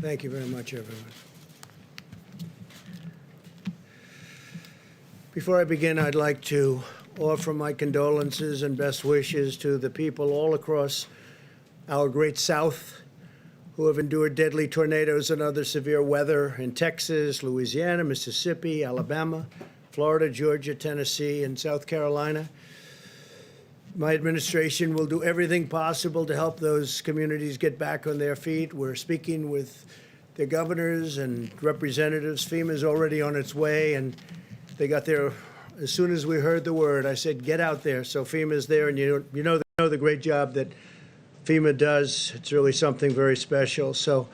Thank you very much, everyone. Before I begin, I'd like to offer my condolences and best wishes to the people all across our great South who have endured deadly tornadoes and other severe weather in Texas, Louisiana, Mississippi, Alabama, Florida, Georgia, Tennessee, and South Carolina. My administration will do everything possible to help those communities get back on their feet. We're speaking with their governors and representatives. FEMA is already on its way, and they got there as soon as we heard the word. I said, get out there. So FEMA is there, and you know the great job that FEMA does. It's really something very special. So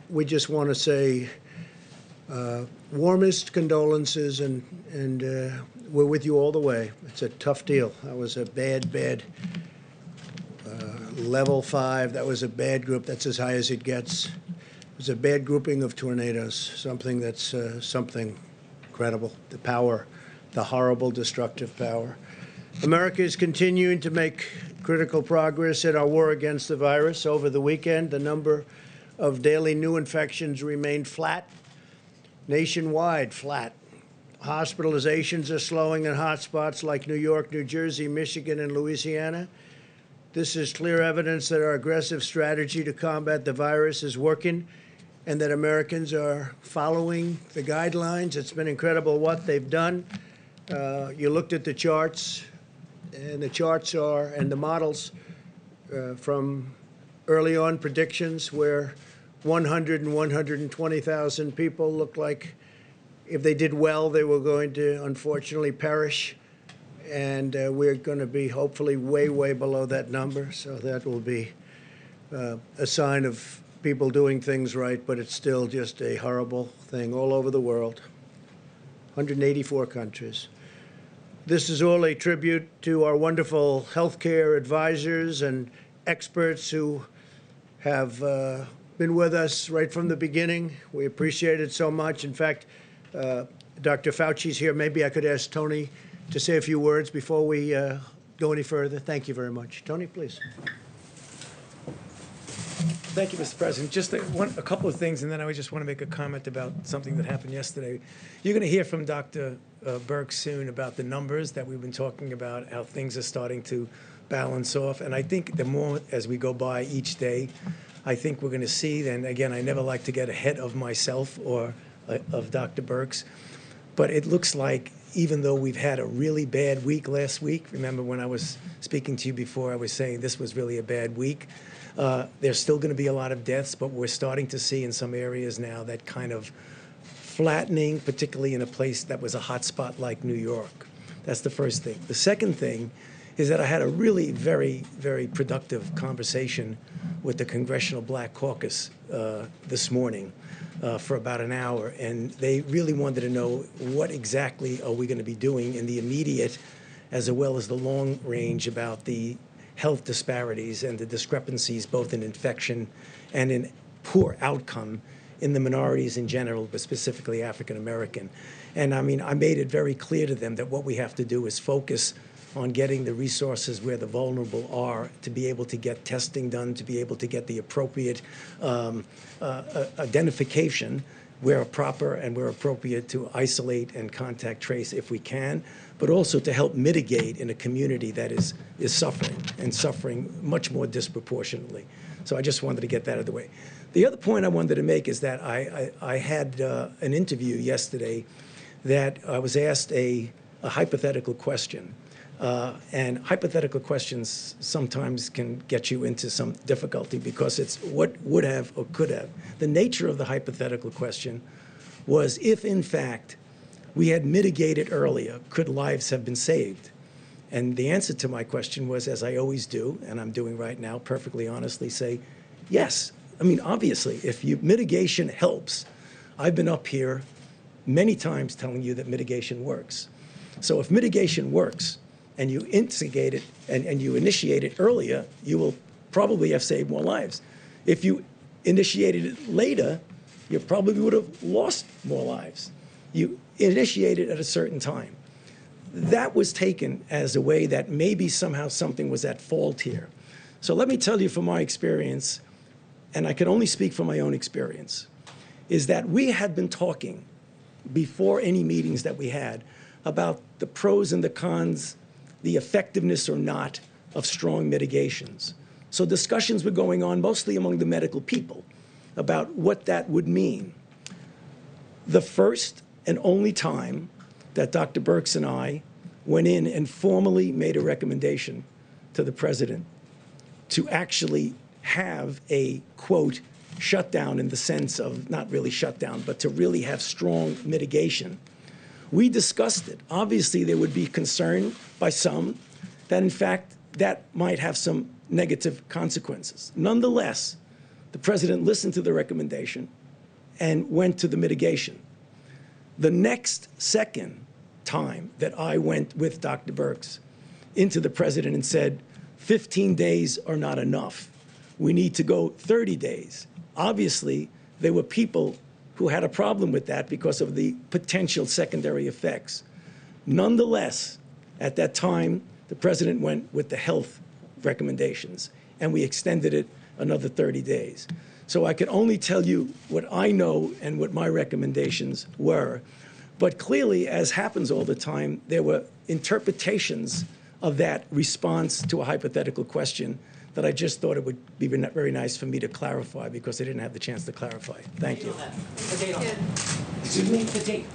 we just want to say warmest condolences, and we're with you all the way. It's a tough deal. That was a bad level 5. That was a bad group. That's as high as it gets. It was a bad grouping of tornadoes, something that's something incredible. The power, the horrible, destructive power. America is continuing to make critical progress in our war against the virus. Over the weekend, the number of daily new infections remained flat. Nationwide, flat. Hospitalizations are slowing in hotspots like New York, New Jersey, Michigan, and Louisiana. This is clear evidence that our aggressive strategy to combat the virus is working and that Americans are following the guidelines. It's been incredible what they've done. You looked at the charts, and the charts are, and the models from early on predictions where 100 and 120,000 people looked like if they did well, they were going to unfortunately perish. And we're going to be hopefully way, way below that number. So that will be a sign of people doing things right, but it's still just a horrible thing all over the world, 184 countries. This is all a tribute to our wonderful healthcare advisors and experts who have been with us right from the beginning. We appreciate it so much. In fact, Dr. Fauci's here. Maybe I could ask Tony to say a few words before we go any further. Thank you very much. Tony, please. Thank you, Mr. President. Just a couple of things, and then I just want to make a comment about something that happened yesterday. You're going to hear from Dr. Birx soon about the numbers that we've been talking about, how things are starting to balance off. And I think the more as we go by each day, I think we're going to see, and again, I never like to get ahead of myself or of Dr. Birx, but it looks like even though we've had a really bad week last week, remember when I was speaking to you before, I was saying this was really a bad week. There's still going to be a lot of deaths, but we're starting to see in some areas now that kind of flattening, particularly in a place that was a hot spot like New York. That's the first thing. The second thing is that I had a really very, very productive conversation with the Congressional Black Caucus this morning for about an hour, and they really wanted to know what exactly are we going to be doing in the immediate as well as the long range about the health disparities and the discrepancies both in infection and in poor outcome in the minorities in general, but specifically African American. And I mean, I made it very clear to them that what we have to do is focus on getting the resources where the vulnerable are to be able to get testing done, to be able to get the appropriate identification where proper and where appropriate to isolate and contact trace if we can, but also to help mitigate in a community that is suffering and suffering much more disproportionately. So I just wanted to get that out of the way. The other point I wanted to make is that I had an interview yesterday that I was asked a hypothetical question. And hypothetical questions sometimes can get you into some difficulty because it's what would have or could have. The nature of the hypothetical question was if, in fact, we had mitigated earlier, could lives have been saved? And the answer to my question was, as I always do, and I'm doing right now, perfectly honestly, say, yes. I mean, obviously, if mitigation helps, I've been up here many times telling you that mitigation works. So if mitigation works, and you instigate it and you initiate it earlier, you will probably have saved more lives. If you initiated it later, you probably would have lost more lives. You initiated at a certain time. That was taken as a way that maybe somehow something was at fault here. So let me tell you from my experience, and I can only speak from my own experience, is that we had been talking before any meetings that we had about the pros and the cons, the effectiveness or not of strong mitigations. So discussions were going on mostly among the medical people about what that would mean. The first and only time that Dr. Birx and I went in and formally made a recommendation to the president to actually have a, quote, shutdown in the sense of not really shutdown, but to really have strong mitigation. We discussed it. Obviously, there would be concern by some that, in fact, that might have some negative consequences. Nonetheless, the president listened to the recommendation and went to the mitigation. The next second time that I went with Dr. Birx into the president and said, 15 days are not enough. We need to go 30 days. Obviously, there were people who had a problem with that because of the potential secondary effects. Nonetheless, at that time, the president went with the health recommendations, and we extended it another 30 days. So I can only tell you what I know and what my recommendations were. But clearly, as happens all the time, there were interpretations of that response to a hypothetical question that I just thought it would be very nice for me to clarify because I didn't have the chance to clarify. Thank you. The date on that. Excuse me? The date.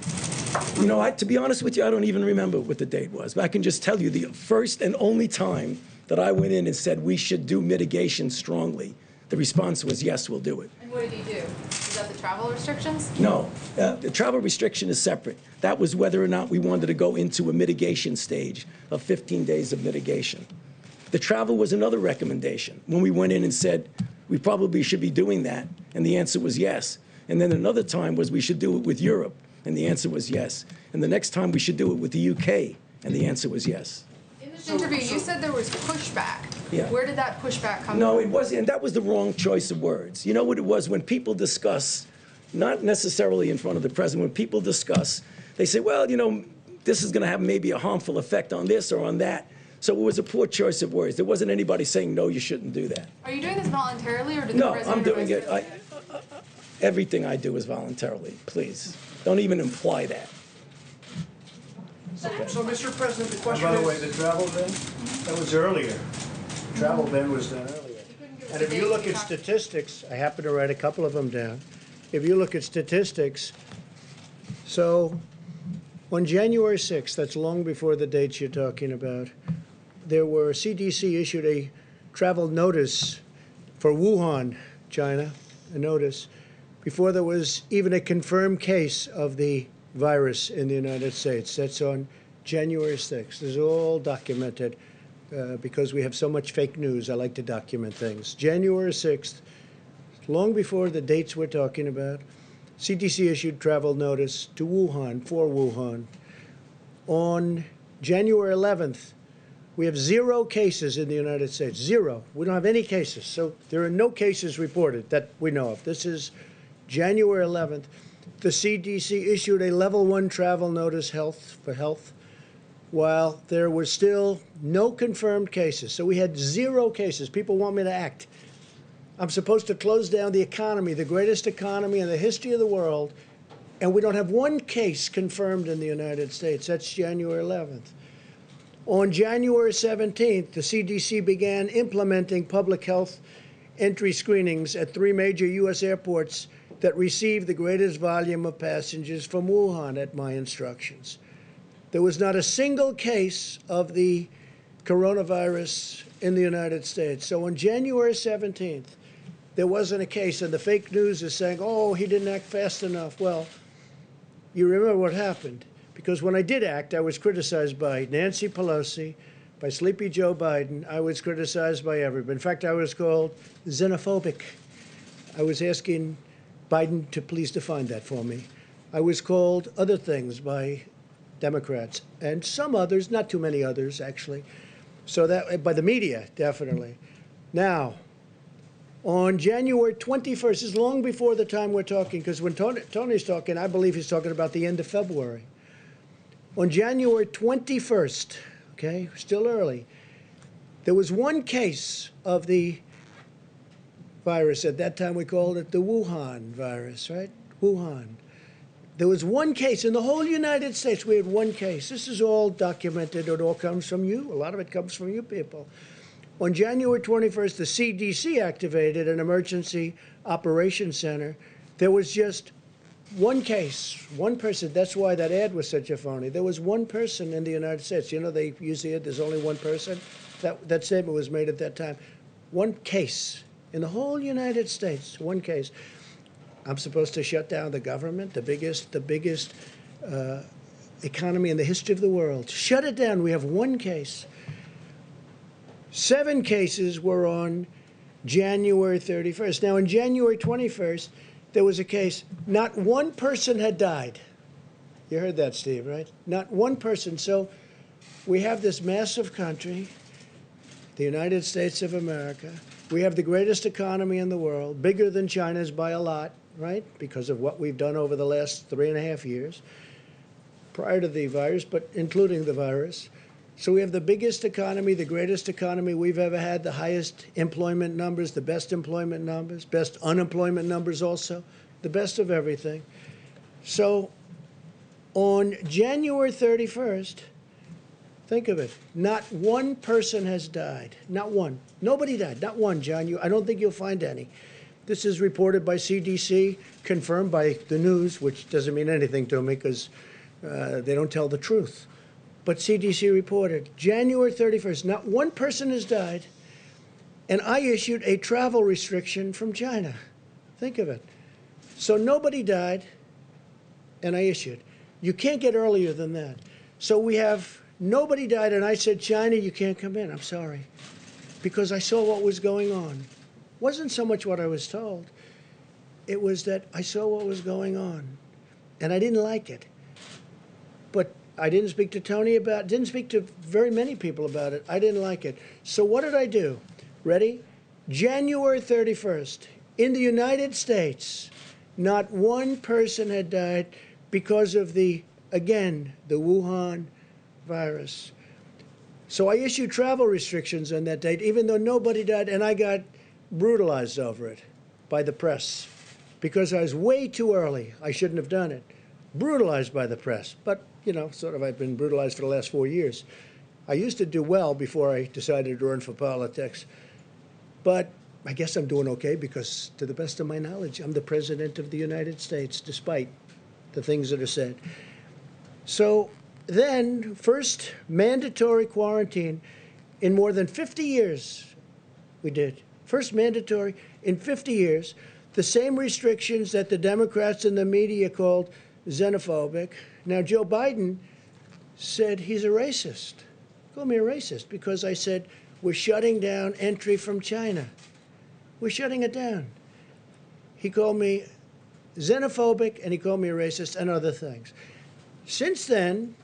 You know, to be honest with you, I don't even remember what the date was. But I can just tell you the first and only time that I went in and said we should do mitigation strongly, the response was, yes, we'll do it. And what did he do? Is that the travel restrictions? No, the travel restriction is separate. That was whether or not we wanted to go into a mitigation stage of 15 days of mitigation. The travel was another recommendation when we went in and said we probably should be doing that, and the answer was yes. And then another time was we should do it with Europe, and the answer was yes. And the next time we should do it with the UK, and the answer was yes. In this interview, you said there was pushback. Yeah. Where did that pushback come No, from? it wasn't, and that was the wrong choice of words. You know what it was? When people discuss, not necessarily in front of the president, when people discuss, they say, well, you know, this is going to have maybe a harmful effect on this or on that. So it was a poor choice of words. There wasn't anybody saying, no, you shouldn't do that. Are you doing this voluntarily, or did No, the president I'm doing it. advise Everything I do is voluntarily. Please, don't even imply that. So, Mr. President, the question By the is... way, the travel ban, that was earlier. The travel ban was done earlier. And if you look at statistics, I happen to write a couple of them down. If you look at statistics, so on January 6th, that's long before the dates you're talking about, there were, CDC issued a travel notice for Wuhan, China, a notice, before there was even a confirmed case of the virus in the United States. That's on January 6th. This is all documented because we have so much fake news. I like to document things. January 6th, long before the dates we're talking about, CDC issued travel notice to Wuhan, for Wuhan. On January 11th, we have 0 cases in the United States, 0. We don't have any cases. So there are no cases reported that we know of. This is January 11th. The CDC issued a level 1 travel notice for health, while there were still no confirmed cases. So we had 0 cases. People want me to act. I'm supposed to close down the economy, the greatest economy in the history of the world, and we don't have 1 case confirmed in the United States. That's January 11th. On January 17th, the CDC began implementing public health entry screenings at 3 major U.S. airports that received the greatest volume of passengers from Wuhan at my instructions. There was not a single case of the coronavirus in the United States. So on January 17th, there wasn't a case, and the fake news is saying, oh, he didn't act fast enough. Well, you remember what happened. Because when I did act, I was criticized by Nancy Pelosi, by Sleepy Joe Biden. I was criticized by everybody. In fact, I was called xenophobic. I was asking Biden to please define that for me. I was called other things by Democrats and some others, not too many others, actually. So that, by the media, definitely. Now, on January 21st, this is long before the time we're talking, because when Tony's talking, I believe he's talking about the end of February. On January 21st, okay, still early, there was 1 case of the virus. At that time, we called it the Wuhan virus, right? Wuhan. There was one case in the whole United States. We had one case. This is all documented. It all comes from you. A lot of it comes from you people. On January 21st, the CDC activated an emergency operations center. There was just one case, one person. That's why that ad was such a phony. There was one person in the United States. You know, they use the ad, there's only one person. That statement was made at that time. One case in the whole United States, one case. I'm supposed to shut down the government, the biggest economy in the history of the world. Shut it down. We have one case. 7 cases were on January 31st. Now, on January 21st, there was a case. Not one person had died. You heard that, Steve, right? Not one person. So we have this massive country, the United States of America. We have the greatest economy in the world, bigger than China's by a lot, right? Because of what we've done over the last 3.5 years, prior to the virus, but including the virus. So we have the biggest economy, the greatest economy we've ever had, the highest employment numbers, the best employment numbers, best unemployment numbers also, the best of everything. So on January 31st, think of it, not one person has died, not one. Nobody died, not one, John. I don't think you'll find any. This is reported by CDC, confirmed by the news, which doesn't mean anything to me because they don't tell the truth. But CDC reported, January 31st, not one person has died, and I issued a travel restriction from China. Think of it. So nobody died, and I issued. You can't get earlier than that. So we have nobody died, and I said, China, you can't come in. I'm sorry. Because I saw what was going on. It wasn't so much what I was told. It was that I saw what was going on, and I didn't like it. But I didn't speak to Tony about it, didn't speak to very many people about it. I didn't like it. So what did I do? Ready? January 31st, in the United States, not one person had died because of again, the Wuhan virus. So I issued travel restrictions on that date, even though nobody died, and I got brutalized over it by the press because I was way too early. I shouldn't have done it. Brutalized by the press. But, you know, sort of I've been brutalized for the last 4 years. I used to do well before I decided to run for politics. But I guess I'm doing okay because, to the best of my knowledge, I'm the President of the United States, despite the things that are said. So then, first mandatory quarantine in more than 50 years we did. First mandatory in 50 years. The same restrictions that the Democrats and the media called xenophobic. Now, Joe Biden said he's a racist. Called me a racist because I said, we're shutting down entry from China. We're shutting it down. He called me xenophobic, and he called me a racist and other things. Since then,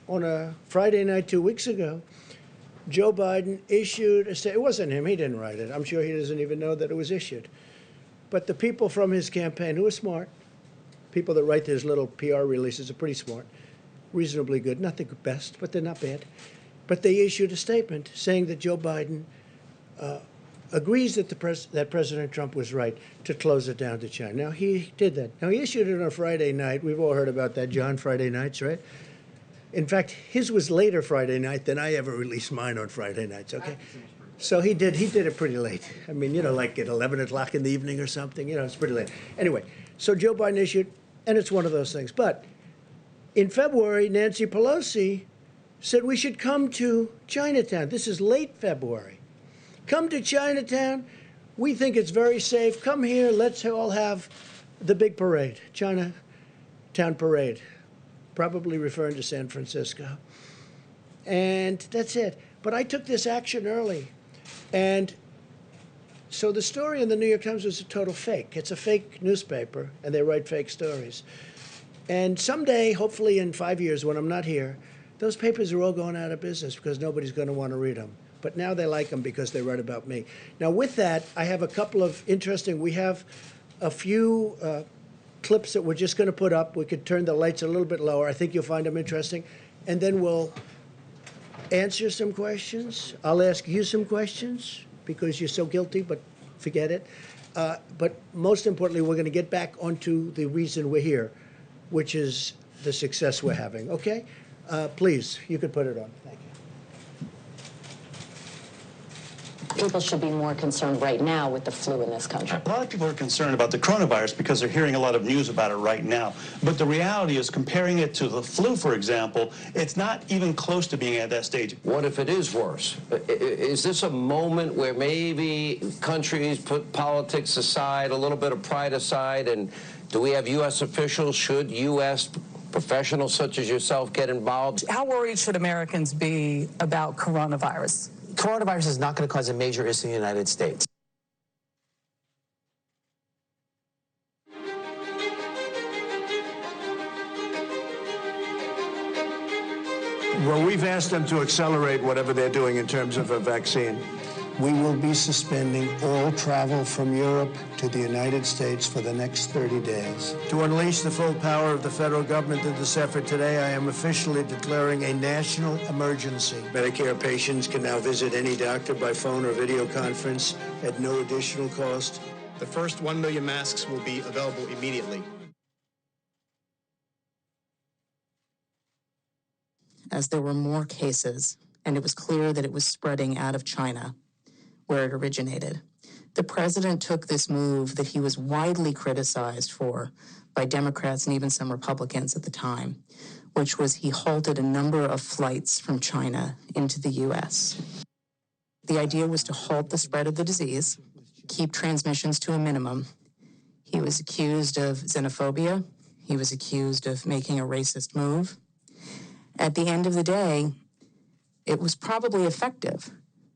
on a Friday night 2 weeks ago, Joe Biden issued a statement. It wasn't him. He didn't write it. I'm sure he doesn't even know that it was issued. But the people from his campaign, who are smart, people that write these little PR releases are pretty smart, reasonably good, not the best, but they're not bad. But they issued a statement saying that Joe Biden agrees that that President Trump was right to close it down to China. Now, he did that. Now, he issued it on a Friday night. We've all heard about that, John, Friday nights, right? In fact, his was later Friday night than I ever released mine on Friday nights, okay? So he did it pretty late. I mean, you know, like at 11 o'clock in the evening or something. You know, it's pretty late. Anyway, so Joe Biden issued, and it's one of those things. But in February, Nancy Pelosi said we should come to Chinatown. This is late February. Come to Chinatown. We think it's very safe. Come here. Let's all have the big parade, Chinatown parade, probably referring to San Francisco. And that's it. But I took this action early. And so the story in the New York Times was a total fake. It's a fake newspaper, and they write fake stories. And someday, hopefully in 5 years when I'm not here, those papers are all going out of business because nobody's going to want to read them. But now they like them because they write about me. Now, with that, I have a couple of interesting, we have a few clips that we're just going to put up. We could turn the lights a little bit lower. I think you'll find them interesting. And then we'll answer some questions. I'll ask you some questions because you're so guilty, but forget it. But most importantly, we're going to get back onto the reason we're here, which is the success we're having. Okay? Please, you could put it on. Thank you. People should be more concerned right now with the flu in this country. A lot of people are concerned about the coronavirus because they're hearing a lot of news about it right now. But the reality is, comparing it to the flu, for example, it's not even close to being at that stage. What if it is worse? Is this a moment where maybe countries put politics aside, a little bit of pride aside, and do we have U.S. officials? Should U.S. professionals such as yourself get involved? How worried should Americans be about coronavirus? Coronavirus is not going to cause a major issue in the United States. Well, we've asked them to accelerate whatever they're doing in terms of a vaccine. We will be suspending all travel from Europe to the United States for the next 30 days. To unleash the full power of the federal government in this effort today, I am officially declaring a national emergency. Medicare patients can now visit any doctor by phone or video conference at no additional cost. The first 1 million masks will be available immediately. As there were more cases, and it was clear that it was spreading out of China, where it originated, the president took this move that he was widely criticized for by Democrats and even some Republicans at the time, which was he halted a number of flights from China into the U.S. The idea was to halt the spread of the disease, keep transmissions to a minimum. He was accused of xenophobia. He was accused of making a racist move. At the end of the day, it was probably effective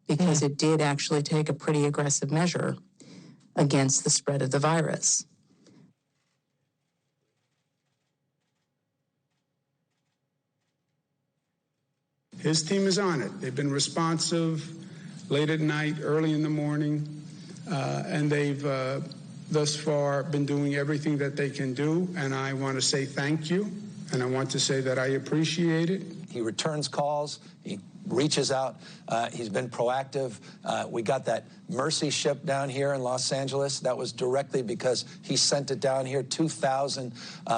because it did actually take a pretty aggressive measure against the spread of the virus. His team is on it. They've been responsive late at night, early in the morning, and they've thus far been doing everything that they can do, and I want to say thank you, and I want to say that I appreciate it. He returns calls. He reaches out. He's been proactive. We got that Mercy ship down here in Los Angeles. That was directly because he sent it down here. 2,000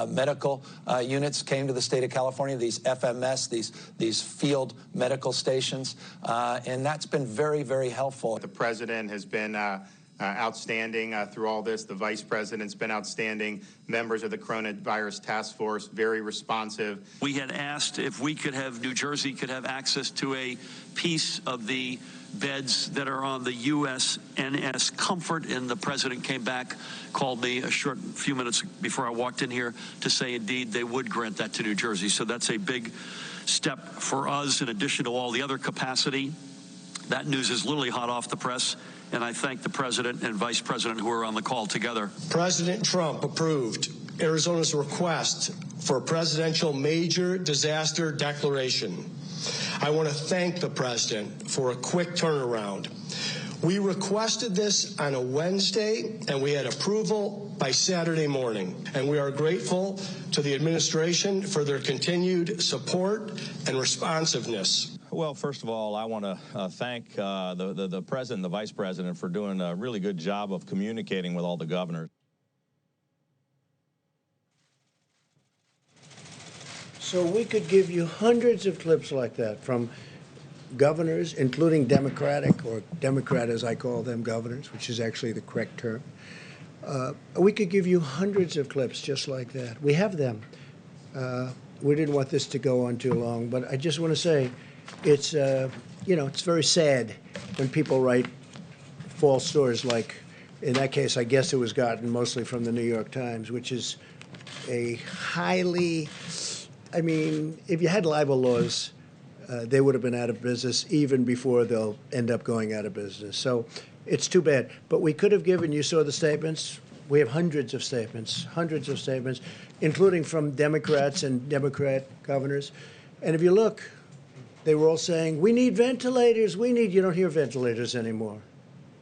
medical units came to the state of California, these FMS, these field medical stations, and that's been very, very helpful. The president has been outstanding through all this. The vice president's been outstanding. Members of the coronavirus task force, very responsive. We had asked if we could have, New Jersey could have access to a piece of the beds that are on the USNS Comfort, and the president came back, called me a short few minutes before I walked in here to say indeed they would grant that to New Jersey. So that's a big step for us in addition to all the other capacity. That news is literally hot off the press, and I thank the president and vice president who are on the call together. President Trump approved Arizona's request for a presidential major disaster declaration. I want to thank the president for a quick turnaround. We requested this on a Wednesday, and we had approval by Saturday morning. And we are grateful to the administration for their continued support and responsiveness. Well, first of all, I want to thank the president and the vice president for doing a really good job of communicating with all the governors. So we could give you hundreds of clips like that from governors, including Democratic, or Democrat as I call them, governors, which is actually the correct term. We could give you hundreds of clips just like that. We have them. We didn't want this to go on too long, but I just want to say it's, you know, it's very sad when people write false stories like, in that case, I guess it was gotten mostly from the New York Times, which is a highly, I mean, if you had libel laws, they would have been out of business even before they'll end up going out of business. So it's too bad. But we could have given, you saw the statements. We have hundreds of statements, including from Democrats and Democrat governors. And if you look, they were all saying, we need ventilators, we need, you don't hear ventilators anymore.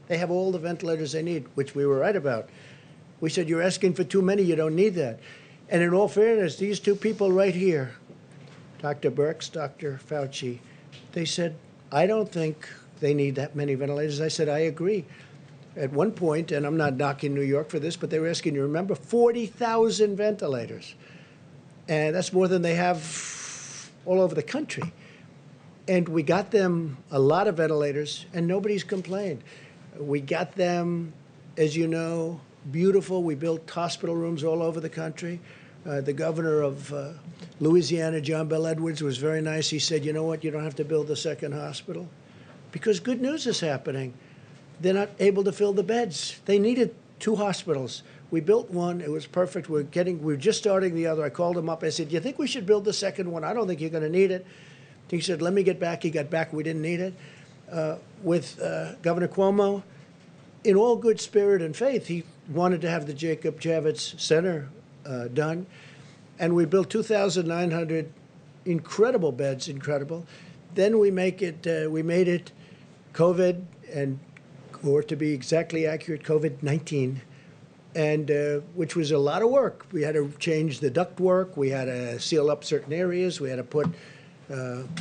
They have all the ventilators they need, which we were right about. We said, you're asking for too many, you don't need that. And in all fairness, these two people right here, Dr. Birx, Dr. Fauci, they said, I don't think they need that many ventilators. I said, I agree. at one point, and I'm not knocking New York for this, but they were asking, you remember, 40,000 ventilators. And that's more than they have all over the country. And we got them a lot of ventilators, and nobody's complained. We got them, as you know, beautiful. We built hospital rooms all over the country. The governor of Louisiana, John Bel Edwards, was very nice. He said, you know what, you don't have to build a second hospital. Because good news is happening. They're not able to fill the beds. They needed 2 hospitals. We built one. It was perfect. We're just starting the other. I called him up. I said, do you think we should build the second one? I don't think you're going to need it. He said, let me get back. He got back. We didn't need it. With Governor Cuomo, in all good spirit and faith, he wanted to have the Jacob Javits Center done. And we built 2,900 incredible beds, incredible. Then we made it COVID, or to be exactly accurate, COVID-19, and which was a lot of work. We had to change the ductwork. We had to seal up certain areas. We had to put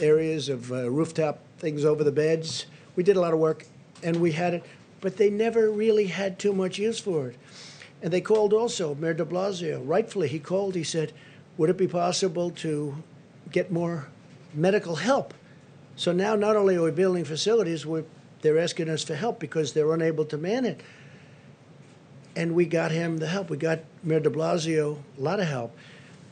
areas of rooftop things over the beds. We did a lot of work, and we had it, but they never really had too much use for it. And they called also, Mayor de Blasio, rightfully, he called, he said, would it be possible to get more medical help? So now not only are we building facilities, they're asking us for help because they're unable to man it. And we got him the help. We got Mayor de Blasio a lot of help.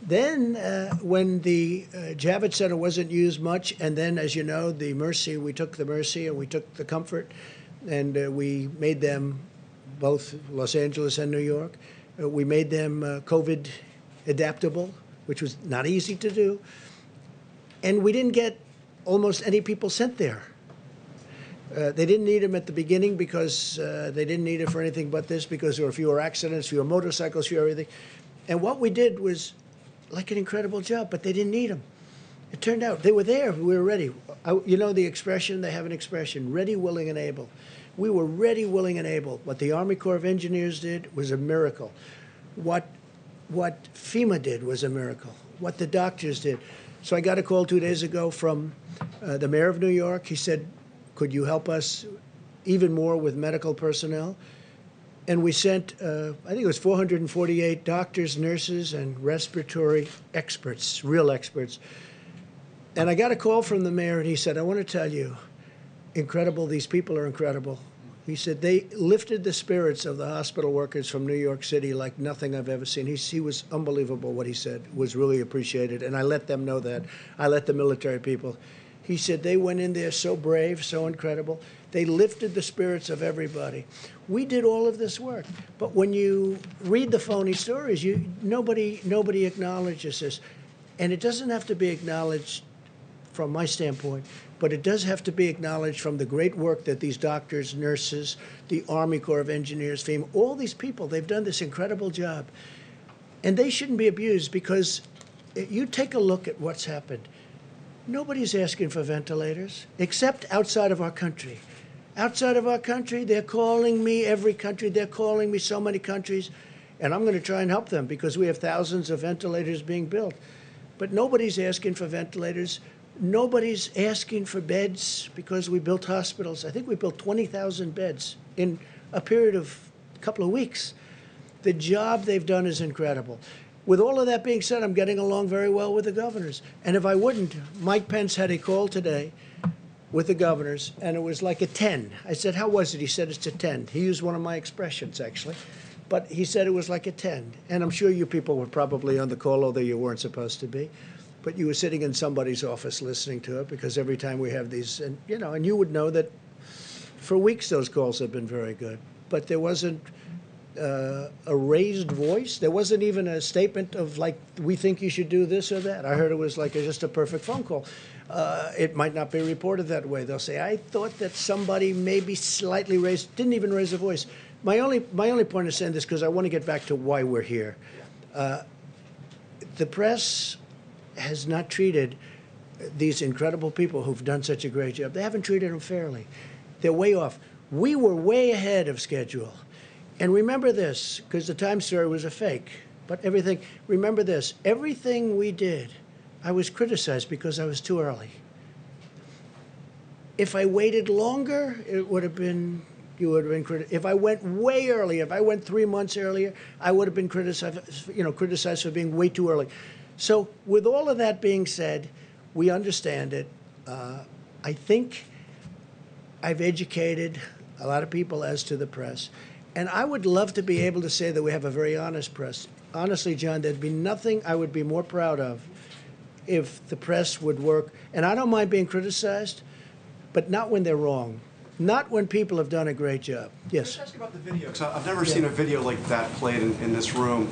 Then when the Javits Center wasn't used much, and then, as you know, the Mercy, we took the Mercy and we took the Comfort, and we made them both Los Angeles and New York. We made them COVID adaptable, which was not easy to do. And we didn't get almost any people sent there. They didn't need them at the beginning because they didn't need it for anything but this, because there were fewer accidents, fewer motorcycles, fewer everything. And what we did was like an incredible job, but they didn't need them. It turned out they were there. We were ready. You know the expression, they have an expression, ready, willing, and able. We were ready, willing, and able. What the Army Corps of Engineers did was a miracle. What FEMA did was a miracle. What the doctors did. So I got a call 2 days ago from the mayor of New York. He said, could you help us even more with medical personnel? And we sent, I think it was 448 doctors, nurses, and respiratory experts, real experts. And I got a call from the mayor, and he said, I want to tell you, incredible, these people are incredible. He said they lifted the spirits of the hospital workers from New York City like nothing I've ever seen. He was unbelievable what he said, was really appreciated, and I let them know that. I let the military people. He said they went in there so brave, so incredible. They lifted the spirits of everybody. We did all of this work, but when you read the phony stories, nobody acknowledges this. And it doesn't have to be acknowledged from my standpoint, but it does have to be acknowledged from the great work that these doctors, nurses, the Army Corps of Engineers, FEMA, all these people, they've done this incredible job. And they shouldn't be abused, because you take a look at what's happened. Nobody's asking for ventilators, except outside of our country. Outside of our country, they're calling me, every country, they're calling me, so many countries, and I'm going to try and help them because we have thousands of ventilators being built. But nobody's asking for ventilators. Nobody's asking for beds because we built hospitals. I think we built 20,000 beds in a period of a couple of weeks. The job they've done is incredible. With all of that being said, I'm getting along very well with the governors. And if I wouldn't, Mike Pence had a call today with the governors, and it was like a 10. I said, how was it? He said, it's a 10. He used one of my expressions, actually. But he said it was like a 10. And I'm sure you people were probably on the call, although you weren't supposed to be. But you were sitting in somebody's office listening to it, because every time we have these, and you would know that for weeks those calls have been very good. But there wasn't a raised voice. There wasn't even a statement of, like, we think you should do this or that. I heard it was like just a perfect phone call. It might not be reported that way. They'll say, I thought that somebody maybe slightly raised, didn't even raise a voice. My only point of saying this, because I want to get back to why we're here. The press has not treated these incredible people who've done such a great job. They haven't treated them fairly. They're way off. We were way ahead of schedule. And remember this, because the Times story was a fake, but remember this, everything we did, I was criticized because I was too early. If I waited longer, it would have been you would have been criticized. If I went way earlier, if I went 3 months earlier, I would have been criticized for being way too early. So with all of that being said, we understand it. I think I've educated a lot of people as to the press. And I would love to be able to say that we have a very honest press. Honestly, John, there'd be nothing I would be more proud of if the press would work. And I don't mind being criticized, but not when they're wrong. Not when people have done a great job. Yes? Can I ask you about the video? Because I've never seen a video like that played in this room.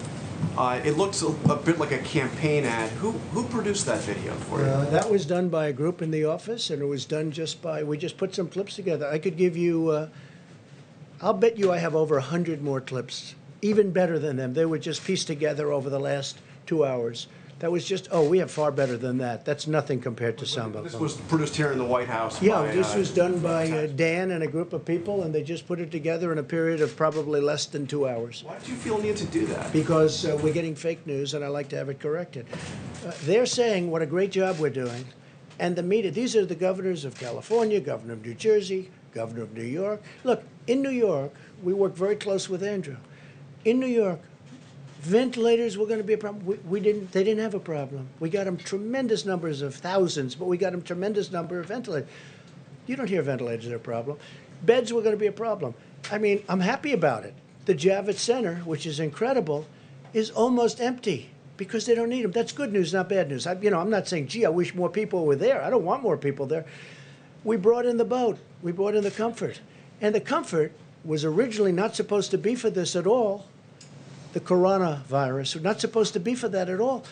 It looks a bit like a campaign ad. Who produced that video for you? That was done by a group in the office, and it was done we just put some clips together. I could give you, I'll bet you I have over 100 more clips, even better than them. They were just pieced together over the last 2 hours. That was just, we have far better than that. That's nothing compared to some of them. This was produced here in the White House. Yeah, this was done by Dan and a group of people, and they just put it together in a period of probably less than 2 hours. Why did you feel a need to do that? Because we're getting fake news, and I like to have it corrected. They're saying what a great job we're doing, and the media, these are the governors of California, governor of New Jersey, governor of New York. Look, in New York, we work very close with Andrew. In New York, ventilators were going to be a problem. They didn't have a problem. We got them tremendous numbers of thousands, but we got them tremendous number of ventilators. You don't hear ventilators are a problem. Beds were going to be a problem. I mean, I'm happy about it. The Javits Center, which is incredible, is almost empty because they don't need them. That's good news, not bad news. I'm not saying, gee, I wish more people were there. I don't want more people there. We brought in the boat. We brought in the Comfort. And the Comfort was originally not supposed to be for this at all. The coronavirus, not supposed to be for that at all.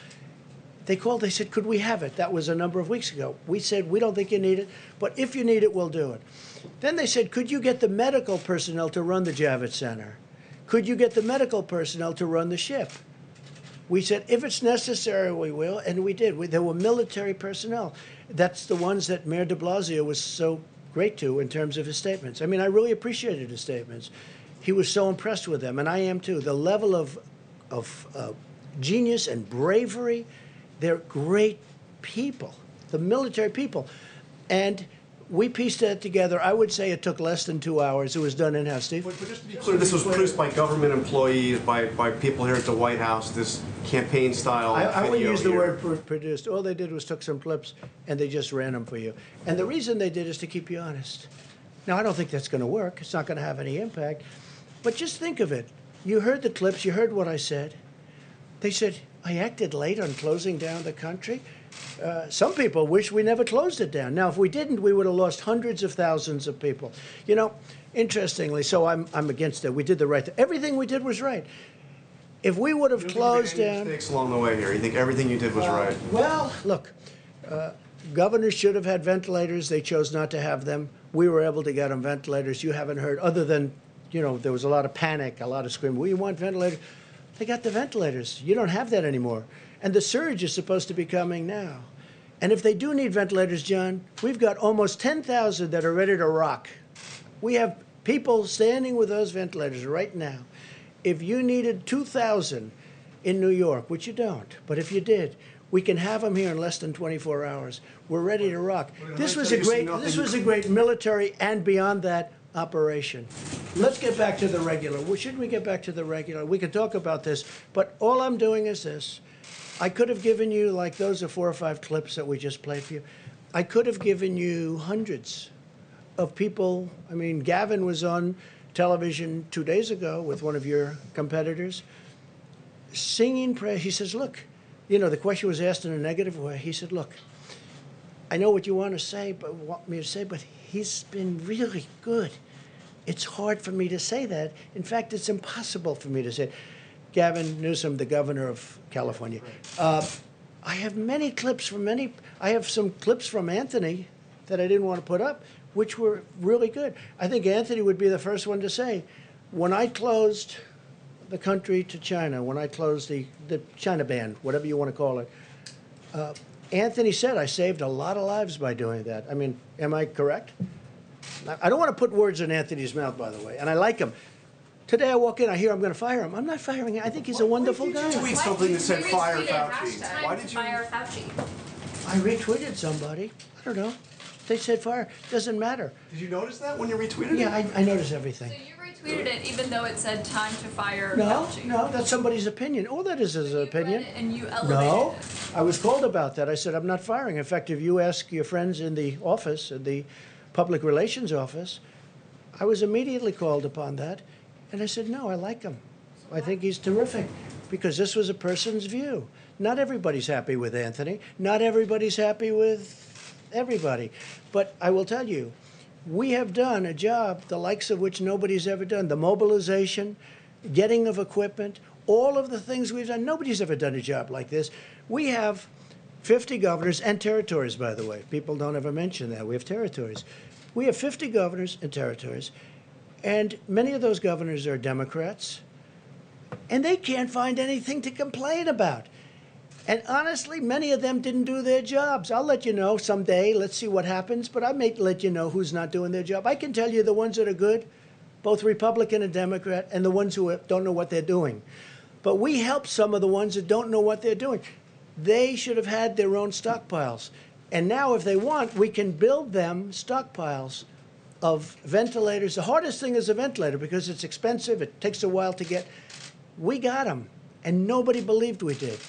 They called, they said, could we have it? That was a number of weeks ago. We said, we don't think you need it, but if you need it, we'll do it. Then they said, could you get the medical personnel to run the Javits Center? Could you get the medical personnel to run the ship? We said, if it's necessary, we will, and we did. There were military personnel. That's the ones that Mayor de Blasio was so great to in terms of his statements. I mean, I really appreciated his statements. He was so impressed with them, and I am too. The level of genius and bravery, they're great people, the military people. And we pieced that together. I would say it took less than 2 hours. It was done in-house, Steve. But just to be clear, this was produced by government employees, by people here at the White House, this campaign-style video. I wouldn't use the word produced. All they did was took some clips, and they just ran them for you. And the reason they did is to keep you honest. Now, I don't think that's going to work. It's not going to have any impact. But just think of it. You heard the clips. You heard what I said. They said, I acted late on closing down the country. Some people wish we never closed it down. Now, if we didn't, we would have lost hundreds of thousands of people. You know, interestingly, so I'm against it. We did the right thing. Everything we did was right. If we would have closed down... mistakes along the way here? You think everything you did was right? Well, look, governors should have had ventilators. They chose not to have them. We were able to get them ventilators. You haven't heard, other than... there was a lot of panic, a lot of screaming. We want ventilators. They got the ventilators. You don't have that anymore. And the surge is supposed to be coming now. And if they do need ventilators, John, we've got almost 10,000 that are ready to rock. We have people standing with those ventilators right now. If you needed 2,000 in New York, which you don't, but if you did, we can have them here in less than 24 hours. We're ready to rock. This was a great military and beyond that operation. Let's get back to the regular. Well, shouldn't we get back to the regular? We could talk about this, but all I'm doing is this. I could have given you, like those are 4 or 5 clips that we just played for you. I could have given you hundreds of people. I mean, Gavin was on television 2 days ago with one of your competitors singing prayer. He says, look, the question was asked in a negative way. He said, look, I know what you want me to say, but he's been really good. It's hard for me to say that. In fact, it's impossible for me to say. Gavin Newsom, the governor of California. I have many clips from I have some clips from Anthony that I didn't want to put up, which were really good. I think Anthony would be the first one to say, when I closed the country to China, when I closed the China ban, whatever you want to call it, Anthony said I saved a lot of lives by doing that. I mean, am I correct? I don't want to put words in Anthony's mouth, by the way, and I like him. Today I walk in, I hear I'm going to fire him. I'm not firing him. I think he's a wonderful guy. Why did you tweet something that said fire Fauci? Why did you fire Fauci? I retweeted somebody. I don't know. They said fire. Doesn't matter. Did you notice that when you retweeted it? Yeah, I notice everything. So you retweeted it even though it said time to fire No, Fauci. no, that's somebody's opinion. All that is an opinion. Read it and you elevated No, it. I was called about that. I said, I'm not firing. In fact, if you ask your friends in the office, in the public relations office, I was immediately called upon that. And I said, no, I like him. I think he's terrific because this was a person's view. Not everybody's happy with Anthony. Not everybody's happy with everybody. But I will tell you, we have done a job the likes of which nobody's ever done. The mobilization, getting of equipment, all of the things we've done. Nobody's ever done a job like this. We have 50 governors and territories, by the way. People don't ever mention that. We have territories. We have 50 governors and territories, and many of those governors are Democrats, and they can't find anything to complain about. And honestly, many of them didn't do their jobs. I'll let you know someday. Let's see what happens. But I may let you know who's not doing their job. I can tell you the ones that are good, both Republican and Democrat, and the ones who don't know what they're doing. But we help some of the ones that don't know what they're doing. They should have had their own stockpiles. And now, if they want, we can build them stockpiles of ventilators. The hardest thing is a ventilator because it's expensive. It takes a while to get. We got them, and nobody believed we did.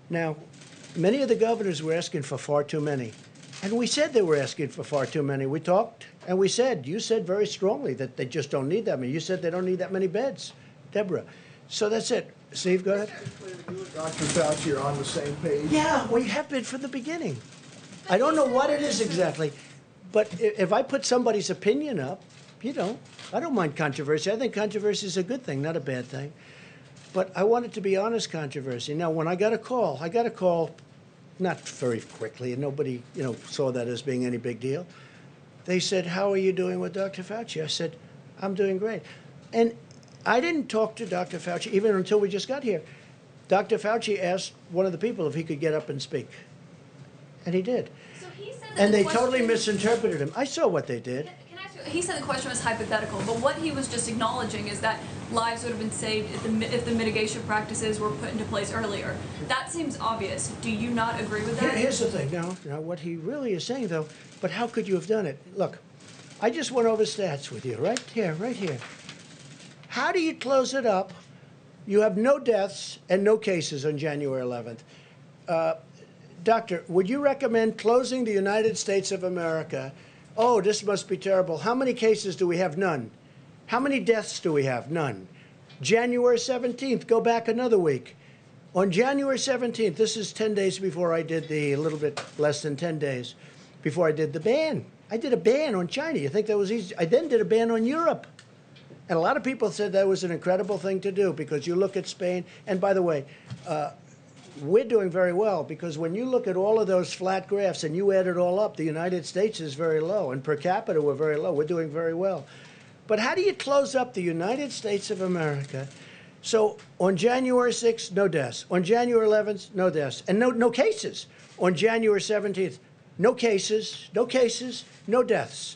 Now, many of the governors were asking for far too many. And we said they were asking for far too many. We talked, and we said, you said very strongly that they just don't need that many. You said they don't need that many beds, Deborah. So that's it. Steve, go ahead. You and Dr. Fauci are on the same page. Yeah, we have been from the beginning. I don't know what it is exactly, but if I put somebody's opinion up, I don't mind controversy. I think controversy is a good thing, not a bad thing. But I want it to be honest controversy. Now, when I got a call not very quickly, and nobody, saw that as being any big deal. They said, how are you doing with Dr. Fauci? I said, I'm doing great. And I didn't talk to Dr. Fauci even until we just got here. Dr. Fauci asked one of the people if he could get up and speak. And he did. So he said that And the they question- totally misinterpreted him. I saw what they did. Can I ask you, he said the question was hypothetical, but what he was just acknowledging is that lives would have been saved if the mitigation practices were put into place earlier. That seems obvious. Do you not agree with that? Here's the thing. Now, what he really is saying, though, but how could you have done it? Look, I just went over stats with you, right here. How do you close it up? You have no deaths and no cases on January 11th. Doctor, would you recommend closing the United States of America? Oh, this must be terrible. How many cases do we have? None. How many deaths do we have? None. January 17th, go back another week. On January 17th, this is 10 days before I did a little bit less than 10 days, before I did the ban. I did a ban on China. You think that was easy? I then did a ban on Europe. And a lot of people said that was an incredible thing to do because you look at Spain. And by the way, we're doing very well because when you look at all of those flat graphs and you add it all up, the United States is very low. And per capita, we're very low. We're doing very well. But how do you close up the United States of America? So on January 6th, no deaths. On January 11th, no deaths. And no cases. On January 17th, no cases, no deaths.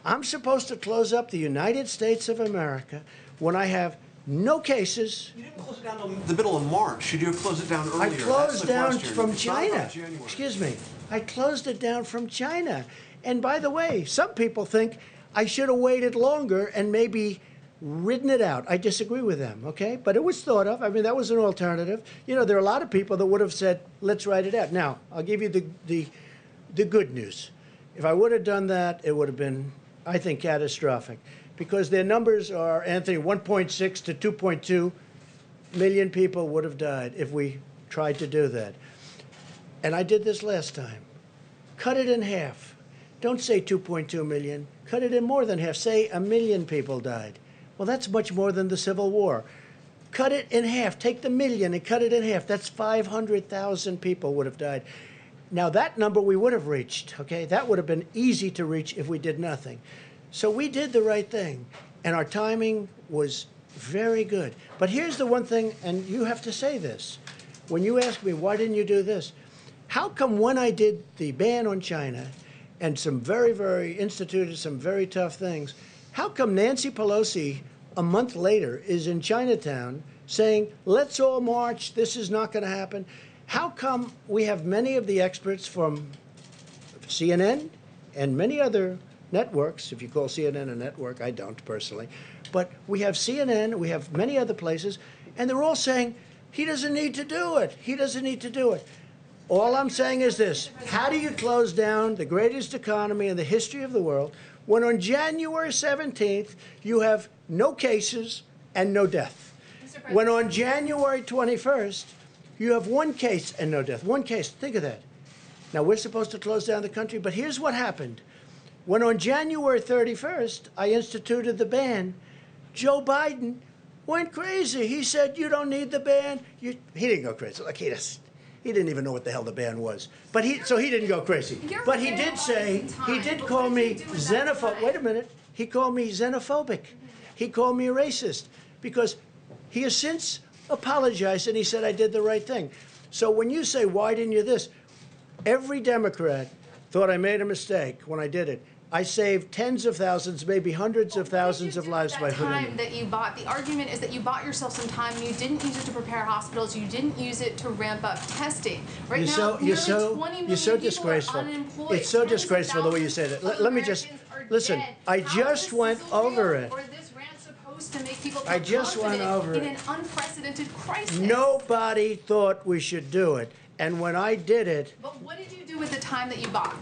I'm supposed to close up the United States of America when I have no cases. You didn't close it down in the middle of March. Should you have closed it down earlier? I closed down question. from It's not about China. January. Excuse me. I closed it down from China. And by the way, some people think I should have waited longer and maybe ridden it out. I disagree with them, okay? But it was thought of. I mean, that was an alternative. There are a lot of people that would have said, let's write it out. Now, I'll give you the good news. If I would have done that, it would have been, I think, catastrophic. Because their numbers are, Anthony, 1.6 to 2.2 million people would have died if we tried to do that. And I did this last time. Cut it in half. Don't say 2.2 million. Cut it in more than half. Say 1 million people died. Well, that's much more than the Civil War. Cut it in half. Take the million and cut it in half. That's 500,000 people would have died. Now, that number we would have reached, okay? That would have been easy to reach if we did nothing. So we did the right thing, and our timing was very good. But here's the one thing, and you have to say this. When you ask me, why didn't you do this? How come when I did the ban on China and instituted some very tough things, how come Nancy Pelosi a month later is in Chinatown saying, let's all march, this is not going to happen? How come we have many of the experts from CNN, and many other networks, if you call CNN a network, I don't personally, but we have CNN, we have many other places, and they're all saying, he doesn't need to do it. He doesn't need to do it. All I'm saying is this: how do you close down the greatest economy in the history of the world when on January 17th you have no cases and no death? When on January 21st you have one case and no death. One case. Think of that. Now, we're supposed to close down the country, but here's what happened. When on January 31st I instituted the ban, Joe Biden went crazy. He said, you don't need the ban. He didn't go crazy. Like, he didn't even know what the hell the ban was. So he didn't go crazy. But he did say, he did call me xenophobic. Wait a minute. He called me xenophobic. He called me a racist because he has since apologized and he said I did the right thing. So when you say, why didn't you this? Every Democrat thought I made a mistake when I did it. I saved tens of thousands, maybe hundreds of thousands of lives by putting it. That you bought, the argument is that you bought yourself some time and you didn't use it to prepare hospitals, you didn't use it to ramp up testing. Right now, nearly 20 million people disgraceful. are unemployed. It's so disgraceful the way you said it. Let me just, listen, I just went over it. Or this rant supposed to make people I just went over it. in an unprecedented crisis. Nobody thought we should do it. And when I did it. But what did you do with the time that you bought?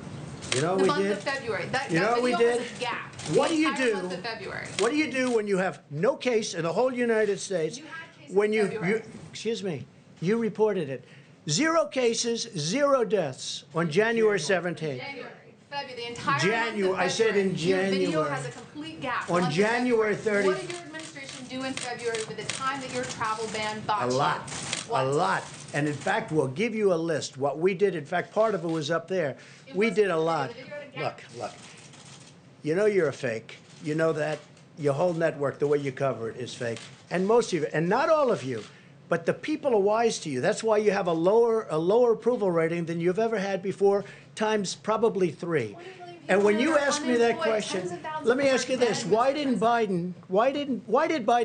You know the what month we did? of February. That what we did? Was a gap. What the do you entire do? Month of February. What do you do when you have no case in the whole United States? You had cases when in February. excuse me, you reported it. 0 cases, 0 deaths on January 17th. February, the entire January. month of I said in February. Your video January. has a complete gap. On January 30th. What did your administration do in February with the time that your travel ban bought A you? lot. What? A lot. And in fact, we'll give you a list. What we did, in fact, part of it was up there. We did a lot. Look. You know you're a fake. You know that. Your whole network, the way you cover it, is fake. And most of you, and not all of you, but the people are wise to you. That's why you have a lower approval rating than you've ever had before, times probably 3. And when you ask me that question, let me ask you this: why did Biden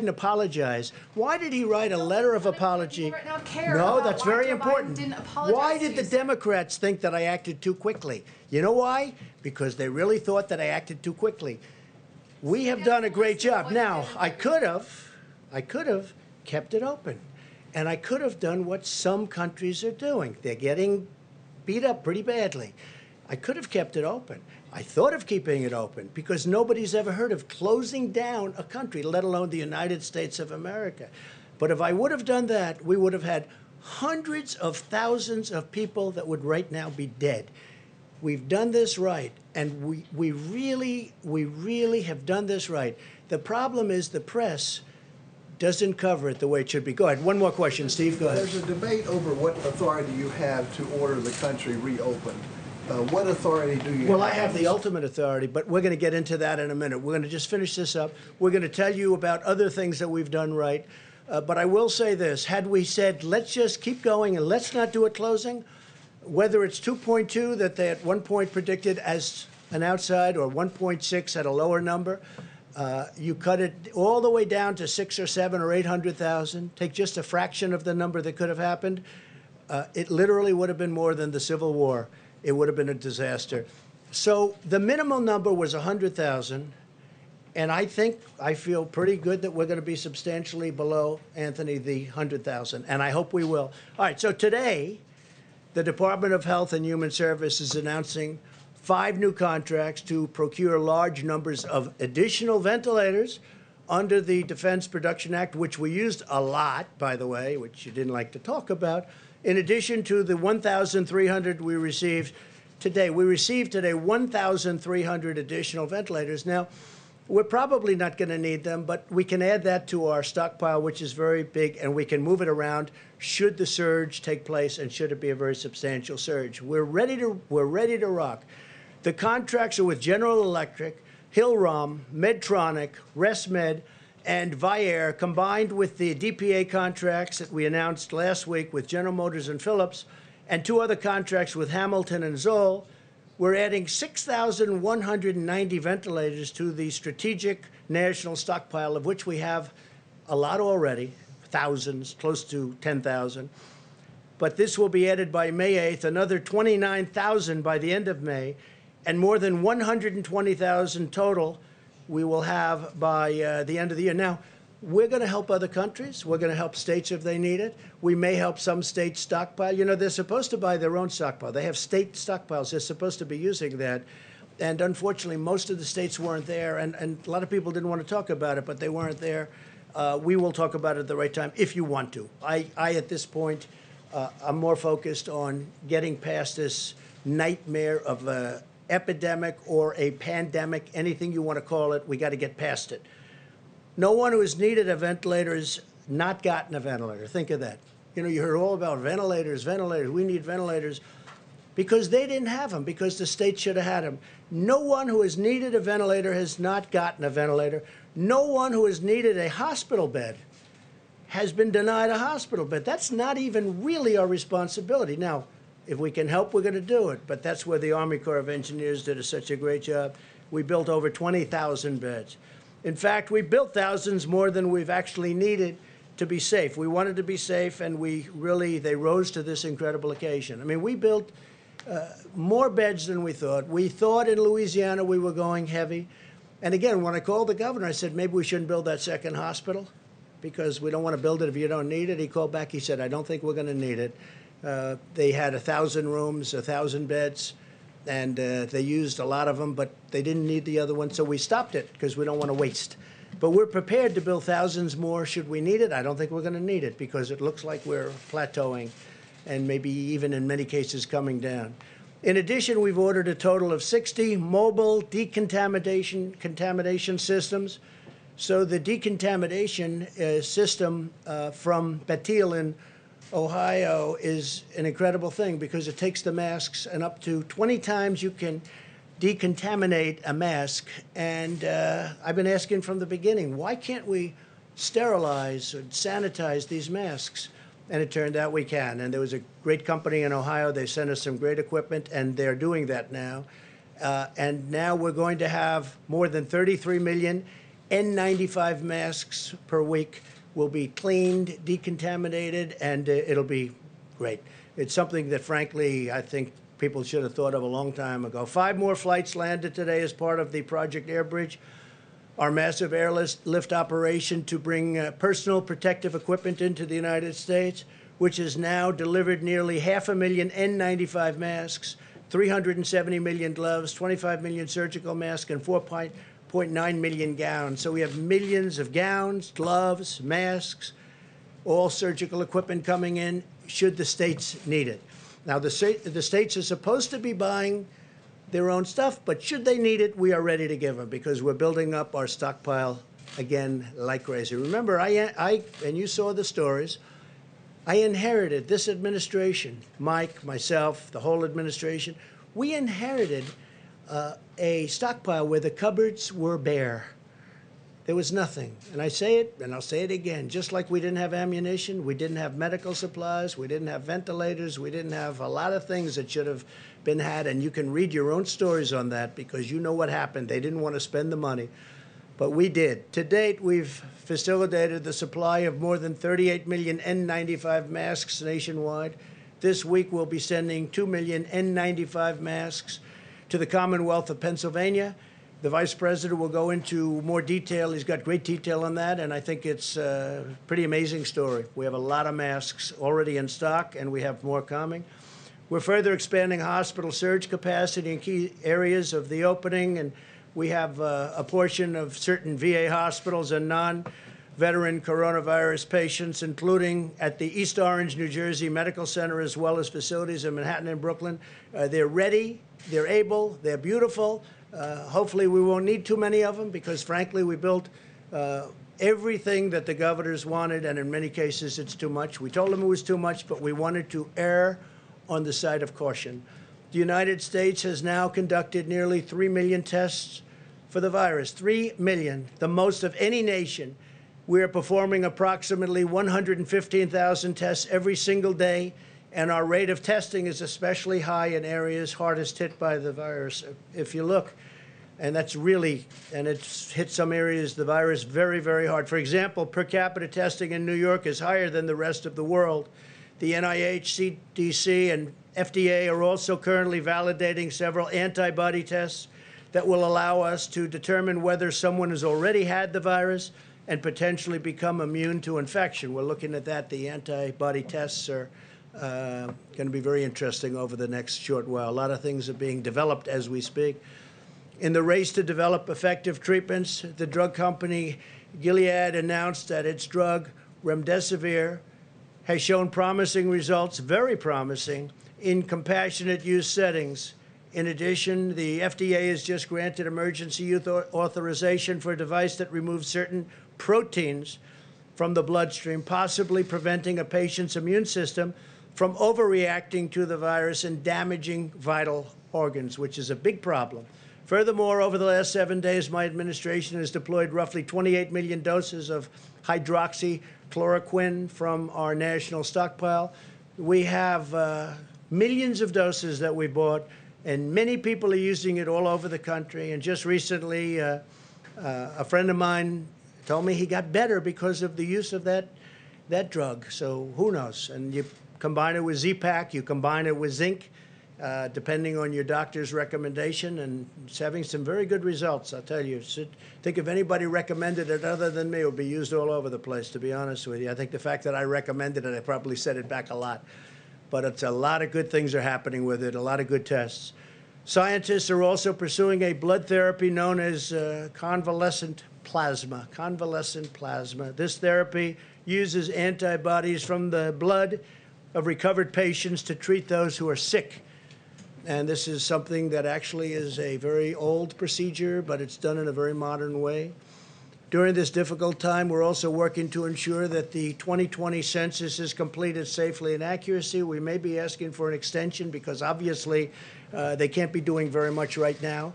apologize? Why did he write a letter of apology? No, that's very important. Why did the Democrats think that I acted too quickly? You know why? Because they really thought that I acted too quickly. We have done a great job. Now, I could have kept it open, and I could have done what some countries are doing. They're getting beat up pretty badly. I could have kept it open. I thought of keeping it open because nobody's ever heard of closing down a country, let alone the United States of America. But if I would have done that, we would have had hundreds of thousands of people that would right now be dead. We've done this right, and we really have done this right. The problem is the press doesn't cover it the way it should be. Go ahead. One more question, Steve. Go ahead. There's a debate over what authority you have to order the country reopened. What authority do you have? Well, I have the ultimate authority, but we're going to get into that in a minute. We're going to just finish this up. We're going to tell you about other things that we've done right. But I will say this. Had we said, let's just keep going and let's not do a closing, whether it's 2.2 that they at one point predicted as an outside or 1.6 at a lower number, you cut it all the way down to 6 or 7 or 800,000, take just a fraction of the number that could have happened, it literally would have been more than the Civil War. It would have been a disaster. So the minimum number was 100,000, and I feel pretty good that we're going to be substantially below, Anthony, the 100,000, and I hope we will. All right, so today, the Department of Health and Human Services is announcing 5 new contracts to procure large numbers of additional ventilators under the Defense Production Act, which we used a lot, by the way, which you didn't like to talk about, in addition to the 1,300 we received today. We received today 1,300 additional ventilators. Now, we're probably not going to need them, but we can add that to our stockpile, which is very big, and we can move it around should the surge take place and should it be a very substantial surge. We're ready to rock. The contracts are with General Electric, Hillrom, Medtronic, ResMed, and Vyaire, combined with the DPA contracts that we announced last week with General Motors and Philips, and 2 other contracts with Hamilton and Zoll. We're adding 6,190 ventilators to the strategic national stockpile, of which we have a lot already, thousands, close to 10,000. But this will be added by May 8th, another 29,000 by the end of May. and more than 120,000 total we will have by the end of the year. Now, we're going to help other countries. We're going to help states if they need it. We may help some states stockpile. You know, they're supposed to buy their own stockpile. They have state stockpiles. They're supposed to be using that. And unfortunately, most of the states weren't there. And a lot of people didn't want to talk about it, but they weren't there. We will talk about it at the right time if you want to. I at this point, I'm more focused on getting past this nightmare of a epidemic or a pandemic, anything you want to call it. We got to get past it. No one who has needed a ventilator has not gotten a ventilator. Think of that. You know, you heard all about ventilators, ventilators. We need ventilators because they didn't have them, because the state should have had them. No one who has needed a ventilator has not gotten a ventilator. No one who has needed a hospital bed has been denied a hospital bed. That's not even really our responsibility. Now, if we can help, we're going to do it. But that's where the Army Corps of Engineers did such a great job. We built over 20,000 beds. In fact, we built thousands more than we've actually needed to be safe. We wanted to be safe, and they rose to this incredible occasion. I mean, we built more beds than we thought. We thought in Louisiana we were going heavy. And again, when I called the governor, I said, maybe we shouldn't build that second hospital because we don't want to build it if you don't need it. He called back. He said, I don't think we're going to need it. They had 1,000 rooms, 1,000 beds, and they used a lot of them, but they didn't need the other one, so we stopped it because we don't want to waste. But we're prepared to build thousands more should we need it. I don't think we're going to need it because it looks like we're plateauing and maybe even in many cases coming down. In addition, we've ordered a total of 60 mobile contamination systems. So the decontamination system from Bethel in Ohio is an incredible thing because it takes the masks, and up to 20 times you can decontaminate a mask. And I've been asking from the beginning, why can't we sterilize and sanitize these masks? And it turned out we can. And there was a great company in Ohio. They sent us some great equipment, and they're doing that now. And now we're going to have more than 33 million N95 masks per week. Will be cleaned, decontaminated, and it'll be great. It's something that, frankly, I think people should have thought of a long time ago. 5 more flights landed today as part of the Project Airbridge, our massive airlift operation to bring personal protective equipment into the United States, which has now delivered nearly 500,000 N95 masks, 370 million gloves, 25 million surgical masks, and 4.9 million gowns. So we have millions of gowns, gloves, masks, all surgical equipment coming in should the states need it. Now, the states are supposed to be buying their own stuff, but should they need it, we are ready to give them because we're building up our stockpile again like crazy. Remember, and you saw the stories, I inherited this administration, Mike, myself, the whole administration, we inherited a stockpile where the cupboards were bare. There was nothing. And I say it, and I'll say it again, just like we didn't have ammunition, we didn't have medical supplies, we didn't have ventilators, we didn't have a lot of things that should have been had, and you can read your own stories on that because you know what happened. They didn't want to spend the money, but we did. To date, we've facilitated the supply of more than 38 million N95 masks nationwide. This week, we'll be sending 2 million N95 masks to the Commonwealth of Pennsylvania. The Vice President will go into more detail. He's got great detail on that, and I think it's a pretty amazing story. We have a lot of masks already in stock, and we have more coming. We're further expanding hospital surge capacity in key areas of the opening, and we have a portion of certain VA hospitals and non-veteran coronavirus patients, including at the East Orange, New Jersey Medical Center, as well as facilities in Manhattan and Brooklyn. They're ready, they're able, they're beautiful. Hopefully we won't need too many of them because, frankly, we built everything that the governors wanted, and in many cases it's too much. We told them it was too much, but we wanted to err on the side of caution. The United States has now conducted nearly 3 million tests for the virus. 3 million, the most of any nation. We are performing approximately 115,000 tests every single day, and our rate of testing is especially high in areas hardest hit by the virus. If you look, and that's really, and it's hit some areas, the virus very, very hard. For example, per capita testing in New York is higher than the rest of the world. The NIH, CDC, and FDA are also currently validating several antibody tests that will allow us to determine whether someone has already had the virus and potentially become immune to infection. We're looking at that. The antibody tests are going to be very interesting over the next short while. A lot of things are being developed as we speak. In the race to develop effective treatments, the drug company Gilead announced that its drug, remdesivir, has shown promising results, very promising, in compassionate use settings. In addition, the FDA has just granted emergency use authorization for a device that removes certain proteins from the bloodstream, possibly preventing a patient's immune system from overreacting to the virus and damaging vital organs, which is a big problem. Furthermore, over the last 7 days, my administration has deployed roughly 28 million doses of hydroxychloroquine from our national stockpile. We have millions of doses that we bought, and many people are using it all over the country. And just recently, a friend of mine told me he got better because of the use of that drug. So who knows? And you combine it with Z-Pak, you combine it with zinc, depending on your doctor's recommendation, and it's having some very good results, I'll tell you. Think if anybody recommended it other than me, it would be used all over the place, to be honest with you. I think the fact that I recommended it, I probably set it back a lot. But it's a lot of good things are happening with it, a lot of good tests. Scientists are also pursuing a blood therapy known as convalescent plasma. Convalescent plasma. This therapy uses antibodies from the blood of recovered patients to treat those who are sick. And this is something that actually is a very old procedure, but it's done in a very modern way. During this difficult time, we're also working to ensure that the 2020 census is completed safely and accurately. We may be asking for an extension because obviously they can't be doing very much right now.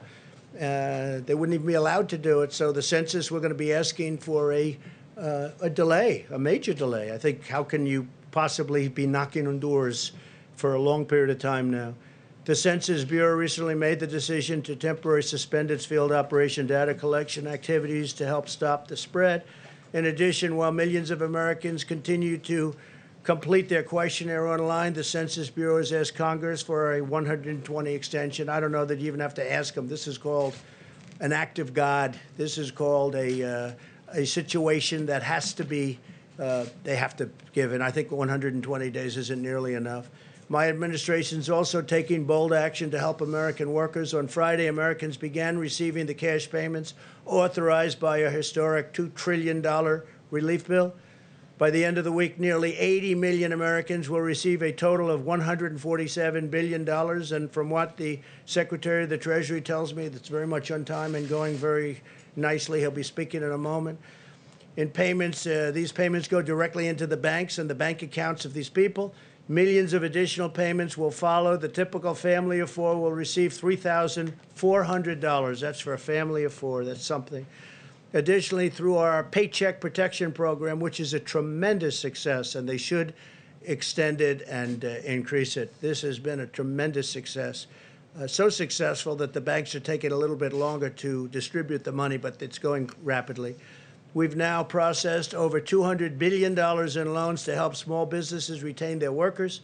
They wouldn't even be allowed to do it. So the census, we're going to be asking for a delay, a major delay. I think, how can you possibly be knocking on doors for a long period of time now? The Census Bureau recently made the decision to temporarily suspend its field operation data collection activities to help stop the spread. In addition, while millions of Americans continue to complete their questionnaire online, the Census Bureau has asked Congress for a 120 extension. I don't know that you even have to ask them. This is called an act of God. This is called a situation that has to be, they have to give. And I think 120 days isn't nearly enough. My administration is also taking bold action to help American workers. On Friday, Americans began receiving the cash payments authorized by a historic $2 trillion relief bill. By the end of the week, nearly 80 million Americans will receive a total of $147 billion. And from what the Secretary of the Treasury tells me, that's very much on time and going very nicely. He'll be speaking in a moment. In payments, these payments go directly into the banks and the bank accounts of these people. Millions of additional payments will follow. The typical family of four will receive $3,400. That's for a family of four. That's something. Additionally, through our Paycheck Protection Program, which is a tremendous success, and they should extend it and increase it. This has been a tremendous success. So successful that the banks are taking a little bit longer to distribute the money, but it's going rapidly. We've now processed over $200 billion in loans to help small businesses retain their workers.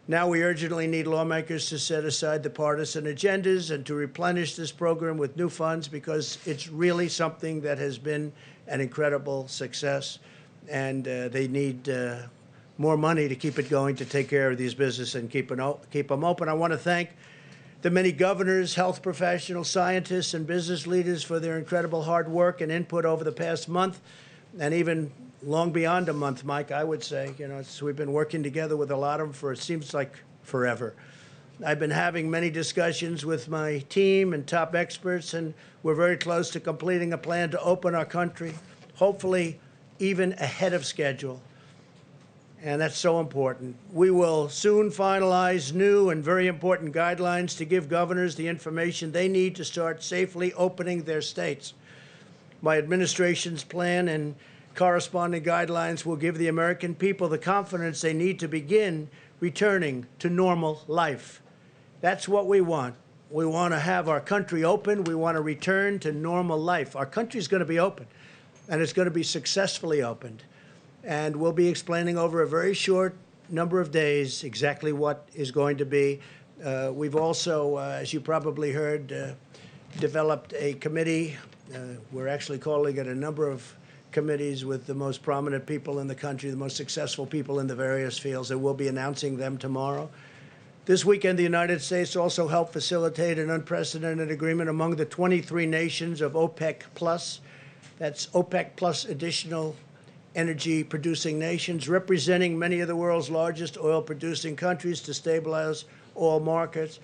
Now we urgently need lawmakers to set aside the partisan agendas and to replenish this program with new funds, because it's really something that has been an incredible success. And they need more money to keep it going, to take care of these businesses and keep them open. I want to thank the many governors, health professionals, scientists, and business leaders for their incredible hard work and input over the past month, and even long beyond a month, Mike, I would say. You know, we've been working together with a lot of them for, it seems like, forever. I've been having many discussions with my team and top experts, and we're very close to completing a plan to open our country, hopefully even ahead of schedule. And that's so important. We will soon finalize new and very important guidelines to give governors the information they need to start safely opening their states. My administration's plan and corresponding guidelines will give the American people the confidence they need to begin returning to normal life. That's what we want. We want to have our country open. We want to return to normal life. Our country's going to be open, and it's going to be successfully opened. And we'll be explaining over a very short number of days exactly what is going to be. We've also, as you probably heard, developed a committee. We're actually calling it a number of committees with the most prominent people in the country, the most successful people in the various fields, and we'll be announcing them tomorrow. This weekend, the United States also helped facilitate an unprecedented agreement among the 23 nations of OPEC+. That's OPEC plus additional energy-producing nations, representing many of the world's largest oil-producing countries to stabilize oil markets.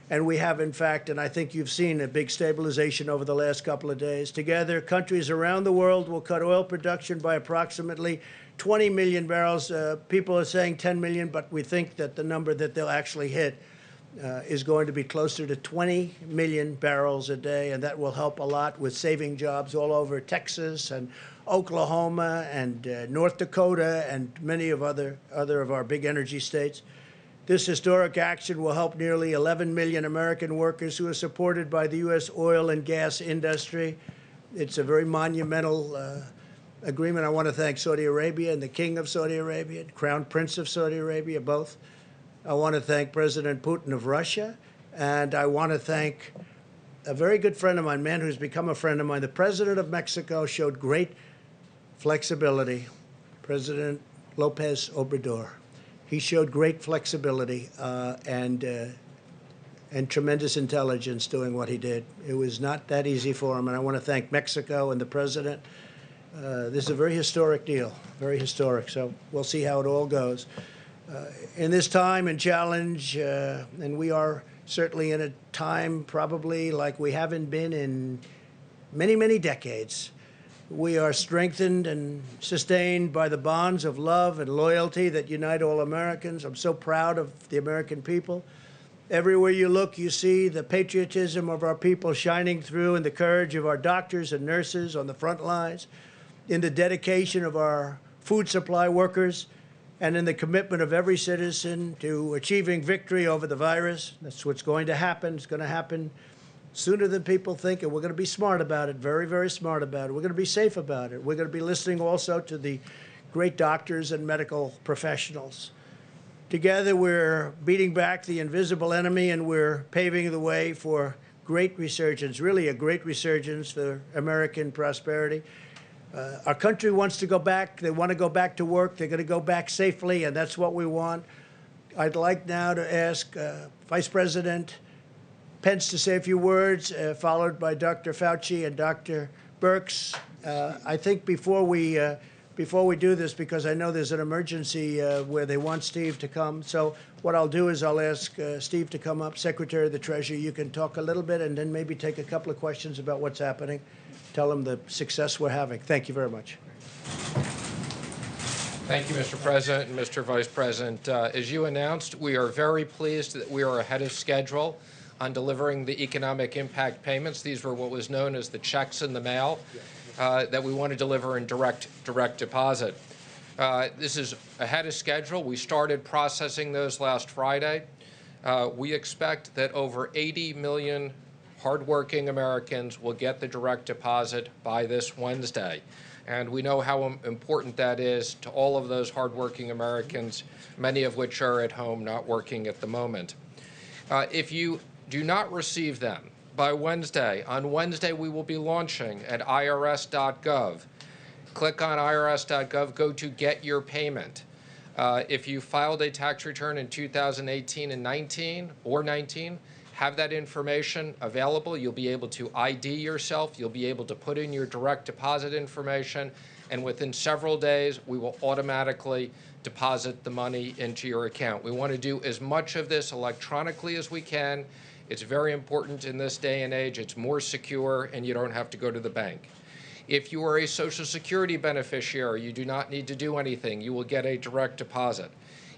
And we have, in fact, and I think you've seen a big stabilization over the last couple of days. Together, countries around the world will cut oil production by approximately 20 million barrels. People are saying 10 million, but we think that the number that they'll actually hit is going to be closer to 20 million barrels a day, and that will help a lot with saving jobs all over Texas and Oklahoma and North Dakota and many of other of our big energy states. This historic action will help nearly 11 million American workers who are supported by the U.S. oil and gas industry. It's a very monumental agreement. I want to thank Saudi Arabia and the King of Saudi Arabia, Crown Prince of Saudi Arabia, both. I want to thank President Putin of Russia, and I want to thank a very good friend of mine, man who's become a friend of mine. The President of Mexico showed great flexibility, President Lopez Obrador. He showed great flexibility and tremendous intelligence doing what he did. It was not that easy for him, and I want to thank Mexico and the President. This is a very historic deal, very historic, so we'll see how it all goes. In this time and challenge, and we are certainly in a time probably like we haven't been in many, many decades. We are strengthened and sustained by the bonds of love and loyalty that unite all Americans. I'm so proud of the American people. Everywhere you look, you see the patriotism of our people shining through and the courage of our doctors and nurses on the front lines, in the dedication of our food supply workers, and in the commitment of every citizen to achieving victory over the virus. That's what's going to happen. It's going to happen sooner than people think, and we're going to be smart about it, very, very smart about it. We're going to be safe about it. We're going to be listening also to the great doctors and medical professionals. Together, we're beating back the invisible enemy, and we're paving the way for great resurgence, really a great resurgence for American prosperity. Our country wants to go back. They want to go back to work. They're going to go back safely, and that's what we want. I'd like now to ask Vice President Pence to say a few words, followed by Dr. Fauci and Dr. Birx. I think before we do this, because I know there's an emergency where they want Steve to come, so what I'll do is I'll ask Steve to come up, Secretary of the Treasury. You can talk a little bit and then maybe take a couple of questions about what's happening. Tell them the success we're having. Thank you very much. Thank you, Mr. President and Mr. Vice President. As you announced, we are very pleased that we are ahead of schedule on delivering the economic impact payments. These were what was known as the checks in the mail that we want to deliver in direct deposit. This is ahead of schedule. We started processing those last Friday. We expect that over 80 million hardworking Americans will get the direct deposit by this Wednesday. And we know how important that is to all of those hardworking Americans, many of which are at home not working at the moment. If you do not receive them by Wednesday, on Wednesday we will be launching at irs.gov. Click on irs.gov, go to Get Your Payment. If you filed a tax return in 2018 and 19 or 19, have that information available. You'll be able to ID yourself. You'll be able to put in your direct deposit information, and within several days, we will automatically deposit the money into your account. We want to do as much of this electronically as we can. It's very important in this day and age. It's more secure, and you don't have to go to the bank. If you are a Social Security beneficiary, you do not need to do anything. You will get a direct deposit.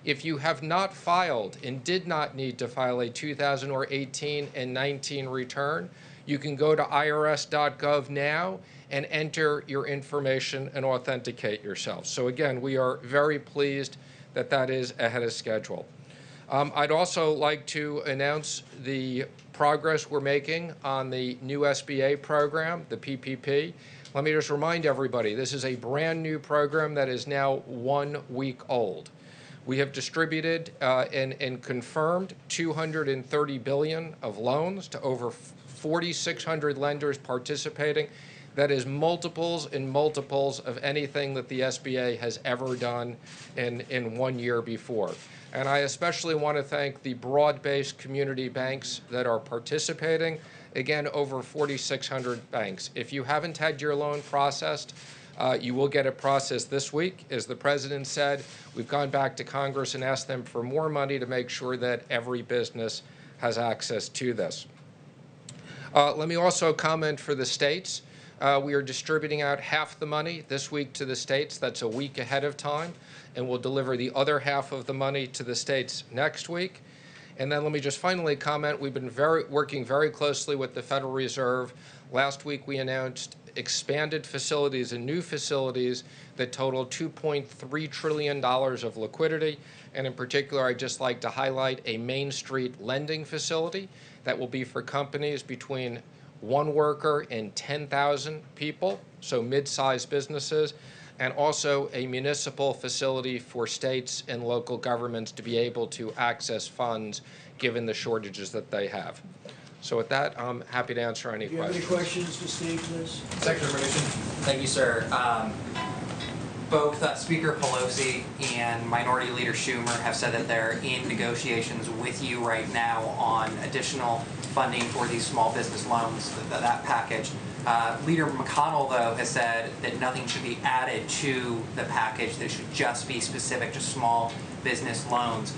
If you have not filed and did not need to file a 2018 and 19 return, you can go to irs.gov now and enter your information and authenticate yourself. So again, we are very pleased that that is ahead of schedule. I'd also like to announce the progress we're making on the new SBA program, the PPP. Let me just remind everybody, this is a brand new program that is now 1 week old. We have distributed and confirmed $230 billion of loans to over 4,600 lenders participating. That is multiples and multiples of anything that the SBA has ever done in 1 year before. And I especially want to thank the broad-based community banks that are participating. Again, over 4,600 banks. If you haven't had your loan processed, you will get it processed this week. As the president said, we've gone back to Congress and asked them for more money to make sure that every business has access to this. Let me also comment for the states. We are distributing out half the money this week to the states. That's a week ahead of time. And we'll deliver the other half of the money to the states next week. And then let me just finally comment, we've been working very closely with the Federal Reserve. Last week we announced expanded facilities and new facilities that total $2.3 trillion of liquidity. And in particular, I'd just like to highlight a Main Street lending facility that will be for companies between 1 worker and 10,000 people, so mid-sized businesses, and also a municipal facility for states and local governments to be able to access funds given the shortages that they have. So with that, I'm happy to answer any questions. Do you have any questions to Steve, please? Secretary of Immigration. Thank you, sir. Both Speaker Pelosi and Minority Leader Schumer have said that they're in negotiations with you right now on additional funding for these small business loans, that package. Leader McConnell, though, has said that nothing should be added to the package, that it should just be specific to small business loans.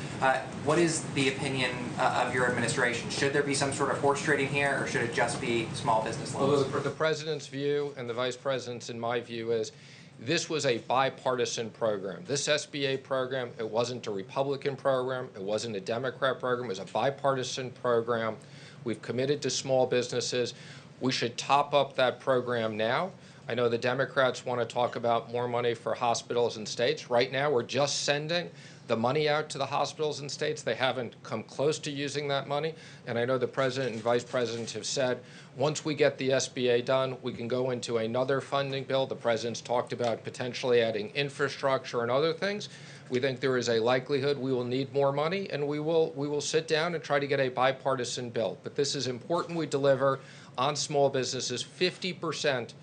What is the opinion of your administration? Should there be some sort of horse trading here, or should it just be small business loans? Well, the president's view and the vice president's, in my view, is this was a bipartisan program. This SBA program, it wasn't a Republican program, it wasn't a Democrat program, it was a bipartisan program. We've committed to small businesses. We should top up that program now. I know the Democrats want to talk about more money for hospitals and states. Right now, we're just sending the money out to the hospitals and states. They haven't come close to using that money. And I know the president and vice president have said, once we get the SBA done, we can go into another funding bill. The president's talked about potentially adding infrastructure and other things. We think there is a likelihood we will need more money, and we will sit down and try to get a bipartisan bill. But this is important we deliver on small businesses. 50%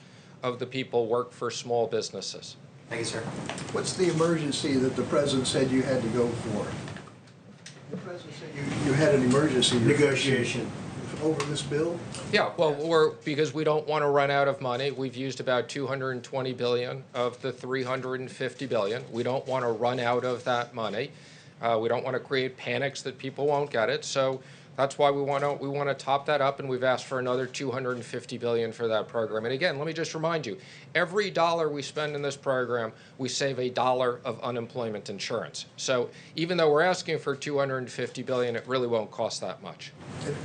of the people work for small businesses. Thank you, sir. What's the emergency that the president said you had to go for? The president said you had an emergency negotiation over this bill? Yeah, well, because we don't want to run out of money. We've used about $220 billion of the $350 billion. We don't want to run out of that money. We don't want to create panics that people won't get it. So that's why we want to top that up, and we've asked for another $250 billion for that program. And again, let me just remind you, every dollar we spend in this program, we save $1 of unemployment insurance. So even though we're asking for $250 billion, it really won't cost that much.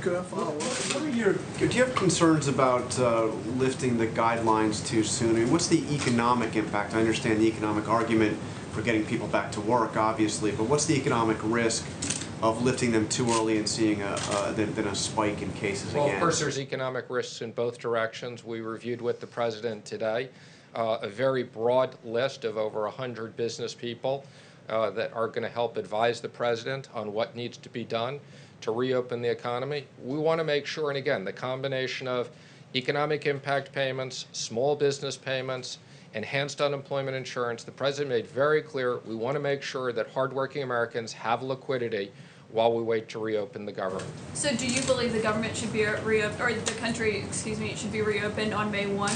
Do you have concerns about lifting the guidelines too soon? I mean, what's the economic impact? I understand the economic argument for getting people back to work, obviously, but what's the economic risk of lifting them too early and seeing a spike in cases again? Well, of course, there's economic risks in both directions. We reviewed with the president today a very broad list of over 100 business people that are going to help advise the president on what needs to be done to reopen the economy. We want to make sure, and again, the combination of economic impact payments, small business payments, enhanced unemployment insurance, the president made very clear we want to make sure that hardworking Americans have liquidity while we wait to reopen the government. So do you believe the government should be reopened, or the country, excuse me, should be reopened on May 1?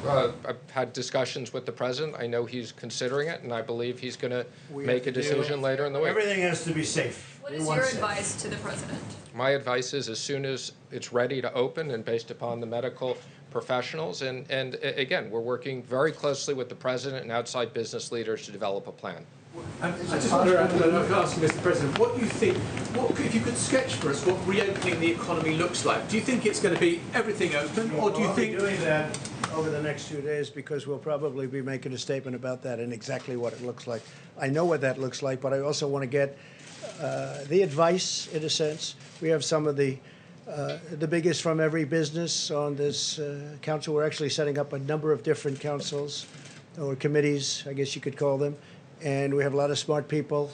I've had discussions with the president. I know he's considering it, and I believe he's going to make a decision later in the week. Everything has to be safe. What is your advice to the president? My advice is as soon as it's ready to open and based upon the medical professionals, and again, we're working very closely with the president and outside business leaders to develop a plan. I just want to ask you, Mr. President, what you think, if you could sketch for us what reopening the economy looks like. Do you think it's going to be everything open, or do you think... We'll be doing that over the next 2 days, because we'll probably be making a statement about that and exactly what it looks like. I know what that looks like, but I also want to get the advice, in a sense. We have some of the biggest from every business on this council. We're actually setting up a number of different councils or committees, I guess you could call them. And we have a lot of smart people.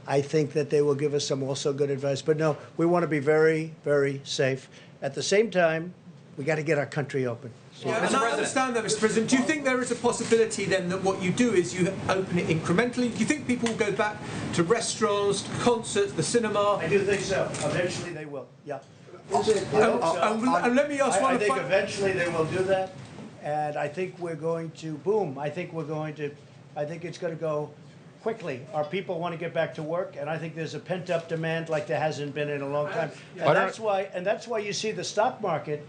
I think that they will give us some also good advice. But no, we want to be very, very safe. At the same time, we got to get our country open. Yeah, and I understand that, Mr. President. Do you think there is a possibility then that what you do is you open it incrementally? Do you think people will go back to restaurants, to concerts, the cinema? I do think so. Eventually they will, yeah. And let me ask one. I think eventually they will do that. And I think we're going to, boom, I think it's going to go quickly. Our people want to get back to work, and I think there's a pent-up demand like there hasn't been in a long time. And that's why you see the stock market.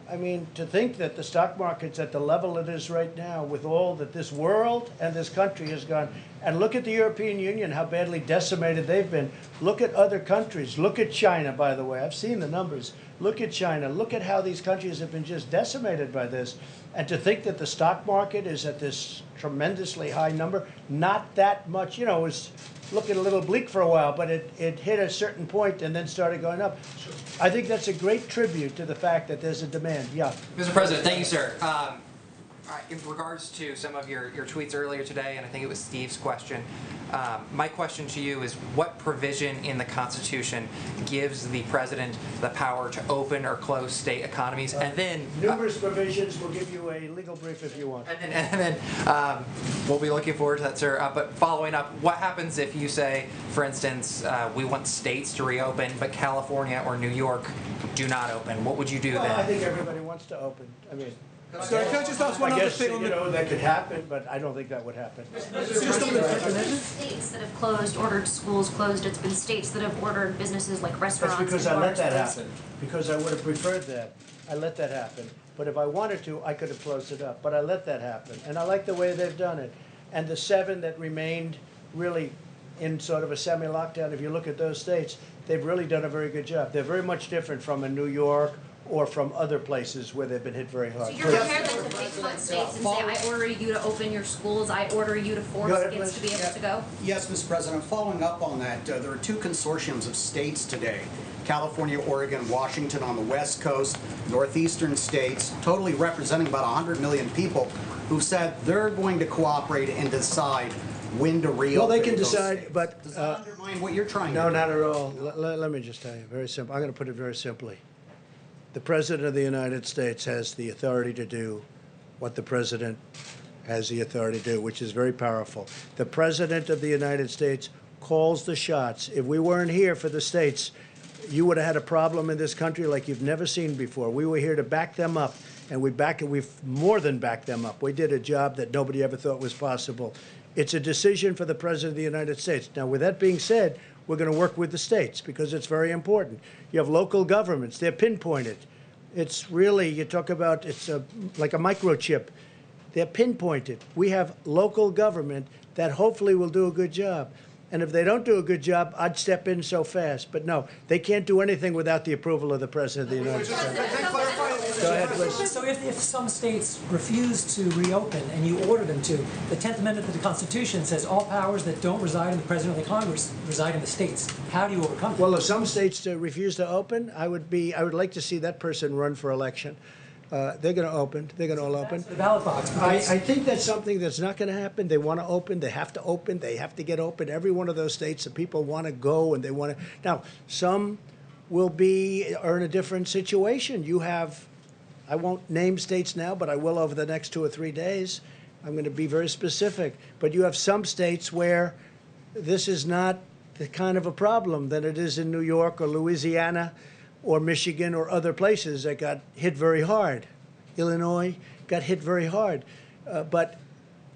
I mean, to think that the stock market's at the level it is right now with all that this world and this country has gone. And look at the European Union, how badly decimated they've been. Look at other countries. Look at China, by the way. I've seen the numbers. Look at China. Look at how these countries have been just decimated by this. And to think that the stock market is at this tremendously high number, not that much, you know, it was looking a little bleak for a while, but it hit a certain point and then started going up. I think that's a great tribute to the fact that there's a demand. Yeah. Mr. President, thank you, sir. In regards to some of your tweets earlier today, and I think it was Steve's question, my question to you is what provision in the Constitution gives the President the power to open or close state economies? And then numerous provisions. We'll give you a legal brief if you want. And then we'll be looking forward to that, sir. But following up, what happens if you say, for instance, we want states to reopen, but California or New York do not open? What would you do then? I think everybody wants to open. I mean, sorry, can I just ask one other thing? You know, that could happen, but I don't think that would happen. States that have closed, ordered schools closed. It's been states that have ordered businesses like restaurants. That's because and I let bars that closed. happen. Because I would have preferred that. I let that happen. But if I wanted to, I could have closed it up. But I let that happen. And I like the way they've done it. And the 7 that remained really in sort of a semi-lockdown, if you look at those states, they've really done a very good job. They're very much different from a New York or from other places where they've been hit very hard. So you're prepared then to face what states and say, I order you to open your schools, I order you to force kids to be able to go? Yes, Mr. President. Following up on that, there are 2 consortiums of states today, California, Oregon, Washington on the West Coast, northeastern states, totally representing about 100 million people, who said they're going to cooperate and decide when to reopen. Well, they can decide, but does that undermine what you're trying to do? No, not at all. Let me just tell you, very simple. I'm going to put it very simply. The President of the United States has the authority to do what the President has the authority to do, which is very powerful. The President of the United States calls the shots. If we weren't here for the states, you would have had a problem in this country like you've never seen before. We were here to back them up, and we've more than backed them up. We did a job that nobody ever thought was possible. It's a decision for the President of the United States. Now, with that being said, we're going to work with the states because it's very important. You have local governments. They're pinpointed. It's really, you talk about, it's like a microchip. They're pinpointed. We have local government that hopefully will do a good job. And if they don't do a good job, I'd step in so fast. But no, they can't do anything without the approval of the President of the United States. Go ahead, please. So if some states refuse to reopen and you order them to, the 10th Amendment to the Constitution says all powers that don't reside in the President or the Congress reside in the states. How do you overcome that? Well, if some states refuse to open, I would like to see that person run for election. They're going to open. They're going to all open. The ballot box. I think that's something that's not going to happen. They want to open. They have to open. They have to get open. Every one of those states, the people want to go and they want to. Now, some are in a different situation. You have, I won't name states now, but I will over the next 2 or 3 days. I'm going to be very specific. But you have some states where this is not the kind of a problem that it is in New York or Louisiana or Michigan or other places that got hit very hard. Illinois got hit very hard. But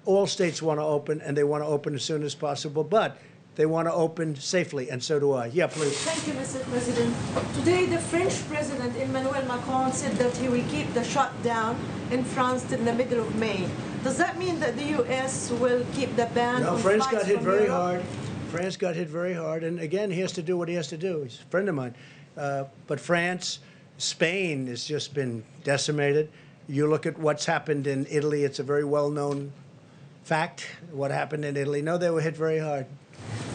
all states want to open, and they want to open as soon as possible, but they want to open safely, and so do I. Yeah, please. Thank you, Mr. President. Today, the French President, Emmanuel Macron, said that he will keep the shutdown in France till the middle of May. Does that mean that the U.S. will keep the ban on France flights got hit from very Europe? hard. France got hit very hard, and again, he has to do what he has to do. He's a friend of mine. But France, Spain has just been decimated. You look at what's happened in Italy, it's a very well-known fact, what happened in Italy. No, they were hit very hard.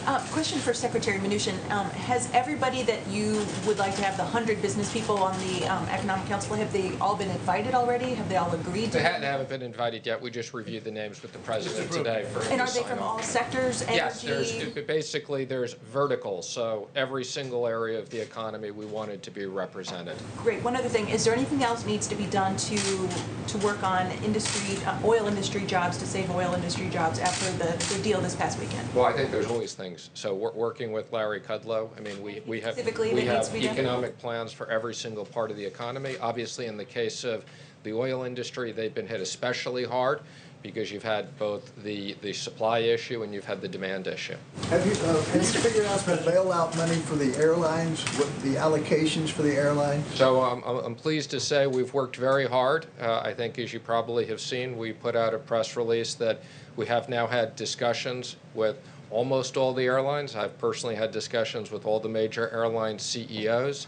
Question for Secretary Mnuchin. Has everybody that you would like to have, the 100 business people on the Economic Council, have they all been invited already? Have they all agreed to They haven't been invited yet. We just reviewed the names with the president today. And are they from all sectors? Yes, Energy? basically there's verticals, so every single area of the economy we wanted to be represented. Great. One other thing, is there anything else needs to be done to work on industry, oil industry jobs, to save oil industry jobs after the deal this past weekend? Well, I think there's always things. So we're working with Larry Kudlow. I mean, we have economic plans for every single part of the economy. Obviously, in the case of the oil industry, they've been hit especially hard because you've had both the supply issue and you've had the demand issue. Have you figured out the bailout money for the airlines, what the allocations for the airlines? So I'm pleased to say we've worked very hard. I think, as you probably have seen, we put out a press release that we have now had discussions with almost all the airlines. I've personally had discussions with all the major airline CEOs.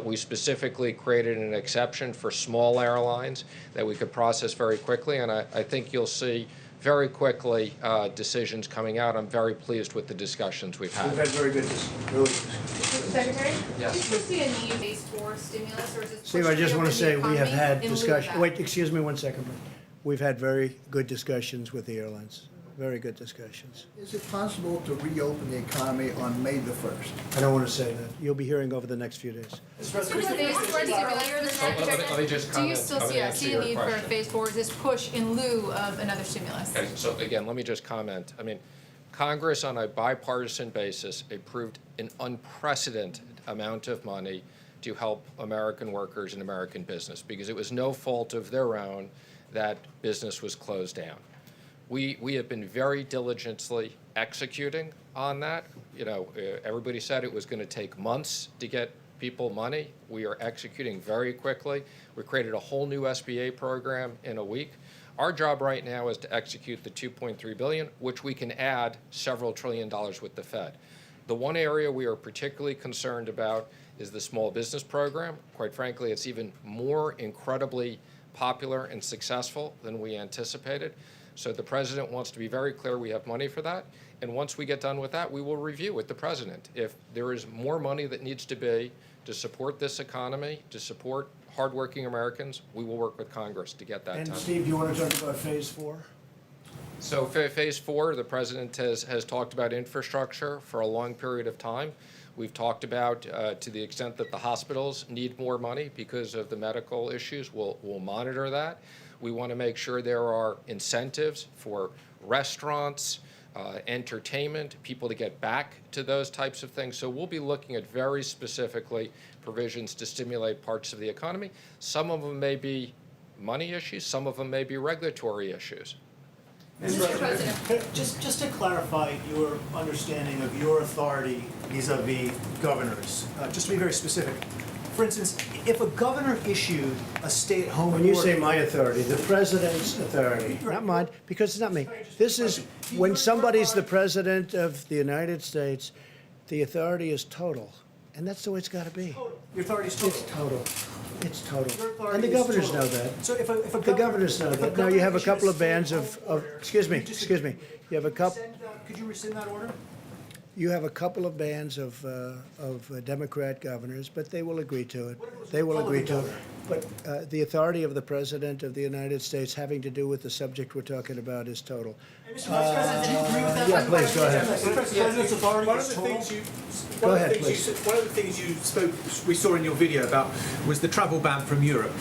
We specifically created an exception for small airlines that we could process very quickly, and I think you'll see very quickly decisions coming out. I'm very pleased with the discussions we've had. We've had very good Secretary? Yes. Do you foresee a need based for stimulus, or is this Steve, I just want to say we have had discussion. discussion. Wait, excuse me one second. We've had very good discussions with the airlines. Very good discussions. Is it possible to reopen the economy on May the 1st? I don't want to say that. You'll be hearing over the next few days. Let me just Do you comment. still I'm see gonna a answer your need for a question. phase 4? Is this push in lieu of another stimulus? Okay, so again, let me just comment. I mean, Congress on a bipartisan basis approved an unprecedented amount of money to help American workers and American business because it was no fault of their own that business was closed down. We have been very diligently executing on that. You know, everybody said it was going to take months to get people money. We are executing very quickly. We created a whole new SBA program in a week. Our job right now is to execute the $2.3 billion, which we can add several $1 trillion with the Fed. The one area we are particularly concerned about is the small business program. Quite frankly, it's even more incredibly popular and successful than we anticipated. So the president wants to be very clear we have money for that. And once we get done with that, we will review with the president. If there is more money that needs to be to support this economy, to support hardworking Americans, we will work with Congress to get that And done. Steve, do you want to talk about phase 4? So phase 4, the president has talked about infrastructure for a long period of time. We've talked about, to the extent that the hospitals need more money because of the medical issues, we'll monitor that. We want to make sure there are incentives for restaurants, entertainment, people to get back to those types of things. So we'll be looking at very specifically provisions to stimulate parts of the economy. Some of them may be money issues, some of them may be regulatory issues. Mr. President, just to clarify your understanding of your authority vis-a-vis governors, just to be very specific. For instance, if a governor issued a stay-at-home order... When you say my authority, the president's authority, not mine, because it's not me. This is, when somebody's the president of the United States, the authority is total. And that's the way it's got to be. Your authority is total. It's total. It's total. Your authority And the is governors total. know that. So if a The governors know that. Now, you have a couple of bands of excuse me. You have a couple... Could you rescind that order? You have a couple of bands of Democrat governors, but they will agree to it. They will agree to it. But the authority of the President of the United States having to do with the subject we're talking about is total. Mr. Vice President, do you agree with that? Yeah, please, go ahead. The President's authority is total? One of the things we saw in your video about was the travel ban from Europe.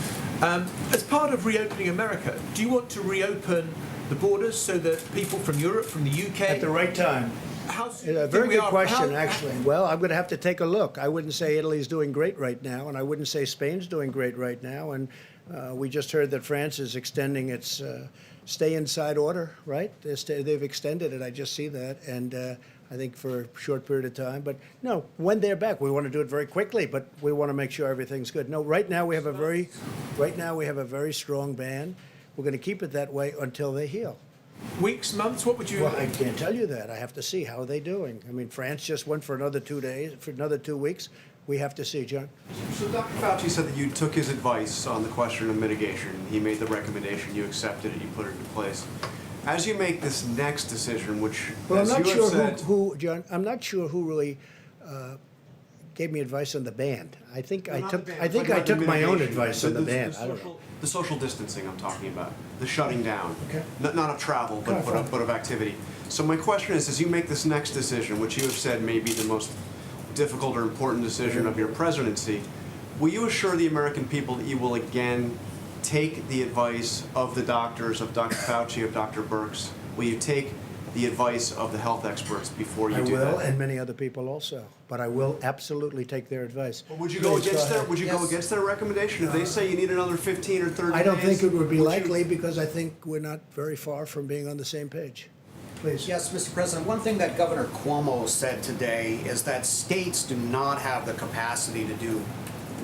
As part of reopening America, do you want to reopen the borders so that people from Europe, from the UK... At the right time. A very good question, actually. Well, I'm going to have to take a look. I wouldn't say Italy's doing great right now, and I wouldn't say Spain's doing great right now. And we just heard that France is extending its stay-inside order, right? They've extended it. I just see that, and I think for a short period of time. But no, when they're back, we want to do it very quickly, but we want to make sure everything's good. No, right now we have a very strong ban. We're going to keep it that way until they heal. Weeks, months, what would you... Well, I can't tell you that. I have to see how are they doing. I mean, France just went for another 2 days, for another 2 weeks. We have to see, John. So Dr. Fauci said that you took his advice on the question of mitigation. He made the recommendation, you accepted it, you put it into place. As you make this next decision, which, well, as I'm not you sure have said, who, John. I'm not sure who really gave me advice on the band. I think I took my own advice on the band. I don't know. The social distancing I'm talking about, the shutting down, okay. not of travel, but of activity. So my question is, as you make this next decision, which you have said may be the most difficult or important decision of your presidency, will you assure the American people that you will again take the advice of the doctors, of Dr. Fauci, of Dr. Birx? Will you take the advice of the health experts before you do that? I will, and many other people also. But I will absolutely take their advice. But would you go against their? Would you go against their recommendation if they say you need another 15 or 30 days? I don't think it would be likely because I think we're not very far from being on the same page. Please. Yes, Mr. President. One thing that Governor Cuomo said today is that states do not have the capacity to do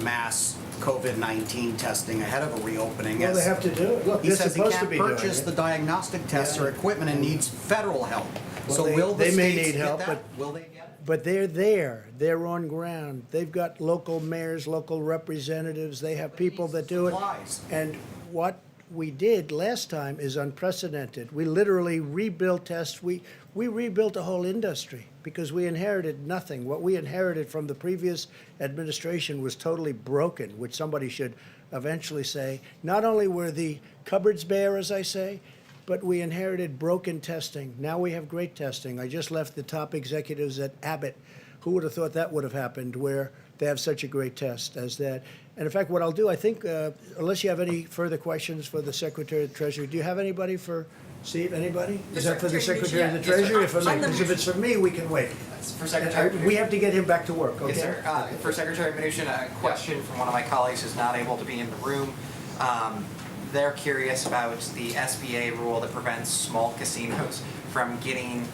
mass COVID-19 testing ahead of a reopening. Well, they have to do it. Look, he says he supposed to can't be purchase doing the diagnostic tests or equipment and needs federal help. Well, so will the they may states need get help, that? but Will they get it? But they're there. They're on ground. They've got local mayors, local representatives. They have people that do it. And what we did last time is unprecedented. We literally rebuilt tests. We rebuilt a whole industry because we inherited nothing. What we inherited from the previous administration was totally broken, which somebody should eventually say. Not only were the cupboards bare, as I say, but we inherited broken testing. Now we have great testing. I just left the top executives at Abbott. Who would have thought that would have happened, where they have such a great test as that? And in fact, what I'll do, I think, unless you have any further questions for the Secretary of the Treasury, do you have anybody for Steve? Anybody? Is that for the Secretary of the Treasury? Because if it's for me, we can wait. For Secretary we have to get him back to work, okay? Yes, sir. For Secretary Mnuchin, a question from one of my colleagues who's not able to be in the room. They're curious about the SBA rule that prevents small casinos from getting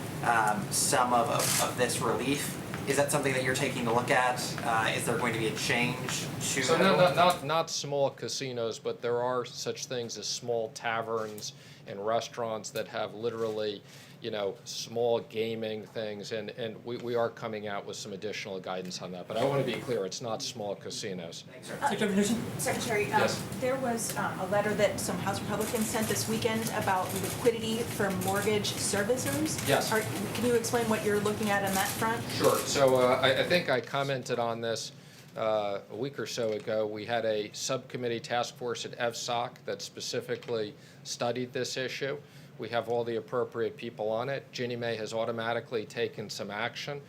some of this relief. Is that something that you're taking a look at? Is there going to be a change to So that? not small casinos, but there are such things as small taverns and restaurants that have literally, small gaming things, and we are coming out with some additional guidance on that. But I want to be clear, it's not small casinos. Secretary Mnuchin? Secretary, Yes. there was a letter that some House Republicans sent this weekend about liquidity for mortgage servicers. Yes. Can you explain what you're looking at on that front? Sure. So I think I commented on this a week or so ago. We had a subcommittee task force at FSOC that specifically studied this issue. We have all the appropriate people on it. Ginnie Mae has automatically taken some action.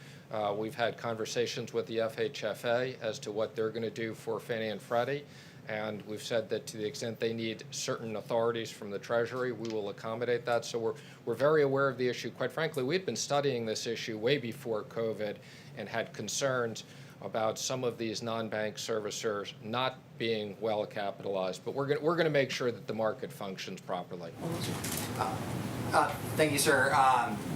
We've had conversations with the FHFA as to what they're going to do for Fannie and Freddie. And we've said that to the extent they need certain authorities from the Treasury, we will accommodate that. So we're very aware of the issue. Quite frankly, we had been studying this issue way before COVID and had concerns about some of these non-bank servicers not being well capitalized. But we're going to make sure that the market functions properly. Thank you, sir.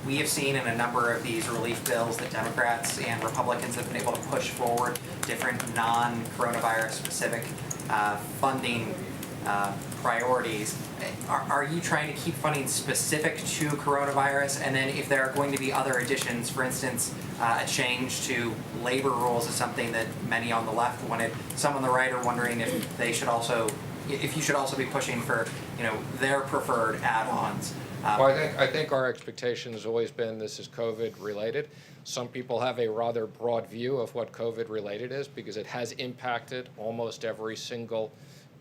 We have seen in a number of these relief bills that Democrats and Republicans have been able to push forward different non-coronavirus specific funding priorities. Are you trying to keep funding specific to coronavirus? And then if there are going to be other additions, for instance, a change to labor rules is something that many on the left wanted. Some on the right are wondering if they should also, if you should also be pushing for, their preferred add-ons. Well, I think our expectation has always been this is COVID related. Some people have a rather broad view of what COVID related is because it has impacted almost every single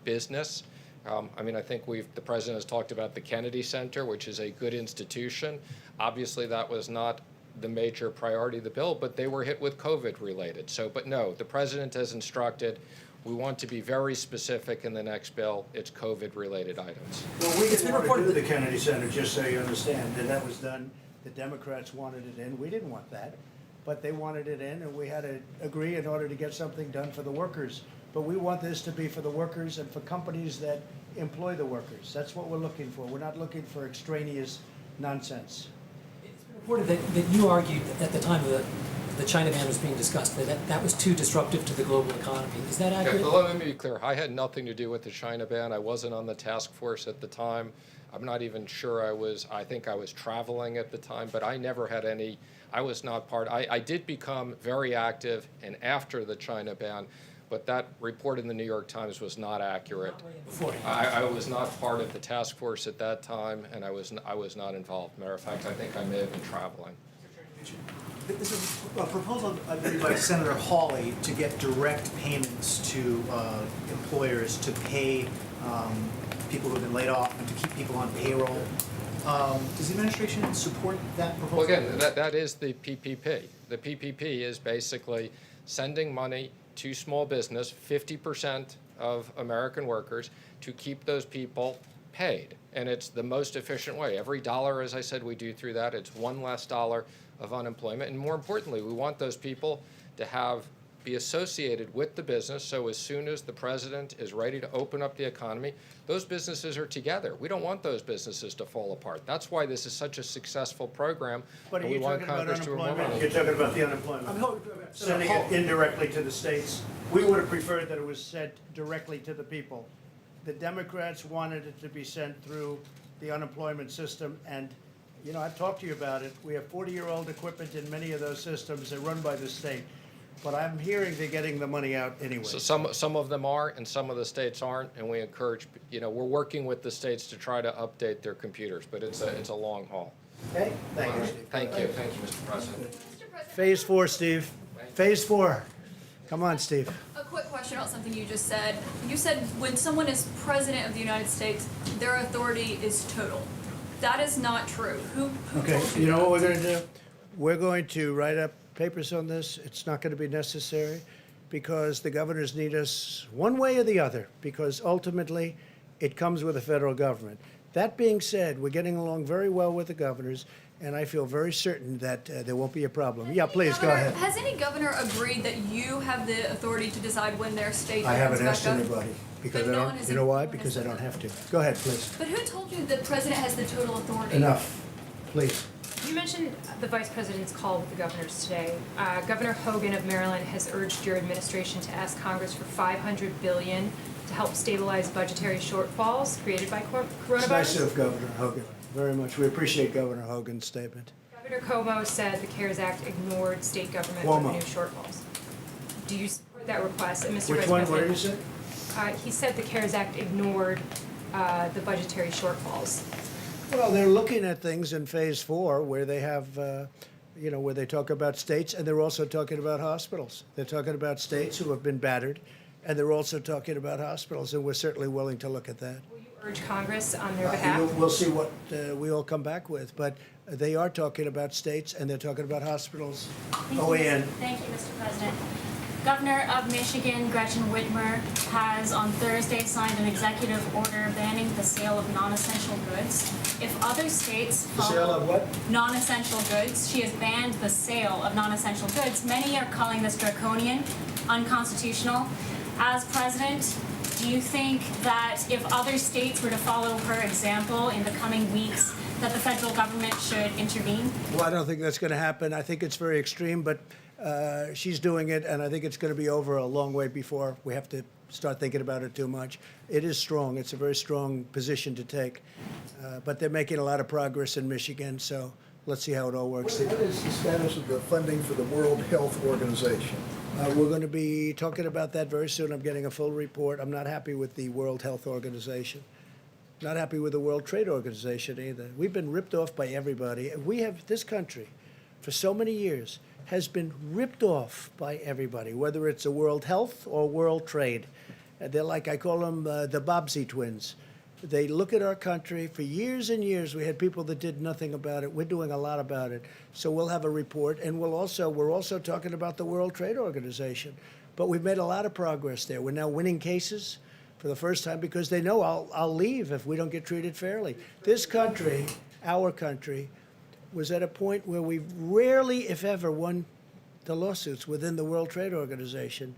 business. I think the president has talked about the Kennedy Center, which is a good institution. Obviously, that was not the major priority of the bill, but they were hit with COVID related. But no, the president has instructed we want to be very specific in the next bill. It's COVID-related items. Well, we didn't want to do the Kennedy Center, just so you understand, and that was done. The Democrats wanted it in. We didn't want that, but they wanted it in, and we had to agree in order to get something done for the workers. But we want this to be for the workers and for companies that employ the workers. That's what we're looking for. We're not looking for extraneous nonsense. It's been reported that you argued at the time of the China ban was being discussed, that was too disruptive to the global economy. Is that accurate? Yeah, let me be clear. I had nothing to do with the China ban. I wasn't on the task force at the time. I'm not even sure I think I was traveling at the time, but I never had I was not part. I did become very active, and after the China ban, but that report in the New York Times was not accurate. I was not part of the task force at that time, and I was not involved. Matter of fact, I think I may have been traveling. This is a proposal, I believe, by Senator Hawley to get direct payments to employers to pay people who have been laid off and to keep people on payroll. Does the administration support that proposal? Well, again, that is the PPP. The PPP is basically sending money to small business, 50% of American workers, to keep those people paid. And it's the most efficient way. Every dollar, as I said, we do through that, it's one less dollar of unemployment. And more importantly, we want those people to be associated with the business, so as soon as the president is ready to open up the economy, those businesses are together. We don't want those businesses to fall apart. That's why this is such a successful program. But are and you we want talking about Congress to remember unemployment? that. You're talking about the unemployment. Sending it indirectly to the states. We would have preferred that it was sent directly to the people. The Democrats wanted it to be sent through the unemployment system, and you know, I've talked to you about it. We have 40-year-old equipment in many of those systems. They're run by the state. But I'm hearing they're getting the money out anyway. So some of them are, and some of the states aren't, and we encourage, we're working with the states to try to update their computers, but it's a long haul. Okay, thank you, Steve. Thank you, Mr. President. Phase 4, Steve. Phase 4. Come on, Steve. A quick question about something you just said. You said when someone is president of the United States, their authority is total. That is not true. Who Okay, told you know that? what we're going to do? We're going to write up papers on this. It's not going to be necessary because the governors need us one way or the other, because ultimately it comes with the federal government. That being said, we're getting along very well with the governors, and I feel very certain that there won't be a problem. Yeah, please, go ahead. Has any governor agreed that you have the authority to decide when their state I haven't opens asked back up? anybody because But I no one don't, has you know why? Because I don't have to. Go ahead, please. But who told you the president has the total authority? Enough, please. You mentioned the Vice President's call with the governors today. Governor Hogan of Maryland has urged your administration to ask Congress for $500 billion to help stabilize budgetary shortfalls created by coronavirus. It's nice of Governor Hogan, very much. We appreciate Governor Hogan's statement. Governor Cuomo said the CARES Act ignored state government revenue shortfalls. Do you support that request? And Mr. Which Vice one? President, What did you say? he said the CARES Act ignored the budgetary shortfalls. Well, they're looking at things in phase 4 where they have, where they talk about states, and they're also talking about hospitals. They're talking about states who have been battered, and they're also talking about hospitals, and we're certainly willing to look at that. Will you urge Congress on their behalf? We'll see what we all come back with, but they are talking about states, and they're talking about hospitals. OAN. Thank you, Mr. President. Governor of Michigan, Gretchen Whitmer, has on Thursday signed an executive order banning the sale of non-essential goods. If other states The sale of what? non-essential goods, she has banned the sale of non-essential goods. Many are calling this draconian, unconstitutional. As president, do you think that if other states were to follow her example in the coming weeks, that the federal government should intervene? Well, I don't think that's going to happen. I think it's very extreme, but she's doing it, and I think it's going to be over a long way before we have to start thinking about it too much. It is strong. It's a very strong position to take. But they're making a lot of progress in Michigan, so let's see how it all works. What is the status of the funding for the World Health Organization? We're going to be talking about that very soon. I'm getting a full report. I'm not happy with the World Health Organization. Not happy with the World Trade Organization either. We've been ripped off by everybody. This country, for so many years, has been ripped off by everybody, whether it's a World Health or World Trade. They're like, I call them the Bobbsey twins. They look at our country. For years and years, we had people that did nothing about it. We're doing a lot about it. So we'll have a report, and we're also talking about the World Trade Organization. But we've made a lot of progress there. We're now winning cases for the first time because they know I'll leave if we don't get treated fairly. This country, our country, was at a point where we rarely, if ever, won the lawsuits within the World Trade Organization.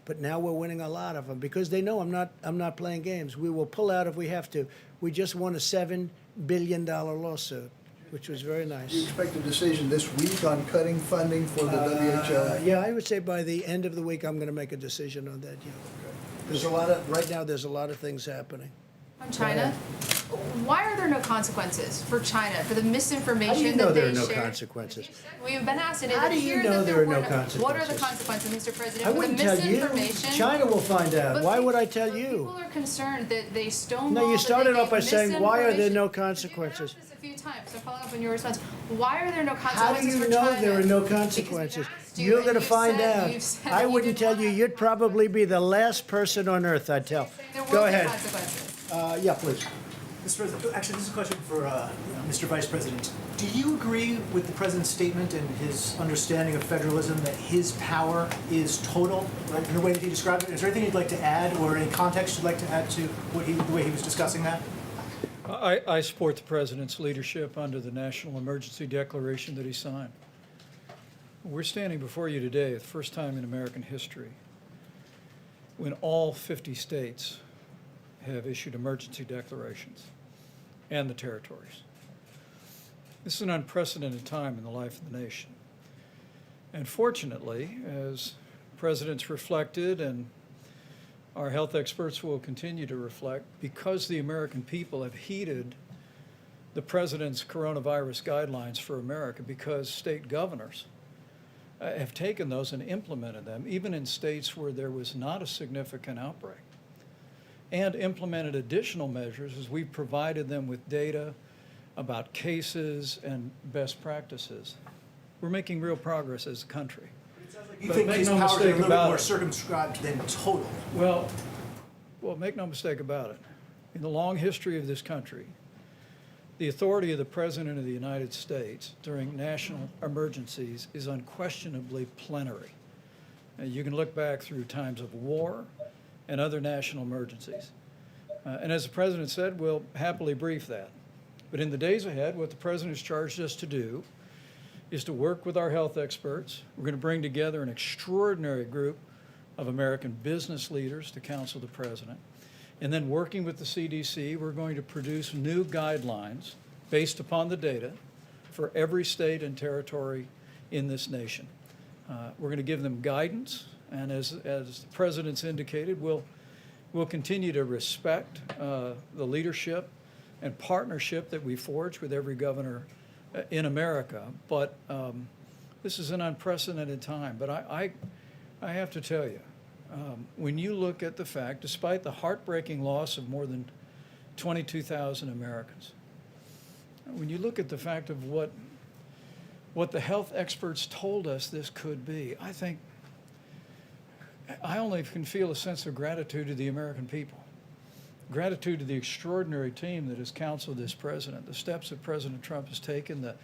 But now we're winning a lot of them because they know I'm not playing games. We will pull out if we have to. We just won a $7 billion lawsuit, which was very nice. Do you expect a decision this week on cutting funding for the WHO? Yeah, I would say by the end of the week I'm going to make a decision on that. Yeah. There's a lot of things happening. On China, Why are there no consequences for China for the misinformation How do you know that there they are no shared? consequences? We've been asked, and How it do you appears know that there are no were consequences? What are the consequences, Mr. President, I for the wouldn't tell you. misinformation? China will find out. But Why would I but tell you? People are concerned that they stonewalled. No, you started off by saying, why are there no consequences? consequences? A few times, so following up on your response, why are there no How do consequences you for know China? there are no consequences? You're going to find out. I wouldn't tell you. You'd probably be the last person on earth I'd tell. Go ahead. Yeah, please. Mr. President, actually, this is a question for Mr. Vice President. Do you agree with the President's statement and his understanding of federalism that his power is total, right, in the way that he described it? Is there anything you'd like to add or any context you'd like to add to the way he was discussing that? I support the President's leadership under the National Emergency Declaration that he signed. We're standing before you today, the first time in American history, when all 50 states have issued emergency declarations, and the territories. This is an unprecedented time in the life of the nation. And fortunately, as presidents reflected, and our health experts will continue to reflect, because the American people have heeded the president's coronavirus guidelines for America, because state governors have taken those and implemented them, even in states where there was not a significant outbreak, and implemented additional measures as we provided them with data about cases and best practices. We're making real progress as a country. You think his powers are a little bit more circumscribed than total? Well, make no mistake about it. In the long history of this country, the authority of the President of the United States during national emergencies is unquestionably plenary. You can look back through times of war and other national emergencies. And as the President said, we'll happily brief that. But in the days ahead, what the President has charged us to do is to work with our health experts. We're going to bring together an extraordinary group of American business leaders to counsel the President. And then working with the CDC, we're going to produce new guidelines based upon the data for every state and territory in this nation. We're going to give them guidance, and as the President's indicated, we'll continue to respect the leadership and partnership that we forge with every governor in America. But this is an unprecedented time. But I have to tell you, when you look at the fact, despite the heartbreaking loss of more than 22,000 Americans, when you look at the fact of what the health experts told us this could be, I think I only can feel a sense of gratitude to the American people. Gratitude to the extraordinary team that has counseled this president, the steps that President Trump has taken,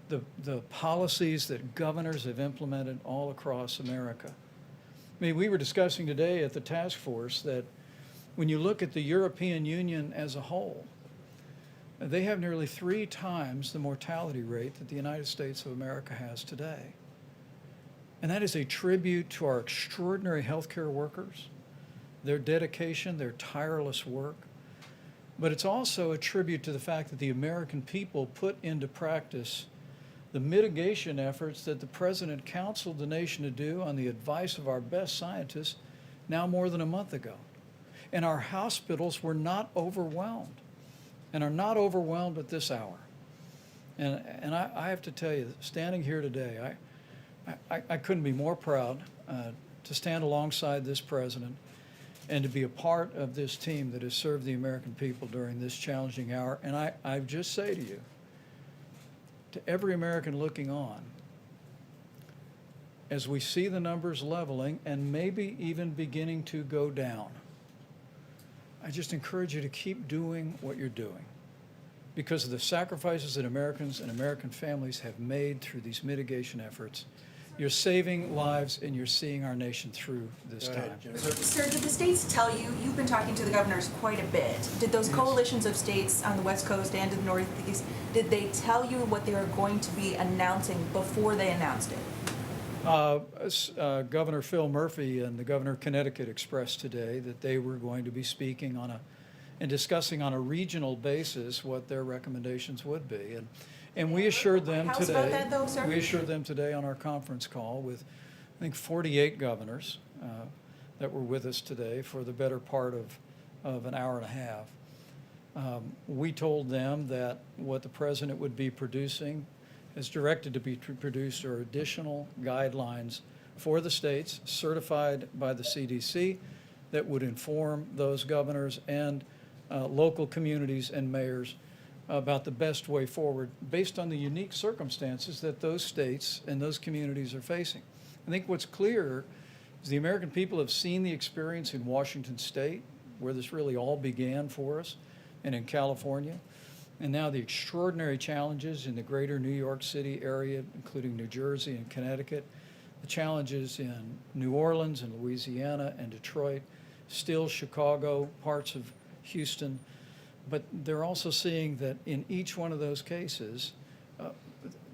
the policies that governors have implemented all across America. I mean, we were discussing today at the task force that when you look at the European Union as a whole, they have nearly 3 times the mortality rate that the United States of America has today. And that is a tribute to our extraordinary healthcare workers, their dedication, their tireless work. But it's also a tribute to the fact that the American people put into practice the mitigation efforts that the President counseled the nation to do on the advice of our best scientists now more than a month ago. And our hospitals were not overwhelmed, and are not overwhelmed at this hour. And I have to tell you, standing here today, I couldn't be more proud to stand alongside this president and to be a part of this team that has served the American people during this challenging hour. And I just say to you, to every American looking on, as we see the numbers leveling and maybe even beginning to go down, I just encourage you to keep doing what you're doing, because of the sacrifices that Americans and American families have made through these mitigation efforts. You're saving lives, and you're seeing our nation through this time. Sir, did the states tell you, you've been talking to the governors quite a bit, did those coalitions of states on the West Coast and in the Northeast, did they tell you what they were going to be announcing before they announced it? Governor Phil Murphy and the governor of Connecticut expressed today that they were going to be speaking and discussing on a regional basis what their recommendations would be. And we assured them today. About that, though, sir? We assured them today on our conference call with, I think, 48 governors that were with us today for the better part of an hour and a half, We told them that what the president would be producing, is directed to be produced, are additional guidelines for the states certified by the CDC that would inform those governors and local communities and mayors about the best way forward based on the unique circumstances that those states and those communities are facing. I think what's clear is the American people have seen the experience in Washington State, where this really all began for us, and in California, and now the extraordinary challenges in the greater New York City area, including New Jersey and Connecticut, the challenges in New Orleans and Louisiana and Detroit, still Chicago, parts of Houston. But they're also seeing that in each one of those cases,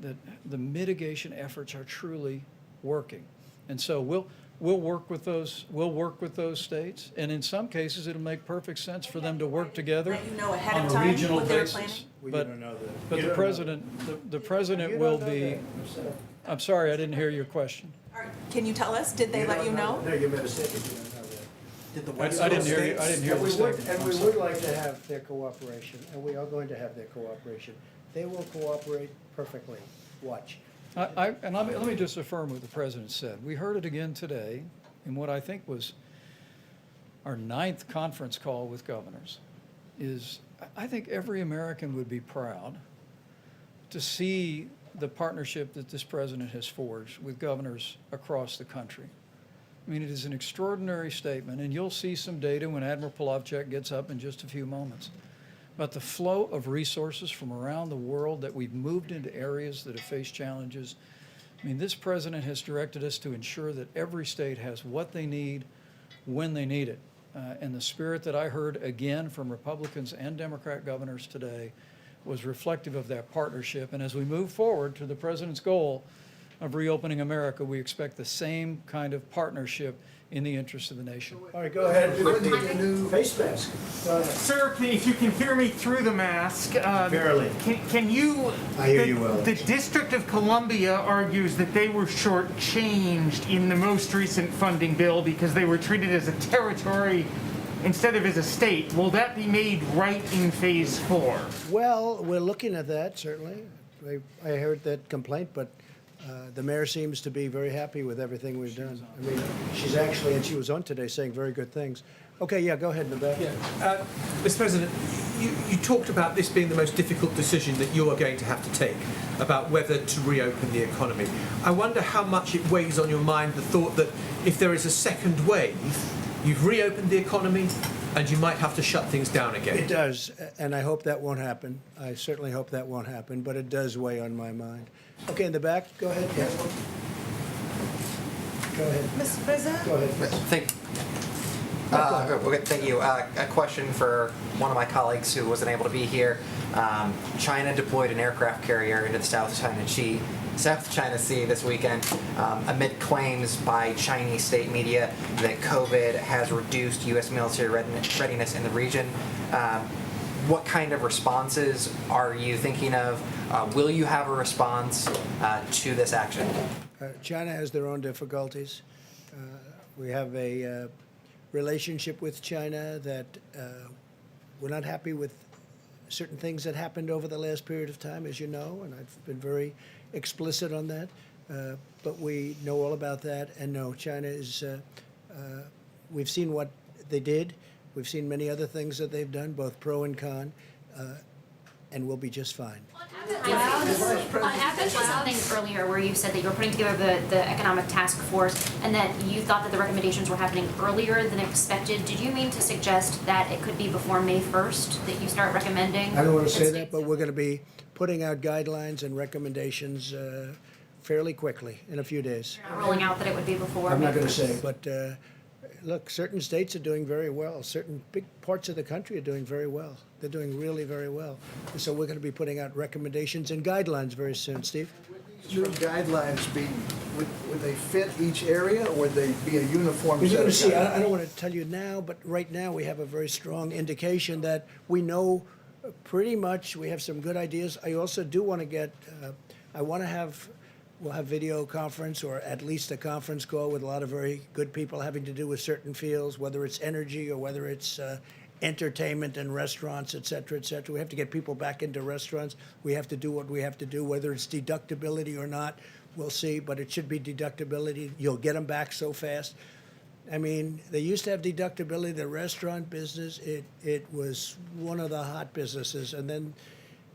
that the mitigation efforts are truly working. And so we'll work with those states, and in some cases it'll make perfect sense for them to work together Let you know ahead on of a time regional what they're basis. planning? But the president will be. I'm sorry, I didn't hear your question. Can you tell us? Did they let you know? No, you made a mistake if you don't know that. Did the I West didn't Coast hear you. states- I didn't hear And the we would, statement. and I'm we sorry. would like to have their cooperation, and we are going to have their cooperation. They will cooperate perfectly. Watch. And let me just affirm what the president said. We heard it again today in what I think was our 9th conference call with governors. I think every American would be proud to see the partnership that this president has forged with governors across the country. I mean, it is an extraordinary statement, and you'll see some data when Admiral Polovchek gets up in just a few moments. But the flow of resources from around the world that we've moved into areas that have faced challenges. I mean, this president has directed us to ensure that every state has what they need when they need it. And the spirit that I heard again from Republicans and Democrat governors today was reflective of that partnership. And as we move forward to the president's goal of reopening America, we expect the same kind of partnership in the interest of the nation. All right, go ahead with the new face mask. Go ahead. Sir, if you can hear me through the mask. Barely. Can you... I hear you well. The District of Columbia argues that they were shortchanged in the most recent funding bill because they were treated as a territory instead of as a state. Will that be made right in phase 4? Well, we're looking at that, certainly. I heard that complaint, but the mayor seems to be very happy with everything we've done. I mean, she's actually, and she was on today saying very good things. Okay, yeah, go ahead in the back. Yeah. Mr. President, you talked about this being the most difficult decision that you are going to have to take about whether to reopen the economy. I wonder how much it weighs on your mind the thought that if there is a second wave, you've reopened the economy and you might have to shut things down again. It does, and I hope that won't happen. I certainly hope that won't happen, but it does weigh on my mind. Okay, in the back, go ahead. Yeah. Go ahead. Mr. President? Go ahead. Thank you. A question for one of my colleagues who wasn't able to be here. China deployed an aircraft carrier into the South China Sea this weekend amid claims by Chinese state media that COVID has reduced U.S. military readiness in the region. What kind of responses are you thinking of? Will you have a response to this action? China has their own difficulties. We have a relationship with China that we're not happy with certain things that happened over the last period of time, as you know, and I've been very explicit on that. But we know all about that, and no, China is, we've seen what they did. We've seen many other things that they've done, both pro and con, and we'll be just fine. I mentioned something earlier where you said that you were putting together the economic task force and that you thought that the recommendations were happening earlier than expected. Did you mean to suggest that it could be before May 1st that you start recommending? I don't want to say that, but we're going to be putting out guidelines and recommendations fairly quickly, in a few days. You're not ruling out that it would be before I'm May not going to 1st. say, but look, certain states are doing very well. Certain big parts of the country are doing very well. They're doing really very well. And so we're going to be putting out recommendations and guidelines very soon. Steve? New guidelines be, would they fit each area, or would they be a uniform You're set going of to see, guidelines? I don't want to tell you now, but right now we have a very strong indication that we know pretty much, we have some good ideas. I also do want to get, we'll have video conference or at least a conference call with a lot of very good people having to do with certain fields, whether it's energy or whether it's entertainment and restaurants, et cetera, et cetera. We have to get people back into restaurants. We have to do what we have to do, whether it's deductibility or not, we'll see, but it should be deductibility. You'll get them back so fast. I mean, they used to have deductibility, the restaurant business, it was one of the hot businesses, and then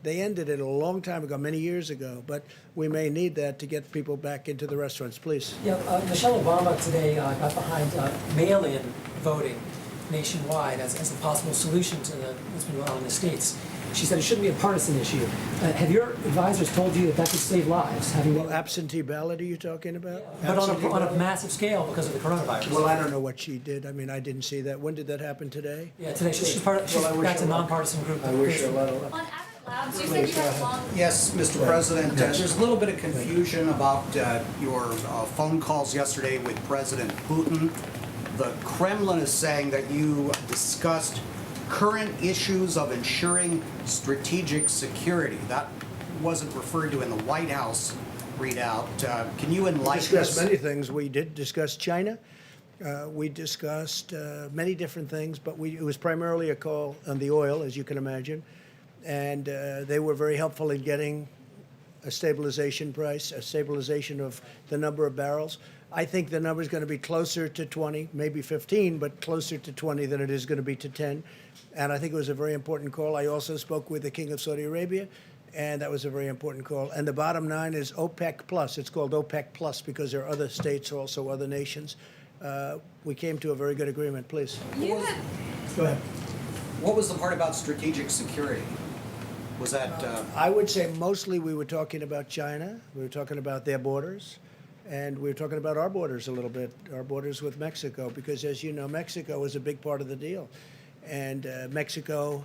they ended it a long time ago, many years ago, but we may need that to get people back into the restaurants, please. Yeah, Michelle Obama today got behind mail-in voting nationwide as a possible solution to what's been going on in the States. She said it shouldn't be a partisan issue. Have your advisors told you that could save lives? Well, absentee ballot are you talking about? But on a massive scale because of the coronavirus. Well, I don't know what she did. I mean, I didn't see that. When did that happen today? Yeah, today. She's back to nonpartisan group. I wish her a lot of luck. On Abbott Labs, you said you had long. Yes, Mr. President, there's a little bit of confusion about your phone calls yesterday with President Putin. The Kremlin is saying that you discussed current issues of ensuring strategic security. That wasn't referred to in the White House readout. Can you enlighten us? We discussed many things. We did discuss China. We discussed many different things, but it was primarily a call on the oil, as you can imagine. And they were very helpful in getting a stabilization price, a stabilization of the number of barrels. I think the number is going to be closer to 20, maybe 15, but closer to 20 than it is going to be to 10. And I think it was a very important call. I also spoke with the King of Saudi Arabia, and that was a very important call. And the bottom line is OPEC Plus. It's called OPEC Plus because there are other states, also other nations. We came to a very good agreement. Please. Go ahead. What was the part about strategic security? Was that... I would say mostly we were talking about China. We were talking about their borders. And we were talking about our borders a little bit, our borders with Mexico, because as you know, Mexico was a big part of the deal. And Mexico,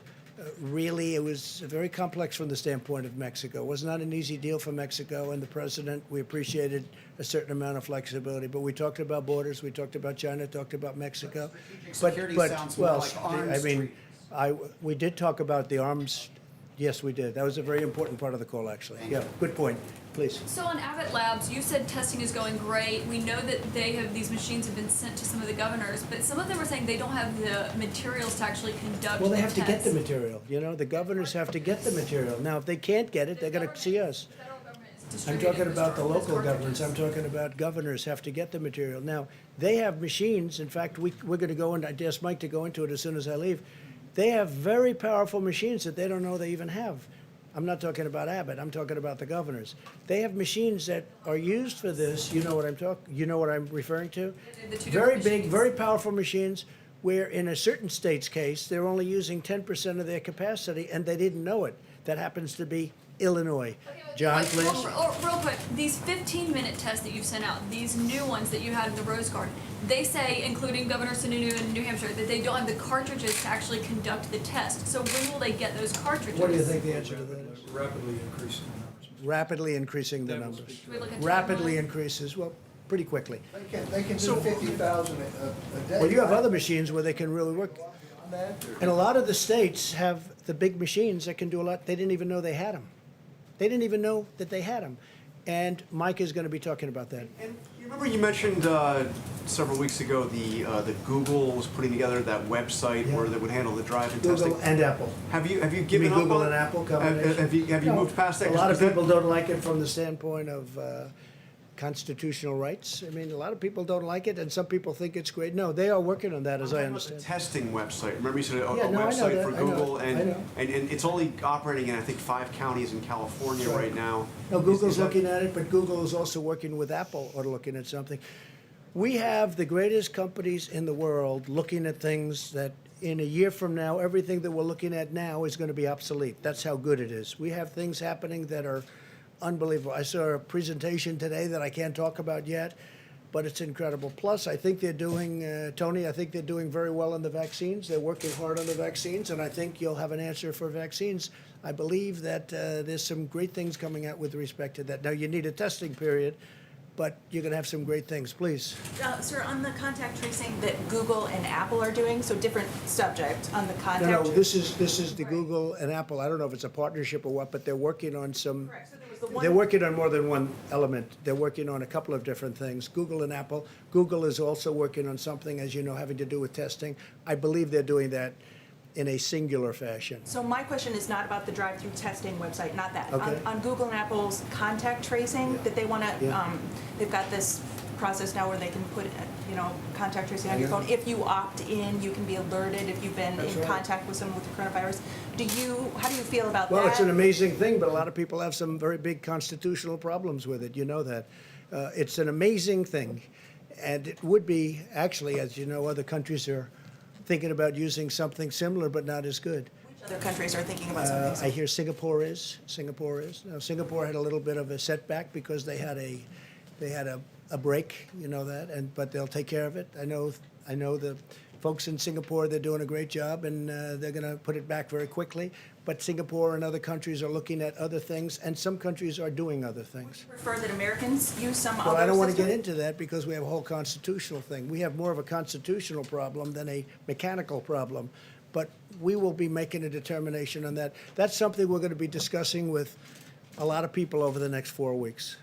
really, it was very complex from the standpoint of Mexico. It was not an easy deal for Mexico, and the president, we appreciated a certain amount of flexibility. But we talked about borders, we talked about China, talked about Mexico. Security sounds more like arms we did talk about the arms. Yes, we did. That was a very important part of the call, actually. Yeah, good point. Please. So on Abbott Labs, you said testing is going great. We know that these machines have been sent to some of the governors, but some of them are saying they don't have the materials to actually conduct. Well, they have the to get the tests. material. You know, the governors have to get the material. Now, if they can't get it, they're going to see us. I'm talking about the local governments. I'm talking about governors have to get the material. Now, they have machines. In fact, we're going to go in. I asked Mike to go into it as soon as I leave. They have very powerful machines that they don't know they even have. I'm not talking about Abbott. I'm talking about the governors. They have machines that are used for this. You know what I'm referring to? Very big, very powerful machines where in a certain state's case, they're only using 10% of their capacity and they didn't know it. That happens to be Illinois. John, please. Real quick, these 15-minute tests that you've sent out, these new ones that you had in the Rose Garden, they say, including Governor Sununu in New Hampshire, that they don't have the cartridges to actually conduct the test. So when will they get those cartridges? What do you think the answer to that is? Rapidly increasing the numbers. Rapidly increasing the numbers. Should we look at Rapidly timeline? increases, well, pretty quickly. They can do 50,000 a day. Well, you have other machines where they can really work. And a lot of the states have the big machines that can do a lot. They didn't even know they had them. They didn't even know that they had them. And Mike is going to be talking about that. And you remember you mentioned several weeks ago that Google was putting together that website where they would handle the drive-in testing. Google and Apple. Have you given up Google on and Apple combination? Have you moved past that? A lot of people don't like it from the standpoint of constitutional rights. I mean, a lot of people don't like it, and some people think it's great. No, they are working on that, as I understand. The testing website. Remember you said a Yeah, no, I know website that. for I know. Google, I and know. it's only operating in I think 5 counties in California right now. No, Google's that- looking at it, but Google is also working with Apple or looking at something. We have the greatest companies in the world looking at things that in a year from now, everything that we're looking at now is going to be obsolete. That's how good it is. We have things happening that are unbelievable. I saw a presentation today that I can't talk about yet, but it's incredible. Plus, I think they're doing, Tony, I think they're doing very well on the vaccines. They're working hard on the vaccines, and I think you'll have an answer for vaccines. I believe that there's some great things coming out with respect to that. Now, you need a testing period, but you're going to have some great things. Please. Sir, on the contact tracing that Google and Apple are doing, so different subject on the contact. No, this is the Google and Apple. I don't know if it's a partnership or what, but they're working on some. Correct. So there was the one. They're working on more than one element. They're working on a couple of different things. Google and Apple. Google is also working on something, as you know, having to do with testing. I believe they're doing that in a singular fashion. So my question is not about the drive-through testing website, not that. Okay. On Google and Apple's contact tracing, that they want to, Yeah. they've got this process now where they can put, contact tracing on your phone. If you opt in, you can be alerted if you've been That's in right. contact with someone with the coronavirus. How do you feel about Well, that? it's an amazing thing, but a lot of people have some very big constitutional problems with it. You know that. It's an amazing thing. And it would be, actually, as you know, other countries are thinking about using something similar, but not as good. Which other countries are thinking about something I similar? hear Singapore is. Now, Singapore had a little bit of a setback because they had a break, you know that, but they'll take care of it. I know the folks in Singapore, they're doing a great job, and they're going to put it back very quickly. But Singapore and other countries are looking at other things, and some countries are doing other things. Prefer that Americans use some other Well, I don't want to system? get into that because we have a whole constitutional thing. We have more of a constitutional problem than a mechanical problem. But we will be making a determination on that. That's something we're going to be discussing with a lot of people over the next 4 weeks.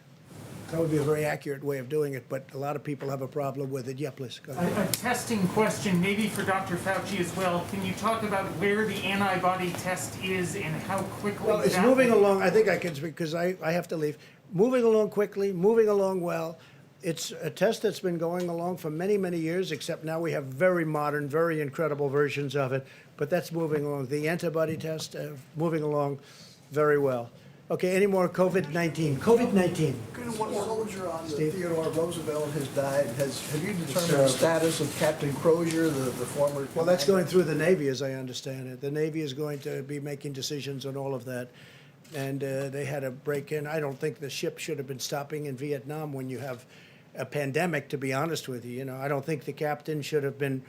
That would be a very accurate way of doing it, but a lot of people have a problem with it. Yeah, please, go ahead. A testing question, maybe for Dr. Fauci as well. Can you talk about where the antibody test is and how quickly Well, it's that moving will- along. I think I can speak because I have to leave. Moving along quickly, moving along well. It's a test that's been going along for many, many years, except now we have very modern, very incredible versions of it. But that's moving along. The antibody test, moving along very well. Okay, any more COVID-19? COVID-19. One soldier on the Steve? Theodore Roosevelt has died. Have you determined the status of Captain Crozier, the former? Well, that's going through the Navy, as I understand it. The Navy is going to be making decisions on all of that. And they had a break-in. I don't think the ship should have been stopping in Vietnam when you have a pandemic, to be honest with you. I don't think the captain should have been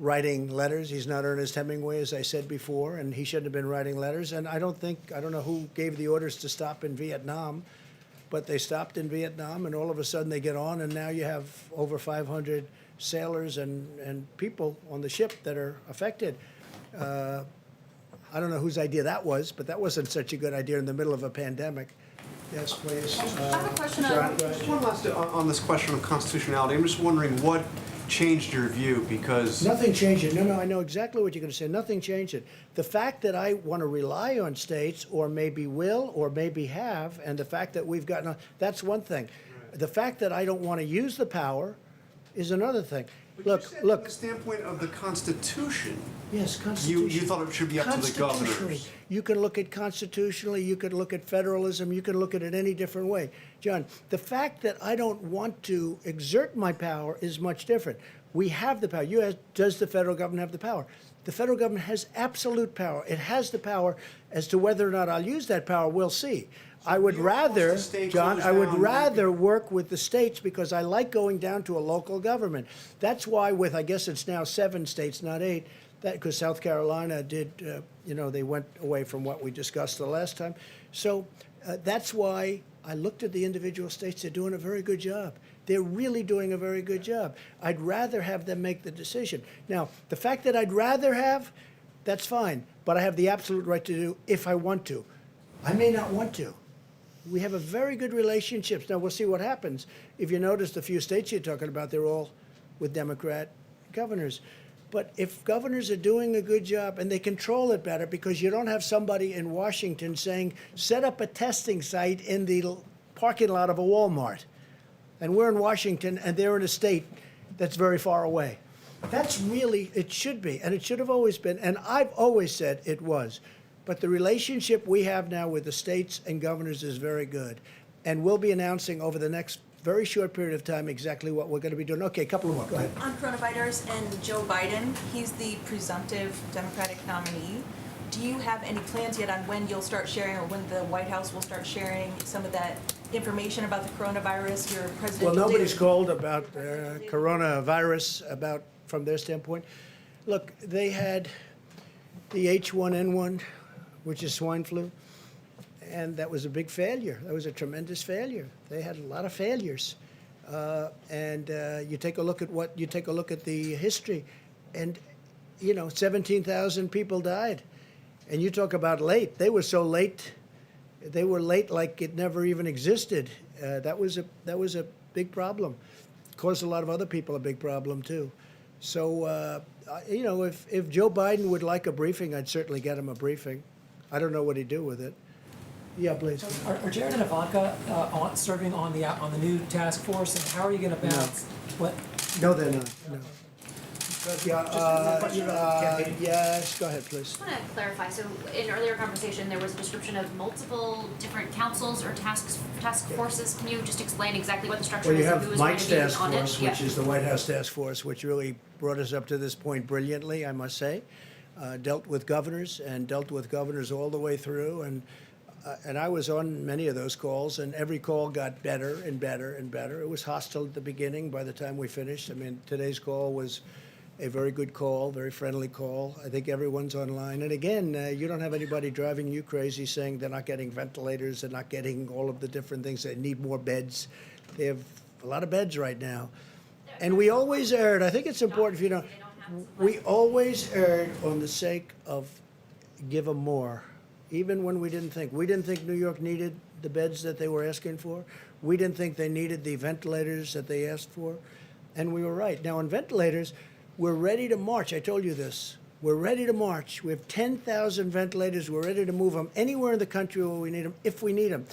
writing letters. He's not Ernest Hemingway, as I said before, and he shouldn't have been writing letters. And I don't know who gave the orders to stop in Vietnam, but they stopped in Vietnam, and all of a sudden they get on, and now you have over 500 sailors and people on the ship that are affected. I don't know whose idea that was, but that wasn't such a good idea in the middle of a pandemic. Yes, please. I have a question John, go Just one last on this question of constitutionality. I'm just wondering what changed your view, because Nothing changed it. No, I know exactly what you're going to say. Nothing changed it. The fact that I want to rely on states, or maybe will, or maybe have, and the fact that we've gotten, that's one thing. The fact that I don't want to use the power is another thing. Look, from the standpoint of the Constitution. Yes, constitution. You thought it should be up to the governors. You can look at constitutionally, you could look at federalism, you can look at it any different way. John, the fact that I don't want to exert my power is much different. We have the power. Does the federal government have the power? The federal government has absolute power. It has the power. As to whether or not I'll use that power, we'll see. I would rather, John, I would rather work with the states because I like going down to a local government. That's why with, I guess it's now 7 states, not 8, because South Carolina did, they went away from what we discussed the last time. So that's why I looked at the individual states. They're doing a very good job. They're really doing a very good job. I'd rather have them make the decision. Now, the fact that I'd rather have, that's fine, but I have the absolute right to do if I want to. I may not want to. We have a very good relationships. Now, we'll see what happens. If you noticed, a few states you're talking about, they're all with Democrat governors. But if governors are doing a good job and they control it better, because you don't have somebody in Washington saying, set up a testing site in the parking lot of a Walmart. And we're in Washington, and they're in a state that's very far away. That's really, it should be, and it should have always been, and I've always said it was. But the relationship we have now with the states and governors is very good. And we'll be announcing over the next very short period of time exactly what we're going to be doing. Okay, a couple of more. Go ahead. On coronavirus and Joe Biden, he's the presumptive Democratic nominee. Do you have any plans yet on when you'll start sharing, or when the White House will start sharing some of that information about the coronavirus, your presidential Well, nobody's data? called about coronavirus from their standpoint. Look, they had the H1N1, which is swine flu, and that was a big failure. That was a tremendous failure. They had a lot of failures, and you take a look at the history, and 17,000 people died, and you talk about late. They were so late. They were late like it never even existed. That was a big problem. Caused a lot of other people a big problem too. So if Joe Biden would like a briefing, I'd certainly get him a briefing. I don't know what he'd do with it. Yeah, please. Are Jared and Ivanka serving on the new task force, and how are you going to balance what? No, they're not. No. Yes, go ahead, please. I just want to clarify, so in earlier conversation, there was a description of multiple different councils or task forces. Can you just explain exactly what the structure Well, you is and who have is going Mike's to be task on it? force, which is the White House task force, which really brought us up to this point brilliantly, I must say. Dealt with governors all the way through, and I was on many of those calls, and every call got better and better and better. It was hostile at the beginning. By the time we finished, I mean, today's call was a very good call, very friendly call. I think everyone's online. And again, you don't have anybody driving you crazy saying they're not getting ventilators, they're not getting all of the different things. They need more beds. They have a lot of beds right now. And we always erred, I think it's important if you don't, we always erred on the sake of give them more, even when we didn't think. We didn't think New York needed the beds that they were asking for. We didn't think they needed the ventilators that they asked for. And we were right. Now, on ventilators, we're ready to march. I told you this. We're ready to march. We have 10,000 ventilators. We're ready to move them anywhere in the country where we need them, if we need them.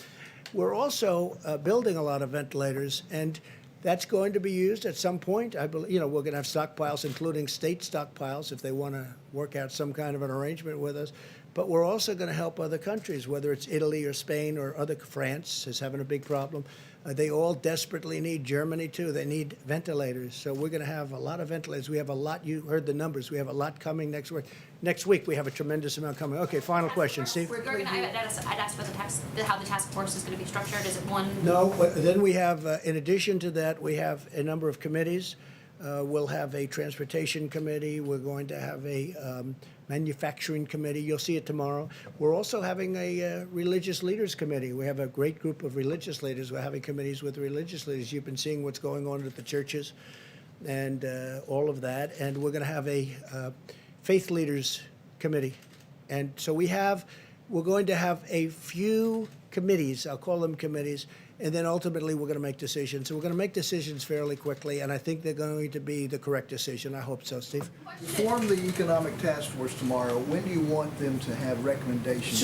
We're also building a lot of ventilators, and that's going to be used at some point. I believe, we're going to have stockpiles, including state stockpiles, if they want to work out some kind of an arrangement with us. But we're also going to help other countries, whether it's Italy or Spain or France is having a big problem. They all desperately need, Germany too, they need ventilators. So we're going to have a lot of ventilators. We have a lot, you heard the numbers, we have a lot coming next week. Next week we have a tremendous amount coming. Okay, final question, Steve. I'd ask about how the task force is going to be structured. Is it one? No, then we have, in addition to that, we have a number of committees. We'll have a transportation committee. We're going to have a manufacturing committee. You'll see it tomorrow. We're also having a religious leaders committee. We have a great group of religious leaders. We're having committees with religious leaders. You've been seeing what's going on at the churches and all of that. And we're going to have a faith leaders committee. And so we're going to have a few committees. I'll call them committees. And then ultimately, we're going to make decisions. So we're going to make decisions fairly quickly, and I think they're going to be the correct decision. I hope so, Steve. Form the economic task force tomorrow. When do you want them to have recommendations?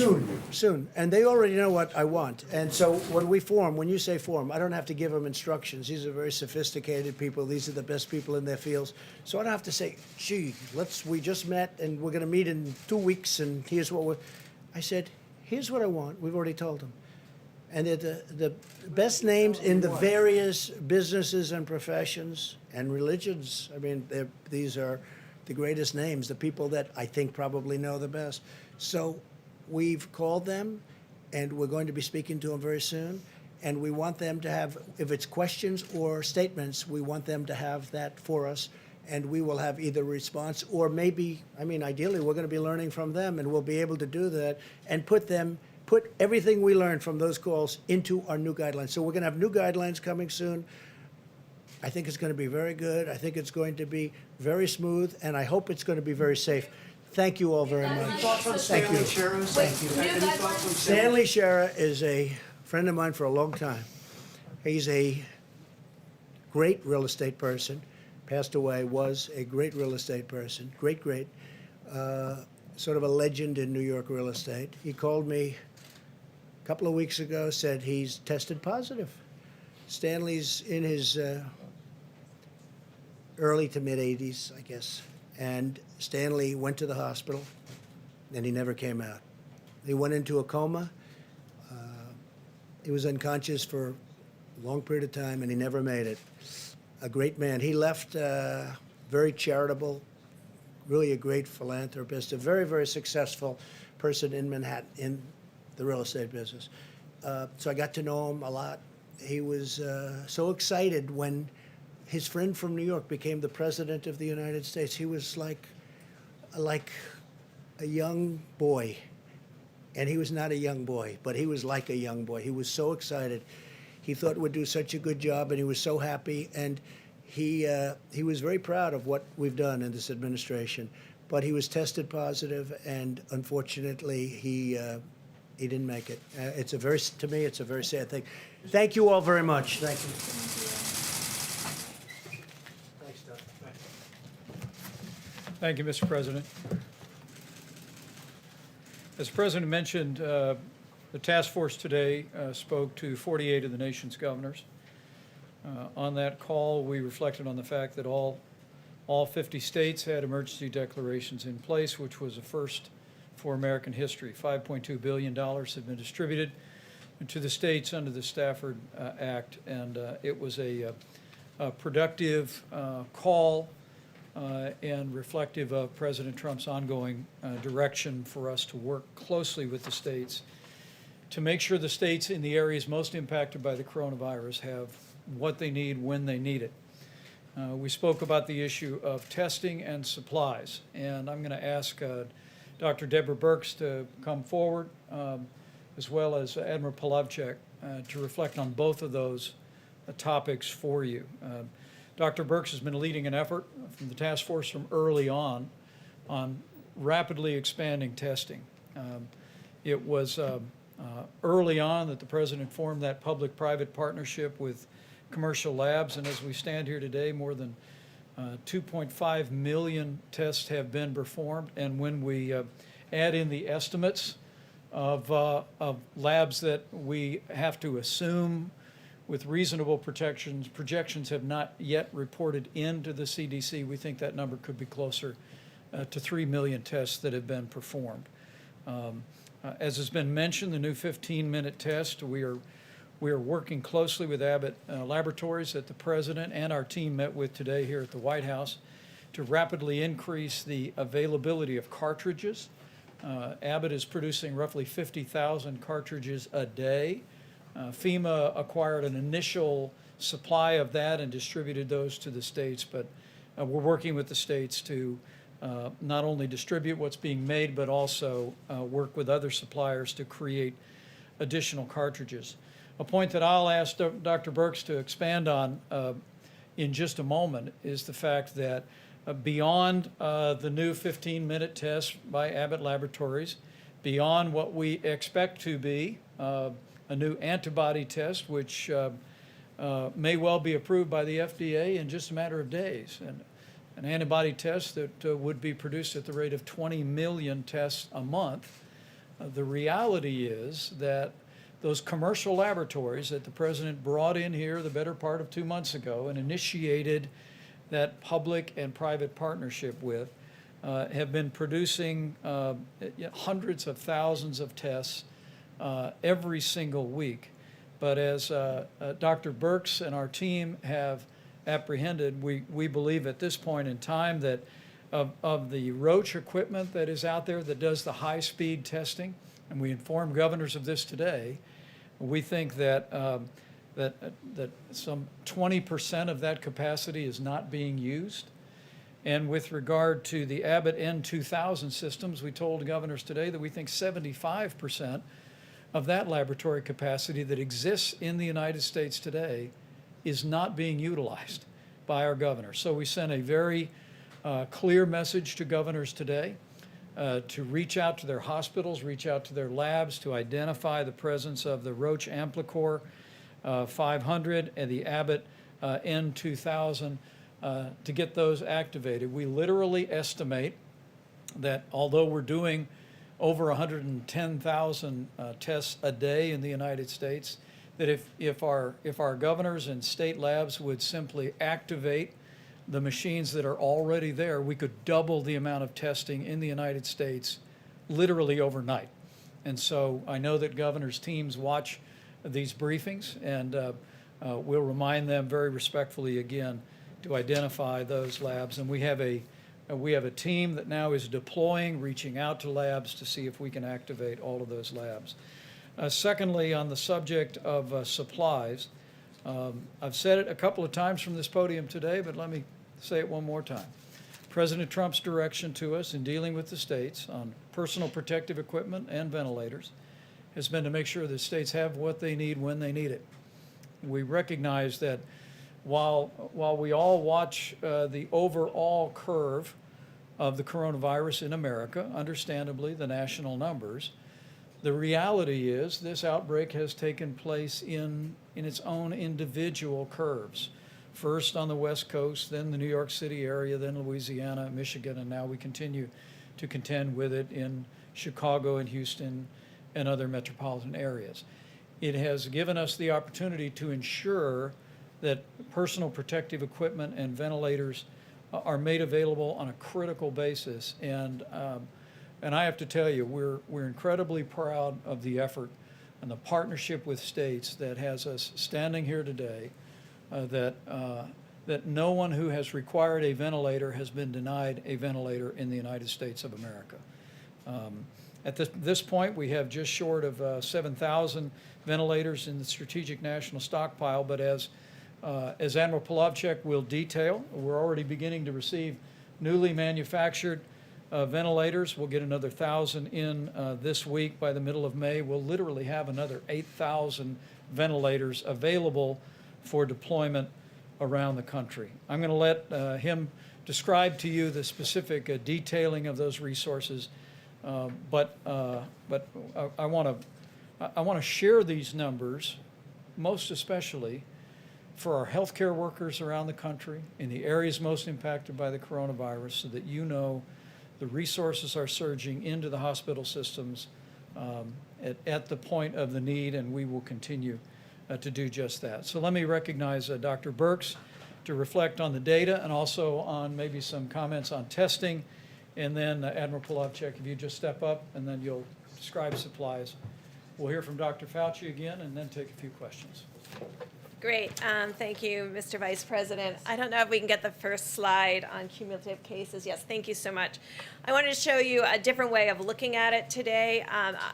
Soon. And they already know what I want. And so when you say form, I don't have to give them instructions. These are very sophisticated people. These are the best people in their fields. So I don't have to say, gee, we just met, and we're going to meet in 2 weeks, and here's what I said, here's what I want. We've already told them. And they're the best names in the various businesses and professions and religions. I mean, these are the greatest names, the people that I think probably know the best. So we've called them, and we're going to be speaking to them very soon. And we want them to have, if it's questions or statements, we want them to have that for us. And we will have either response or maybe, ideally, we're going to be learning from them, and we'll be able to do that and put everything we learned from those calls into our new guidelines. So we're going to have new guidelines coming soon. I think it's going to be very good. I think it's going to be very smooth, and I hope it's going to be very safe. Thank you all very much. Thank you. Stanley Shera is a friend of mine for a long time. He's a great real estate person. Passed away, was a great real estate person. Great. Sort of a legend in New York real estate. He called me a couple of weeks ago, said he's tested positive. Stanley's in his early to mid 80s, I guess. And Stanley went to the hospital, and he never came out. He went into a coma. He was unconscious for a long period of time, and he never made it. A great man. He left very charitable, really a great philanthropist, a very, very successful person in Manhattan in the real estate business. So I got to know him a lot. He was so excited when his friend from New York became the president of the United States. He was like a young boy. And he was not a young boy, but he was like a young boy. He was so excited. He thought we'd do such a good job, and he was so happy. And he was very proud of what we've done in this administration. But he was tested positive, and unfortunately, he didn't make it. To me, it's a very sad thing. Thank you all very much. Thank you. Thanks, Doug. Thank you, Mr. President. As the President mentioned, the task force today spoke to 48 of the nation's governors. On that call, we reflected on the fact that all 50 states had emergency declarations in place, which was a first for American history. $5.2 billion had been distributed to the states under the Stafford Act, and it was a productive call and reflective of President Trump's ongoing direction for us to work closely with the states to make sure the states in the areas most impacted by the coronavirus have what they need when they need it. We spoke about the issue of testing and supplies, and I'm going to ask Dr. Deborah Birx to come forward, as well as Admiral Polovchek, to reflect on both of those topics for you. Dr. Birx has been leading an effort from the task force from early on rapidly expanding testing. It was early on that the President formed that public-private partnership with commercial labs, and as we stand here today, more than 2.5 million tests have been performed, and when we add in the estimates of labs that we have to assume with reasonable projections have not yet reported into the CDC, we think that number could be closer to 3 million tests that have been performed. As has been mentioned, the new 15-minute test, we are working closely with Abbott Laboratories that the President and our team met with today here at the White House to rapidly increase the availability of cartridges. Abbott is producing roughly 50,000 cartridges a day. FEMA acquired an initial supply of that and distributed those to the states, but we're working with the states to not only distribute what's being made, but also work with other suppliers to create additional cartridges. A point that I'll ask Dr. Birx to expand on in just a moment is the fact that beyond the new 15-minute test by Abbott Laboratories, beyond what we expect to be a new antibody test, which may well be approved by the FDA in just a matter of days. And an antibody test that would be produced at the rate of 20 million tests a month. The reality is that those commercial laboratories that the President brought in here the better part of 2 months ago and initiated that public and private partnership with have been producing hundreds of thousands of tests every single week. But as Dr. Birx and our team have apprehended, we believe at this point in time that of the Roche equipment that is out there that does the high-speed testing, and we informed governors of this today, we think that that some 20% of that capacity is not being used. And with regard to the Abbott N2000 systems, we told governors today that we think 75% of that laboratory capacity that exists in the United States today is not being utilized by our governors. So we sent a very clear message to governors today to reach out to their hospitals, reach out to their labs to identify the presence of the Roche Amplicor 500 and the Abbott N2000 to get those activated. We literally estimate that although we're doing over 110,000 tests a day in the United States, that if our governors and state labs would simply activate the machines that are already there, we could double the amount of testing in the United States literally overnight. And so I know that governors' teams watch these briefings, and we'll remind them very respectfully again to identify those labs. And we have a team that now is deploying, reaching out to labs to see if we can activate all of those labs. Secondly, on the subject of supplies, I've said it a couple of times from this podium today, but let me say it one more time. President Trump's direction to us in dealing with the states on personal protective equipment and ventilators has been to make sure the states have what they need when they need it. We recognize that while we all watch the overall curve of the coronavirus in America, understandably the national numbers, the reality is this outbreak has taken place in its own individual curves. first on the West Coast, then the New York City area, then Louisiana, Michigan, and now we continue to contend with it in Chicago and Houston and other metropolitan areas. It has given us the opportunity to ensure that personal protective equipment and ventilators are made available on a critical basis. And I have to tell you, we're incredibly proud of the effort and the partnership with states that has us standing here today, that no one who has required a ventilator has been denied a ventilator in the United States of America. At this point, we have just short of 7,000 ventilators in the strategic national stockpile, but as Admiral Polovchek will detail, we're already beginning to receive newly manufactured ventilators. We'll get another 1,000 in this week. By the middle of May, we'll literally have another 8,000 ventilators available for deployment around the country. I'm going to let him describe to you the specific detailing of those resources, but I want to share these numbers, most especially for our healthcare workers around the country in the areas most impacted by the coronavirus, so that you know the resources are surging into the hospital systems at the point of the need, and we will continue to do just that. So let me recognize Dr. Birx to reflect on the data and also on maybe some comments on testing, and then Admiral Polovchek, if you just step up and then you'll describe supplies. We'll hear from Dr. Fauci again and then take a few questions. Great. Thank you, Mr. Vice President. I don't know if we can get the first slide on cumulative cases. Yes, thank you so much. I wanted to show you a different way of looking at it today.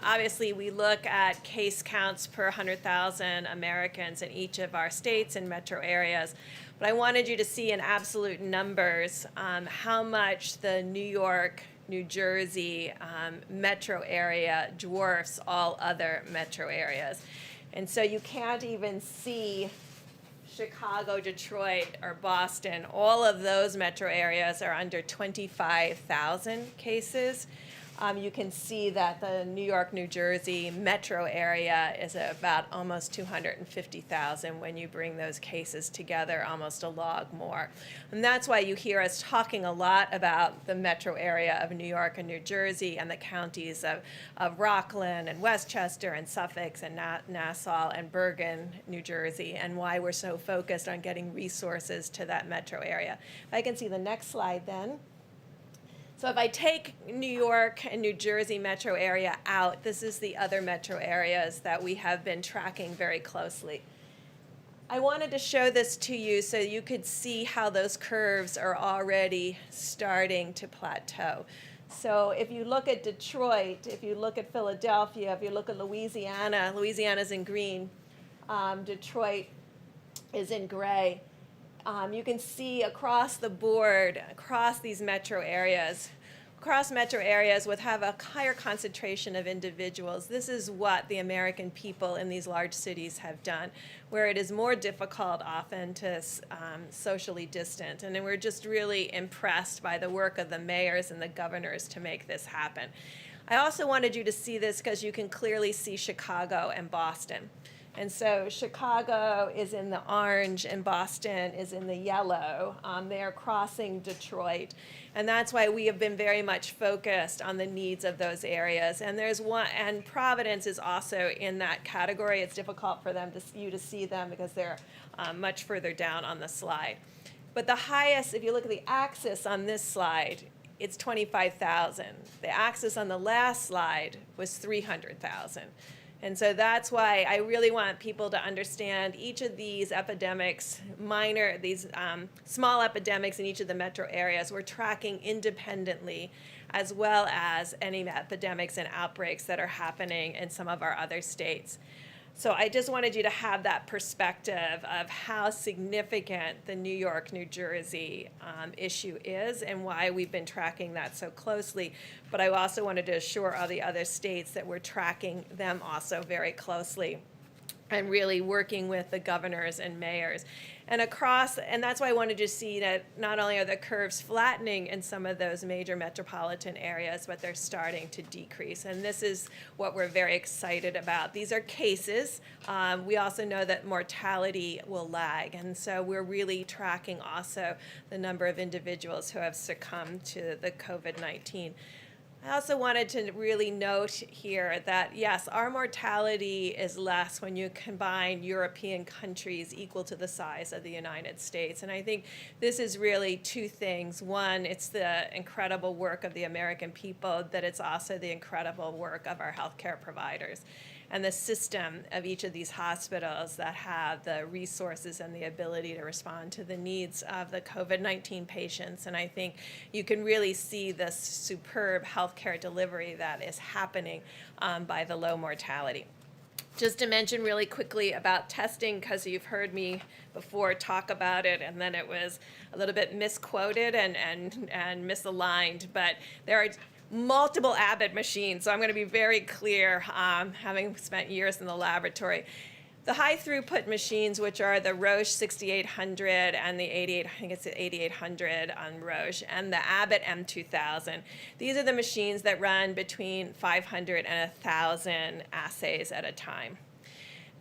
Obviously, we look at case counts per 100,000 Americans in each of our states and metro areas. But I wanted you to see in absolute numbers how much the New York, New Jersey metro area dwarfs all other metro areas. And so you can't even see Chicago, Detroit, or Boston. All of those metro areas are under 25,000 cases. You can see that the New York, New Jersey metro area is about almost 250,000 when you bring those cases together, almost a log more. And that's why you hear us talking a lot about the metro area of New York and New Jersey and the counties of Rockland and Westchester and Suffolk and Nassau and Bergen, New Jersey, and why we're so focused on getting resources to that metro area. If I can see the next slide then. So if I take New York and New Jersey metro area out, this is the other metro areas that we have been tracking very closely. I wanted to show this to you so you could see how those curves are already starting to plateau. So if you look at Detroit, if you look at Philadelphia, if you look at Louisiana, Louisiana's in green, Detroit is in gray. You can see across the board, across these metro areas would have a higher concentration of individuals. This is what the American people in these large cities have done, where it is more difficult often to socially distant. And we're just really impressed by the work of the mayors and the governors to make this happen. I also wanted you to see this because you can clearly see Chicago and Boston. And so Chicago is in the orange and Boston is in the yellow. They are crossing Detroit. And that's why we have been very much focused on the needs of those areas. And there's one, and Providence is also in that category. It's difficult for you to see them because they're much further down on the slide. But the highest, if you look at the axis on this slide, it's 25,000. The axis on the last slide was 300,000. And so that's why I really want people to understand each of these epidemics, small epidemics in each of the metro areas, we're tracking independently, as well as any epidemics and outbreaks that are happening in some of our other states. So I just wanted you to have that perspective of how significant the New York, New Jersey issue is and why we've been tracking that so closely. But I also wanted to assure all the other states that we're tracking them also very closely. and really working with the governors and mayors. And that's why I wanted to see that not only are the curves flattening in some of those major metropolitan areas, but they're starting to decrease. And this is what we're very excited about. These are cases. We also know that mortality will lag. And so we're really tracking also the number of individuals who have succumbed to the COVID-19. I also wanted to really note here that, yes, our mortality is less when you combine European countries equal to the size of the United States. And I think this is really two things. One, it's the incredible work of the American people, but it's also the incredible work of our healthcare providers and the system of each of these hospitals that have the resources and the ability to respond to the needs of the COVID-19 patients. And I think you can really see the superb healthcare delivery that is happening by the low mortality. Just to mention really quickly about testing, because you've heard me before talk about it, and then it was a little bit misquoted and misaligned, but there are multiple Abbott machines, so I'm going to be very clear, having spent years in the laboratory. The high throughput machines, which are the Roche 6800 and the 8800 on Roche, and the Abbott M2000, these are the machines that run between 500 and 1,000 assays at a time.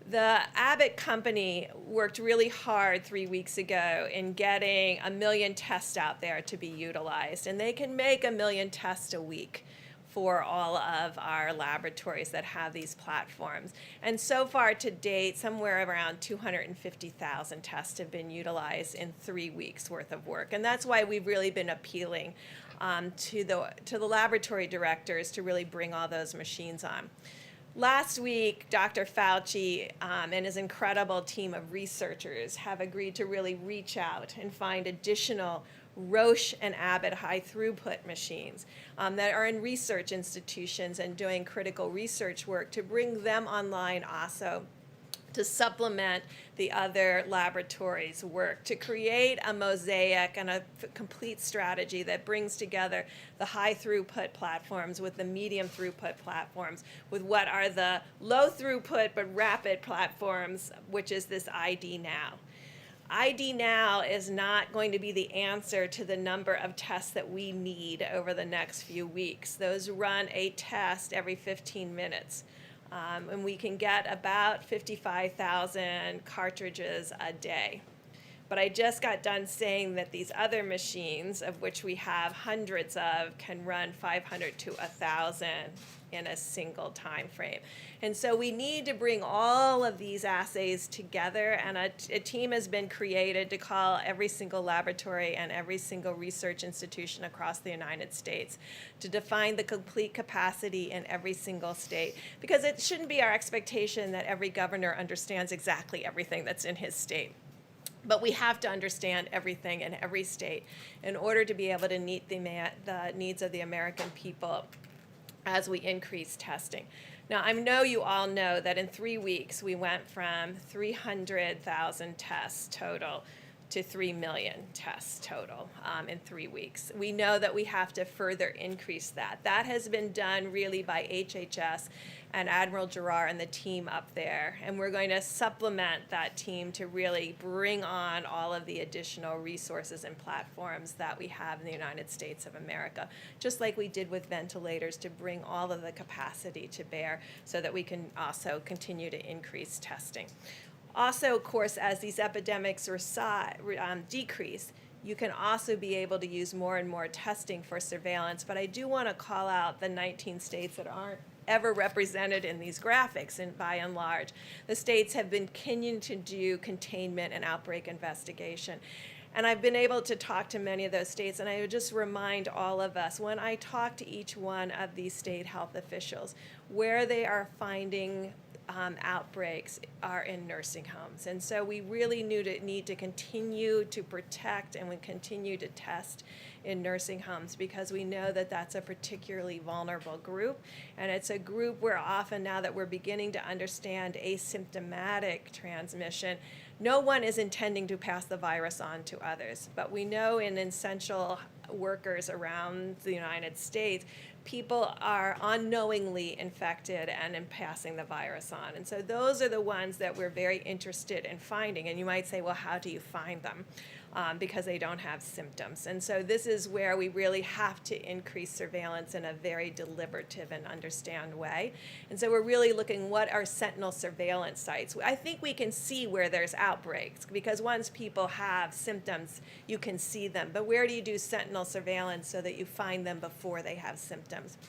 The Abbott company worked really hard 3 weeks ago in getting 1 million tests out there to be utilized, and they can make 1 million tests a week for all of our laboratories that have these platforms. And so far to date, somewhere around 250,000 tests have been utilized in 3 weeks worth of work. And that's why we've really been appealing to the laboratory directors to really bring all those machines on. Last week, Dr. Fauci and his incredible team of researchers have agreed to really reach out and find additional Roche and Abbott high throughput machines that are in research institutions and doing critical research work, to bring them online also, to supplement the other laboratories' work, to create a mosaic and a complete strategy that brings together the high throughput platforms with the medium throughput platforms, with what are the low throughput but rapid platforms, which is this ID Now. ID Now is not going to be the answer to the number of tests that we need over the next few weeks. Those run a test every 15 minutes. And we can get about 55,000 cartridges a day. But I just got done saying that these other machines, of which we have hundreds of, can run 500 to 1,000 in a single time frame. And so we need to bring all of these assays together, and a team has been created to call every single laboratory and every single research institution across the United States to define the complete capacity in every single state, because it shouldn't be our expectation that every governor understands exactly everything that's in his state. But we have to understand everything in every state in order to be able to meet the needs of the American people as we increase testing. Now, I know you all know that in 3 weeks we went from 300,000 tests total to 3 million tests total in 3 weeks. We know that we have to further increase that. That has been done really by HHS and Admiral Giroir and the team up there. And we're going to supplement that team to really bring on all of the additional resources and platforms that we have in the United States of America, just like we did with ventilators, to bring all of the capacity to bear so that we can also continue to increase testing. Also, of course, as these epidemics decrease, you can also be able to use more and more testing for surveillance. But I do want to call out the 19 states that aren't ever represented in these graphics, and by and large. The states have been continuing to do containment and outbreak investigation. And I've been able to talk to many of those states, and I would just remind all of us, when I talk to each one of these state health officials, where they are finding outbreaks are in nursing homes. And so we really need to continue to protect and we continue to test in nursing homes, because we know that that's a particularly vulnerable group. And it's a group where often, now that we're beginning to understand asymptomatic transmission, no one is intending to pass the virus on to others. But we know in essential workers around the United States, people are unknowingly infected and in passing the virus on. And so those are the ones that we're very interested in finding. And you might say, well, how do you find them? Because they don't have symptoms. And so this is where we really have to increase surveillance in a very deliberative and understand way. And so we're really looking what are sentinel surveillance sites. I think we can see where there's outbreaks because once people have symptoms, you can see them. But where do you do sentinel surveillance so that you find them before they have symptoms?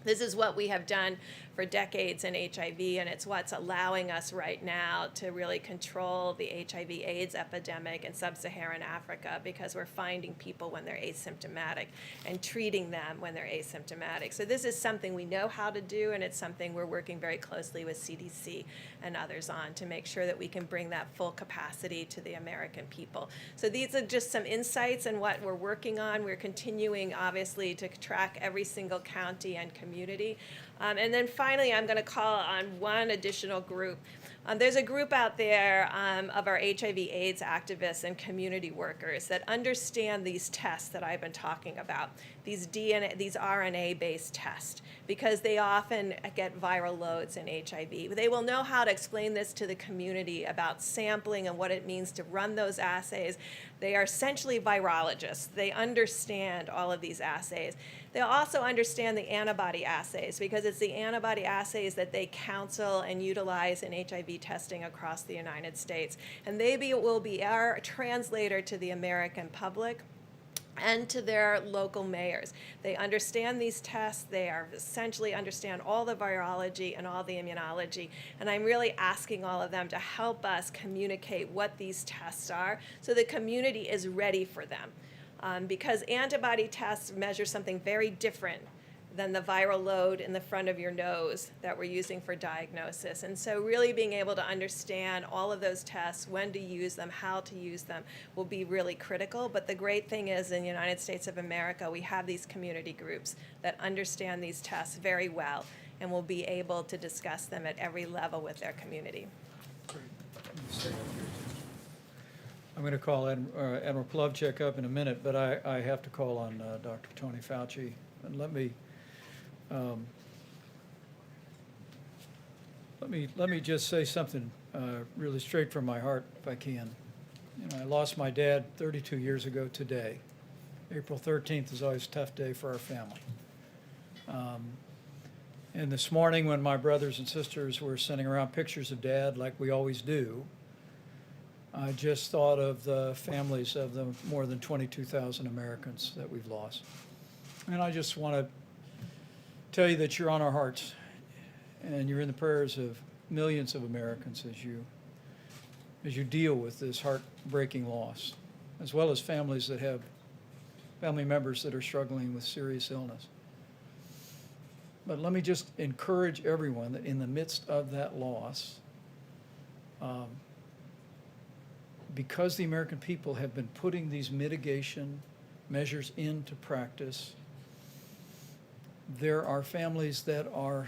This is what we have done for decades in HIV, and it's what's allowing us right now to really control the HIV/AIDS epidemic in sub-Saharan Africa because we're finding people when they're asymptomatic and treating them when they're asymptomatic. So this is something we know how to do, and it's something we're working very closely with CDC and others on to make sure that we can bring that full capacity to the American people. So these are just some insights in what we're working on. We're continuing, obviously, to track every single county and community. And then finally, I'm going to call on one additional group. There's a group out there of our HIV/AIDS activists and community workers that understand these tests that I've been talking about, these RNA-based tests, because they often get viral loads in HIV. They will know how to explain this to the community about sampling and what it means to run those assays. They are essentially virologists. They understand all of these assays. They'll also understand the antibody assays because it's the antibody assays that they counsel and utilize in HIV testing across the United States. And they will be our translator to the American public and to their local mayors. They understand these tests. They are essentially understand all the virology and all the immunology. And I'm really asking all of them to help us communicate what these tests are so the community is ready for them. Because antibody tests measure something very different than the viral load in the front of your nose that we're using for diagnosis. And so really being able to understand all of those tests, when to use them, how to use them, will be really critical. But the great thing is in the United States of America, we have these community groups that understand these tests very well and will be able to discuss them at every level with their community. I'm going to call Admiral Plavchik up in a minute, but I have to call on Dr. Tony Fauci. And let me just say something really straight from my heart, if I can. You know, I lost my dad 32 years ago today. April 13th is always a tough day for our family. And this morning when my brothers and sisters were sending around pictures of Dad, like we always do, I just thought of the families of the more than 22,000 Americans that we've lost. And I just want to tell you that you're on our hearts and you're in the prayers of millions of Americans as you deal with this heartbreaking loss, as well as families that have family members that are struggling with serious illness. But let me just encourage everyone that in the midst of that loss, because the American people have been putting these mitigation measures into practice, there are families that are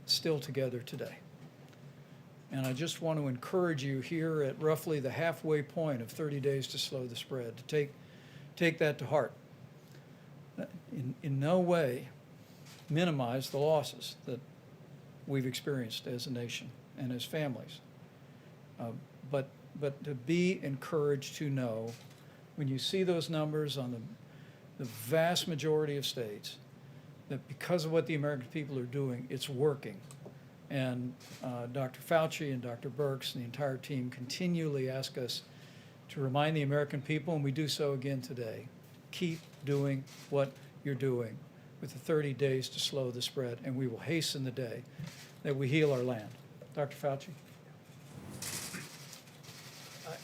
still together today. And I just want to encourage you here at roughly the halfway point of 30 days to slow the spread to take that to heart. In no way minimize the losses that we've experienced as a nation and as families. But to be encouraged to know when you see those numbers on the vast majority of states, that because of what the American people are doing, it's working. And Dr. Fauci and Dr. Birx and the entire team continually ask us to remind the American people, and we do so again today, keep doing what you're doing with the 30 days to slow the spread, and we will hasten the day that we heal our land. Dr. Fauci?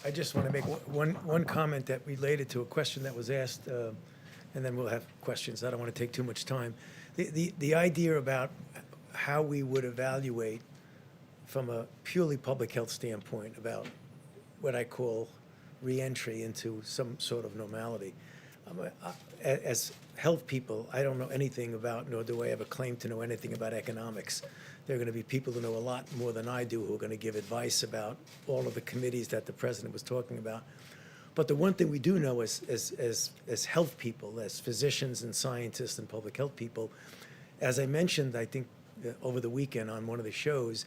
I just want to make one comment that related to a question that was asked, and then we'll have questions. I don't want to take too much time. The idea about how we would evaluate from a purely public health standpoint about what I call reentry into some sort of normality. As health people, I don't know anything about, nor do I have a claim to know anything about economics. There are going to be people who know a lot more than I do who are going to give advice about all of the committees that the president was talking about. But the one thing we do know as health people, as physicians and scientists and public health people, as I mentioned, I think over the weekend on one of the shows,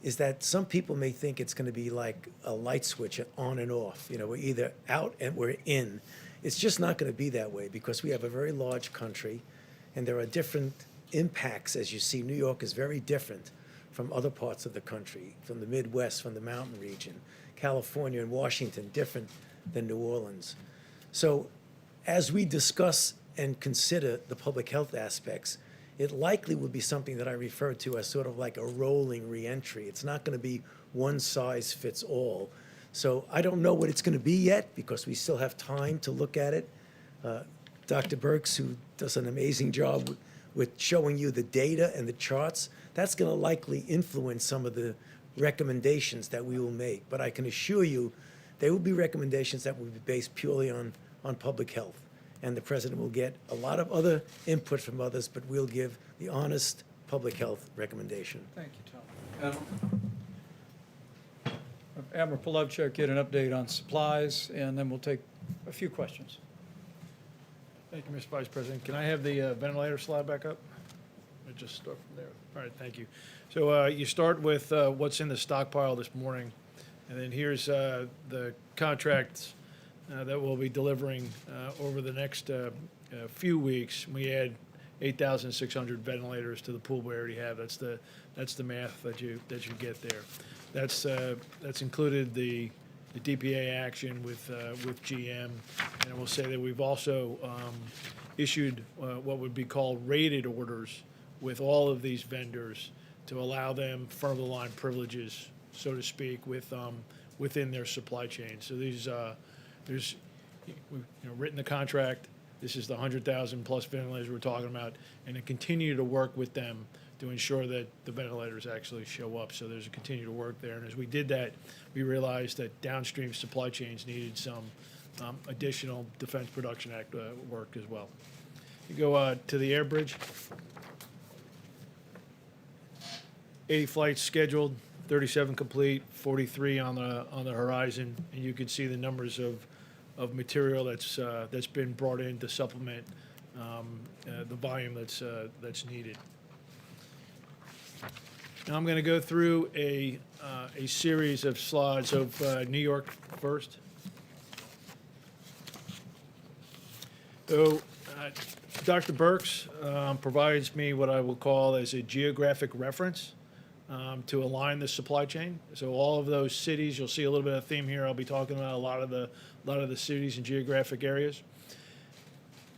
is that some people may think it's going to be like a light switch on and off. You know, we're either out and we're in. It's just not going to be that way because we have a very large country and there are different impacts. As you see, New York is very different from other parts of the country, from the Midwest, from the mountain region. California and Washington, different than New Orleans. So as we discuss and consider the public health aspects, it likely will be something that I refer to as sort of like a rolling reentry. It's not going to be one size fits all. So I don't know what it's going to be yet because we still have time to look at it. Dr. Birx, who does an amazing job with showing you the data and the charts, that's going to likely influence some of the recommendations that we will make. But I can assure you they will be recommendations that will be based purely on public health. And the president will get a lot of other input from others, but we'll give the honest public health recommendation. Thank you, Tom. Admiral Polovchuk, get an update on supplies, and then we'll take a few questions. Thank you, Mr. Vice President. Can I have the ventilator slide back up? Let me just start from there. All right, thank you. So you start with what's in the stockpile this morning, and then here's the contracts that we'll be delivering over the next few weeks. We add 8,600 ventilators to the pool we already have. That's the math that you get there. That's included the DPA action with GM, and I will say that we've also issued what would be called rated orders with all of these vendors to allow them front of the line privileges, so to speak, within their supply chain. So we've written the contract. This is the 100,000 plus ventilators we're talking about, and to continue to work with them to ensure that the ventilators actually show up. So there's a continue to work there. And as we did that, we realized that downstream supply chains needed some additional Defense Production Act work as well. You go to the air bridge. 80 flights scheduled, 37 complete, 43 on the horizon, and you can see the numbers of material that's been brought in to supplement the volume that's needed. Now I'm going to go through a series of slides of New York first. So Dr. Birx provides me what I will call as a geographic reference to align the supply chain. So all of those cities, you'll see a little bit of theme here. I'll be talking about a lot of the cities and geographic areas.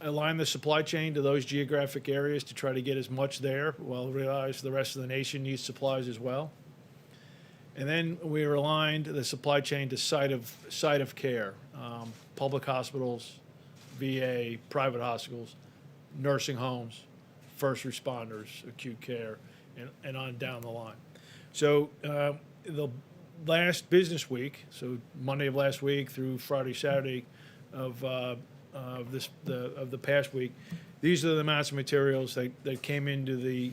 Align the supply chain to those geographic areas to try to get as much there, while realize the rest of the nation needs supplies as well. And then we aligned the supply chain to site of care, public hospitals, VA, private hospitals, nursing homes, first responders, acute care, and on down the line. So the last business week, so Monday of last week through Friday, Saturday of the past week, these are the amounts of materials that came into the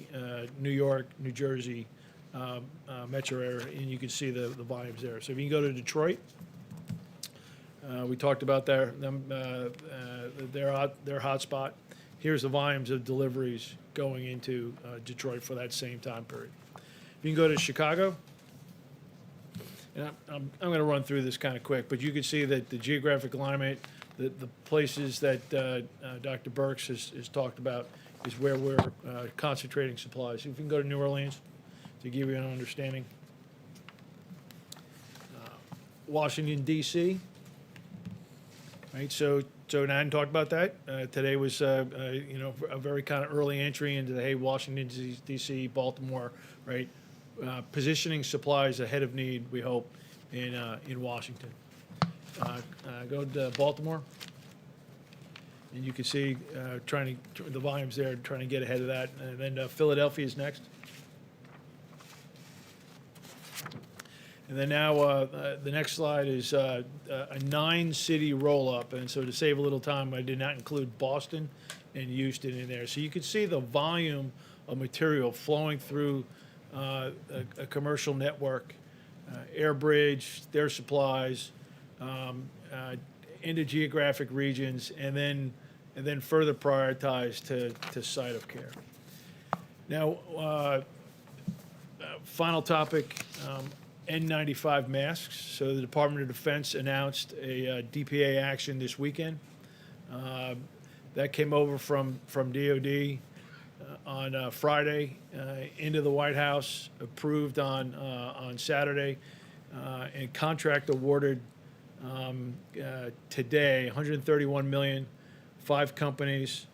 New York, New Jersey metro area, and you can see the volumes there. So if you can go to Detroit, we talked about their hotspot. Here's the volumes of deliveries going into Detroit for that same time period. You can go to Chicago, and I'm going to run through this kind of quick, but you can see that the geographic alignment, the places that Dr. Birx has talked about is where we're concentrating supplies. If you can go to New Orleans to give you an understanding. Washington, D.C., right? So I hadn't talked about that. Today was, a very kind of early entry into the, hey, Washington, D.C., Baltimore, right? Positioning supplies ahead of need, we hope, in Washington. Go to Baltimore, and you can see the volumes there, trying to get ahead of that. And then Philadelphia is next. And then now the next slide is a 9-city roll-up. And so to save a little time, I did not include Boston and Houston in there. So you can see the volume of material flowing through a commercial network, air bridge, their supplies, into geographic regions, and then further prioritized to site of care. Now, final topic, N95 masks. So the Department of Defense announced a DPA action this weekend. That came over from DOD on Friday into the White House, approved on Saturday, and contract awarded today, $131 million, 5 companies,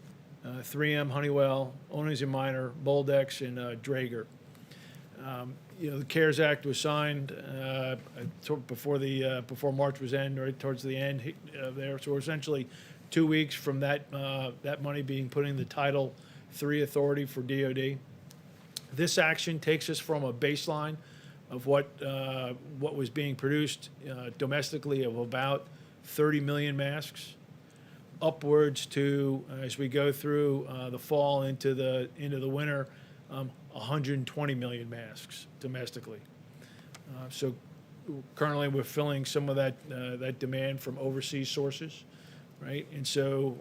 3M, Honeywell, Owens & Minor, Boldex, and Draeger. The CARES Act was signed before March was end, right towards the end there. So we're essentially 2 weeks from that money being put in the Title III authority for DoD. This action takes us from a baseline of what was being produced domestically of about 30 million masks, upwards to, as we go through the fall into the winter, 120 million masks domestically. So currently we're filling some of that demand from overseas sources, right? And so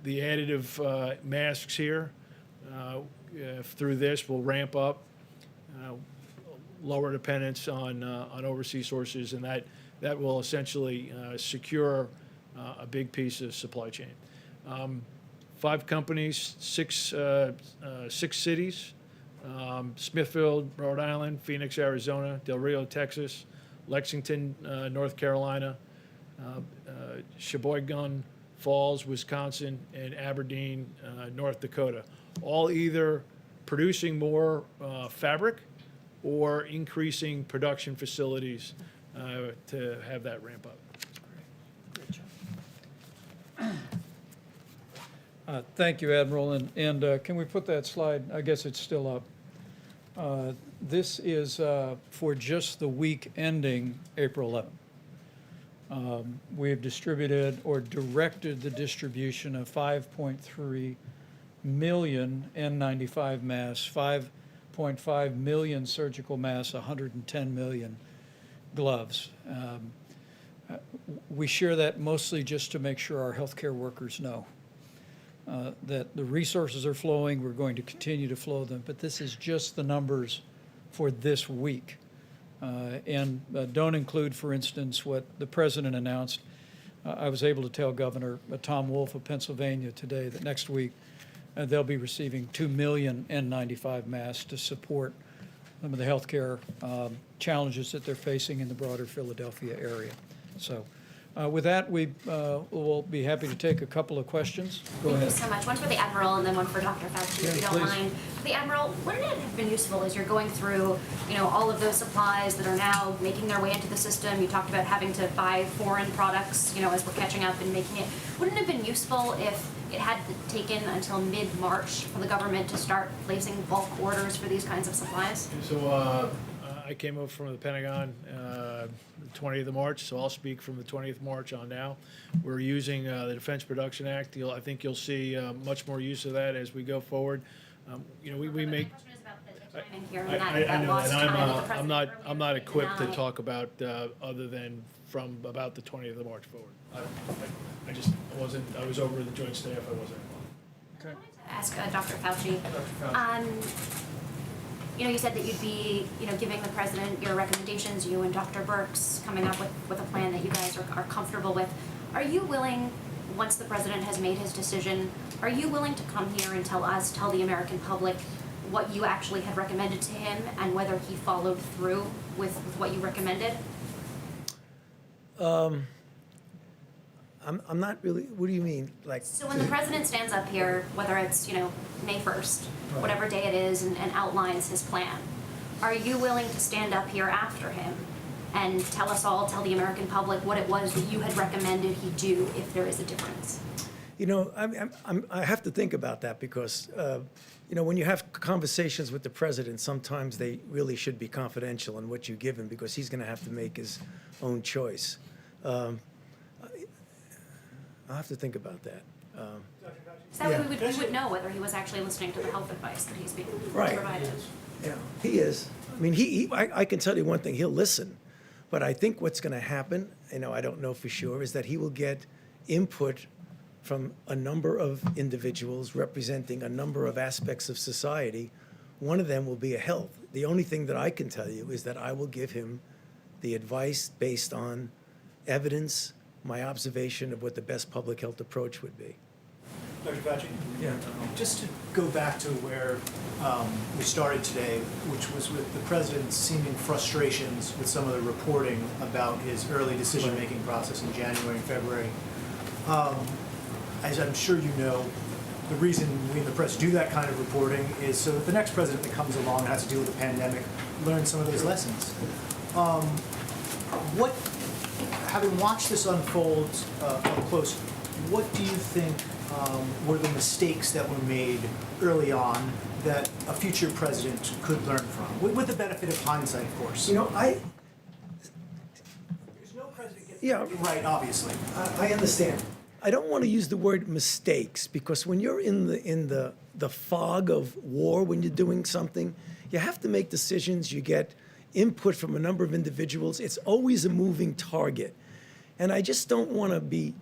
the additive masks here through this will ramp up, lower dependence on overseas sources, and that will essentially secure a big piece of supply chain. 5 companies, 6 cities, Smithfield, Rhode Island, Phoenix, Arizona, Del Rio, Texas, Lexington, North Carolina, Sheboygan Falls, Wisconsin, and Aberdeen, North Dakota, all either producing more fabric or increasing production facilities to have that ramp up. Thank you, Admiral. And can we put that slide? I guess it's still up. This is for just the week ending April 11th. We have distributed or directed the distribution of 5.3 million N95 masks, 5.5 million surgical masks, 110 million gloves. We share that mostly just to make sure our healthcare workers know that the resources are flowing. We're going to continue to flow them, but this is just the numbers for this week. And don't include, for instance, what the President announced. I was able to tell Governor Tom Wolf of Pennsylvania today that next week they'll be receiving 2 million N95 masks to support some of the healthcare challenges that they're facing in the broader Philadelphia area. So with that, we will be happy to take a couple of questions. Go ahead. Thank you so much. One for the Admiral and then one for Dr. Fauci, if you don't please. mind. For the Admiral, wouldn't it have been useful as you're going through, all of those supplies that are now making their way into the system? You talked about having to buy foreign products, as we're catching up and making it. Wouldn't it have been useful if it had taken until mid-March for the government to start placing bulk orders for these kinds of supplies? So I came over from the Pentagon the 20th of March, so I'll speak from the 20th of March on now. We're using the Defense Production Act. I think you'll see much more use of that as we go forward. We make. I know, and I'm not equipped to talk about other than from about the 20th of March forward. I was over the Joint Staff. I wasn't. Okay. I wanted to ask Dr. Fauci. You said that you'd be, giving the President your recommendations, you and Dr. Birx coming up with a plan that you guys are comfortable with. Are you willing, once the President has made his decision, are you willing to come here and tell the American public what you actually had recommended to him and whether he followed through with what you recommended? I'm not really, what do you mean? So when the President stands up here, whether it's, May 1st, whatever day it is, and outlines his plan, are you willing to stand up here after him and tell the American public what it was that you had recommended he do if there is a difference? I have to think about that because, when you have conversations with the President, sometimes they really should be confidential in what you give him because he's going to have to make his own choice. I'll have to think about that. So that way we would know whether he was actually listening to the health advice that he's being provided. Yeah, he is. I mean, I can tell you one thing, he'll listen. But I think what's going to happen, I don't know for sure, is that he will get input from a number of individuals representing a number of aspects of society. One of them will be a health. The only thing that I can tell you is that I will give him the advice based on evidence, my observation of what the best public health approach would be. Dr. Fauci? Yeah. Just to go back to where we started today, which was with the president's seeming frustrations with some of the reporting about his early decision-making process in January and February. As I'm sure you know, the reason we in the press do that kind of reporting is so that the next president that comes along and has to deal with the pandemic learns some of those lessons. Having watched this unfold up close, what do you think were the mistakes that were made early on that a future president could learn from, with the benefit of hindsight, of course? There's no president gets Yeah. it right, obviously. I understand. I don't want to use the word mistakes because when you're in the fog of war, when you're doing something, you have to make decisions. You get input from a number of individuals. It's always a moving target. And I just don't want to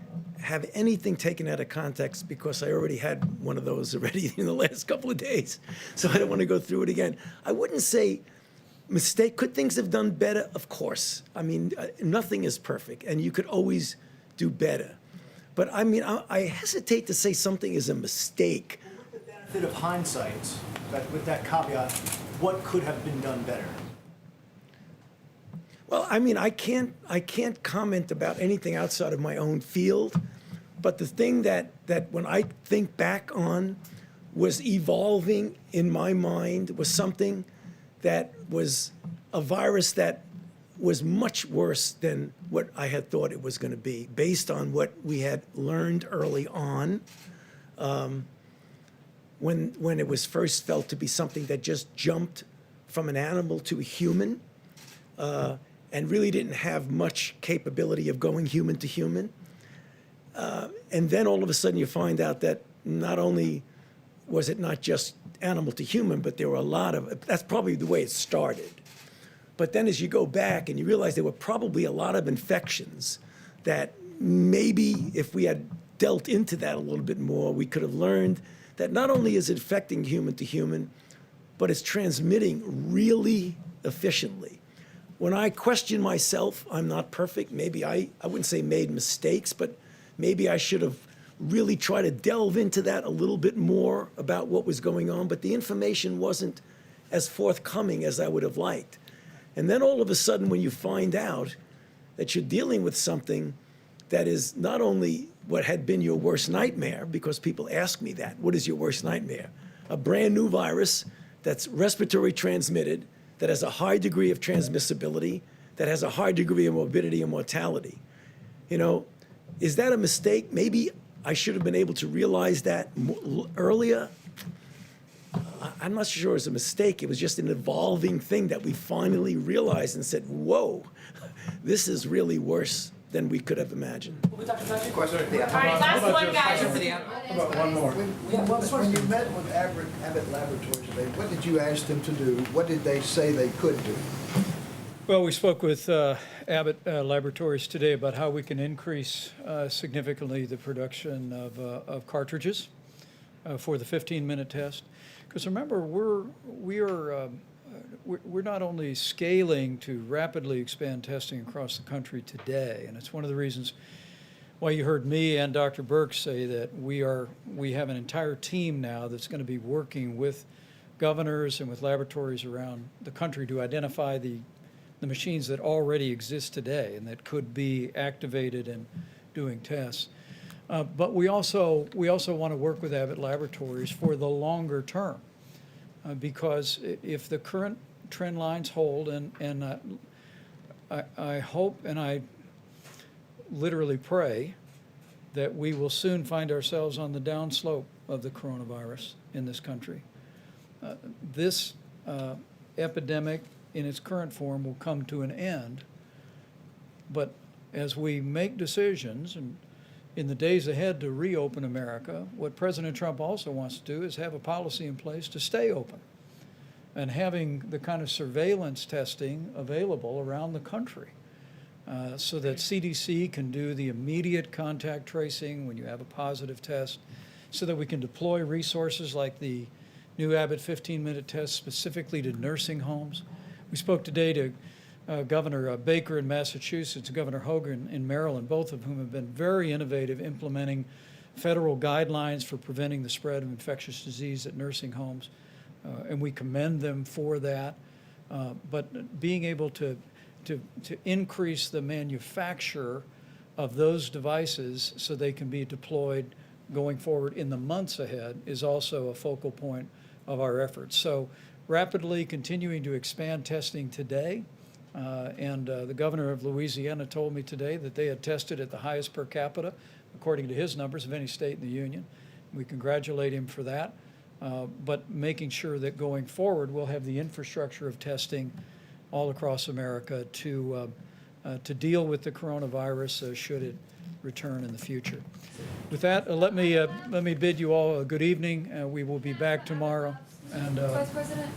have anything taken out of context because I already had one of those already in the last couple of days. So I don't want to go through it again. I wouldn't say mistake. Could things have done better? Of course. I mean, nothing is perfect, and you could always do better. But I mean, I hesitate to say something is a mistake. With the benefit of hindsight, with that caveat, what could have been done better? Well, I mean, I can't comment about anything outside of my own field, but the thing that when I think back on was evolving in my mind was something that was a virus that was much worse than what I had thought it was going to be, based on what we had learned early on, when it was first felt to be something that just jumped from an animal to a human. And really didn't have much capability of going human to human. And then all of a sudden you find out that not only was it not just animal to human, but there were a lot of, that's probably the way it started. But then as you go back and you realize there were probably a lot of infections that maybe if we had dealt into that a little bit more, we could have learned that not only is it affecting human to human, but it's transmitting really efficiently. When I question myself, I'm not perfect. Maybe I wouldn't say made mistakes, but maybe I should have really tried to delve into that a little bit more about what was going on. But the information wasn't as forthcoming as I would have liked. And then all of a sudden, when you find out that you're dealing with something that is not only what had been your worst nightmare, because people ask me that, what is your worst nightmare? A brand new virus that's respiratory transmitted, that has a high degree of transmissibility, that has a high degree of morbidity and mortality. Is that a mistake? Maybe I should have been able to realize that earlier. I'm not sure it was a mistake. It was just an evolving thing that we finally realized and said, whoa, this is really worse than we could have imagined. Question for the All right, last one, guys. How about one more? When you met with Abbott Laboratories today, what did you ask them to do? What did they say they could do? Well, we spoke with Abbott Laboratories today about how we can increase significantly the production of cartridges for the 15-minute test. Because remember, we're not only scaling to rapidly expand testing across the country today, and it's one of the reasons why you heard me and Dr. Burke say that we have an entire team now that's going to be working with governors and with laboratories around the country to identify the machines that already exist today and that could be activated and doing tests. But we also want to work with Abbott Laboratories for the longer term, because if the current trend lines hold, and I hope and I literally pray that we will soon find ourselves on the downslope of the coronavirus in this country. This epidemic in its current form will come to an end, but as we make decisions and in the days ahead to reopen America, what President Trump also wants to do is have a policy in place to stay open. And having the kind of surveillance testing available around the country so that CDC can do the immediate contact tracing when you have a positive test, so that we can deploy resources like the new Abbott 15-minute test specifically to nursing homes. We spoke today to Governor Baker in Massachusetts, Governor Hogan in Maryland, both of whom have been very innovative implementing federal guidelines for preventing the spread of infectious disease at nursing homes, and we commend them for that. But being able to increase the manufacture of those devices so they can be deployed going forward in the months ahead is also a focal point of our efforts. So rapidly continuing to expand testing today. The governor of Louisiana told me today that they had tested at the highest per capita, according to his numbers, of any state in the union. We congratulate him for that. But making sure that going forward we'll have the infrastructure of testing all across America to deal with the coronavirus should it return in the future. With that, let me bid you all a good evening. We will be back tomorrow. And, Vice President,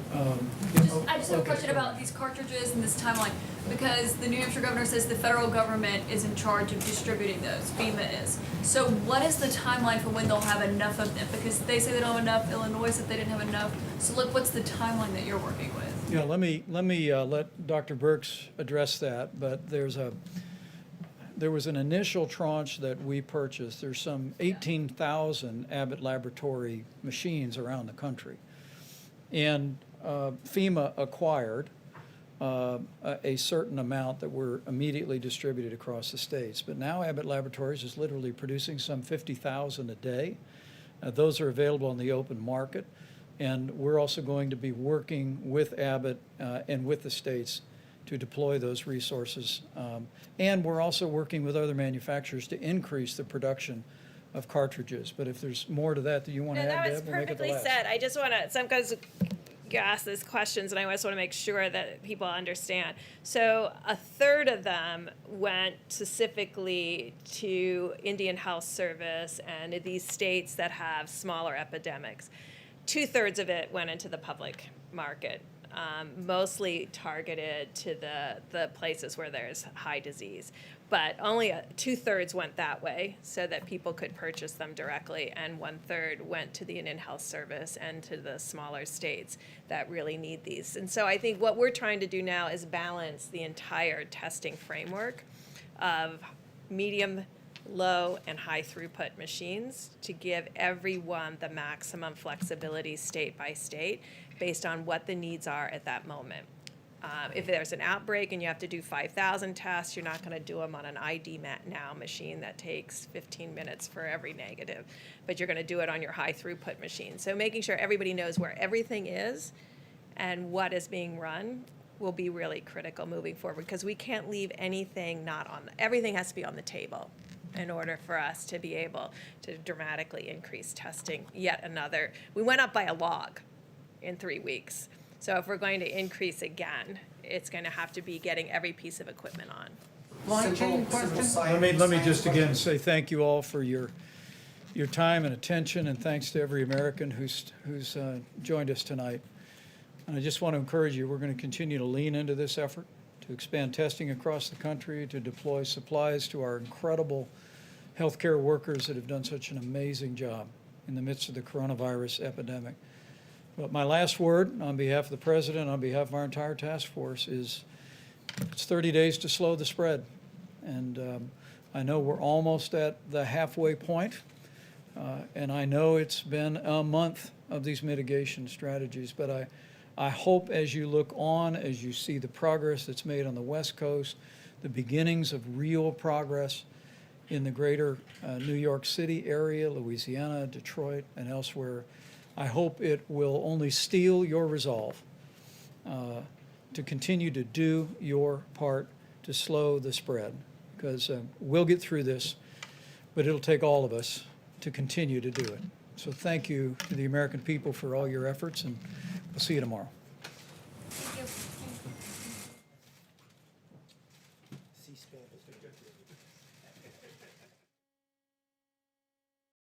I just have a question about these cartridges and this timeline, because the New Hampshire governor says the federal government is in charge of distributing those, FEMA is. So what is the timeline for when they'll have enough of them? Because they say they don't have enough, Illinois said they didn't have enough. So look, what's the timeline that you're working with? Yeah, let me let Dr. Birx address that, but there was an initial tranche that we purchased. There's some 18,000 Abbott Laboratory machines around the country. And FEMA acquired a certain amount that were immediately distributed across the states. But now Abbott Laboratories is literally producing some 50,000 a day. Those are available on the open market. And we're also going to be working with Abbott and with the states to deploy those resources. And we're also working with other manufacturers to increase the production of cartridges. But if there's more to that you want to add, Deb, we'll make it the last. That was perfectly said. I just want to, sometimes you ask these questions and I just want to make sure that people understand. So a third of them went specifically to Indian Health Service and these states that have smaller epidemics. 2/3 of it went into the public market, mostly targeted to the places where there's high disease. But only 2/3 went that way so that people could purchase them directly, and 1/3 went to the Indian Health Service and to the smaller states that really need these. And so I think what we're trying to do now is balance the entire testing framework of medium, low, and high throughput machines to give everyone the maximum flexibility state by state based on what the needs are at that moment. If there's an outbreak and you have to do 5,000 tests, you're not going to do them on an ID now machine that takes 15 minutes for every negative, but you're going to do it on your high throughput machine. So making sure everybody knows where everything is and what is being run will be really critical moving forward, because we can't leave anything not on, everything has to be on the table in order for us to be able to dramatically increase testing. Yet another, we went up by a log in 3 weeks. So if we're going to increase again, it's going to have to be getting every piece of equipment on. Let me just again say thank you all for your time and attention, and thanks to every American who's joined us tonight. And I just want to encourage you, we're going to continue to lean into this effort to expand testing across the country, to deploy supplies to our incredible healthcare workers that have done such an amazing job in the midst of the coronavirus epidemic. But my last word on behalf of the President, on behalf of our entire task force, is it's 30 days to slow the spread. And I know we're almost at the halfway point, and I know it's been a month of these mitigation strategies, but I hope as you look on, as you see the progress that's made on the West Coast, the beginnings of real progress in the greater New York City area, Louisiana, Detroit, and elsewhere, I hope it will only steel your resolve to continue to do your part to slow the spread, because we'll get through this, but it'll take all of us to continue to do it. So thank you to the American people for all your efforts, and we'll see you tomorrow.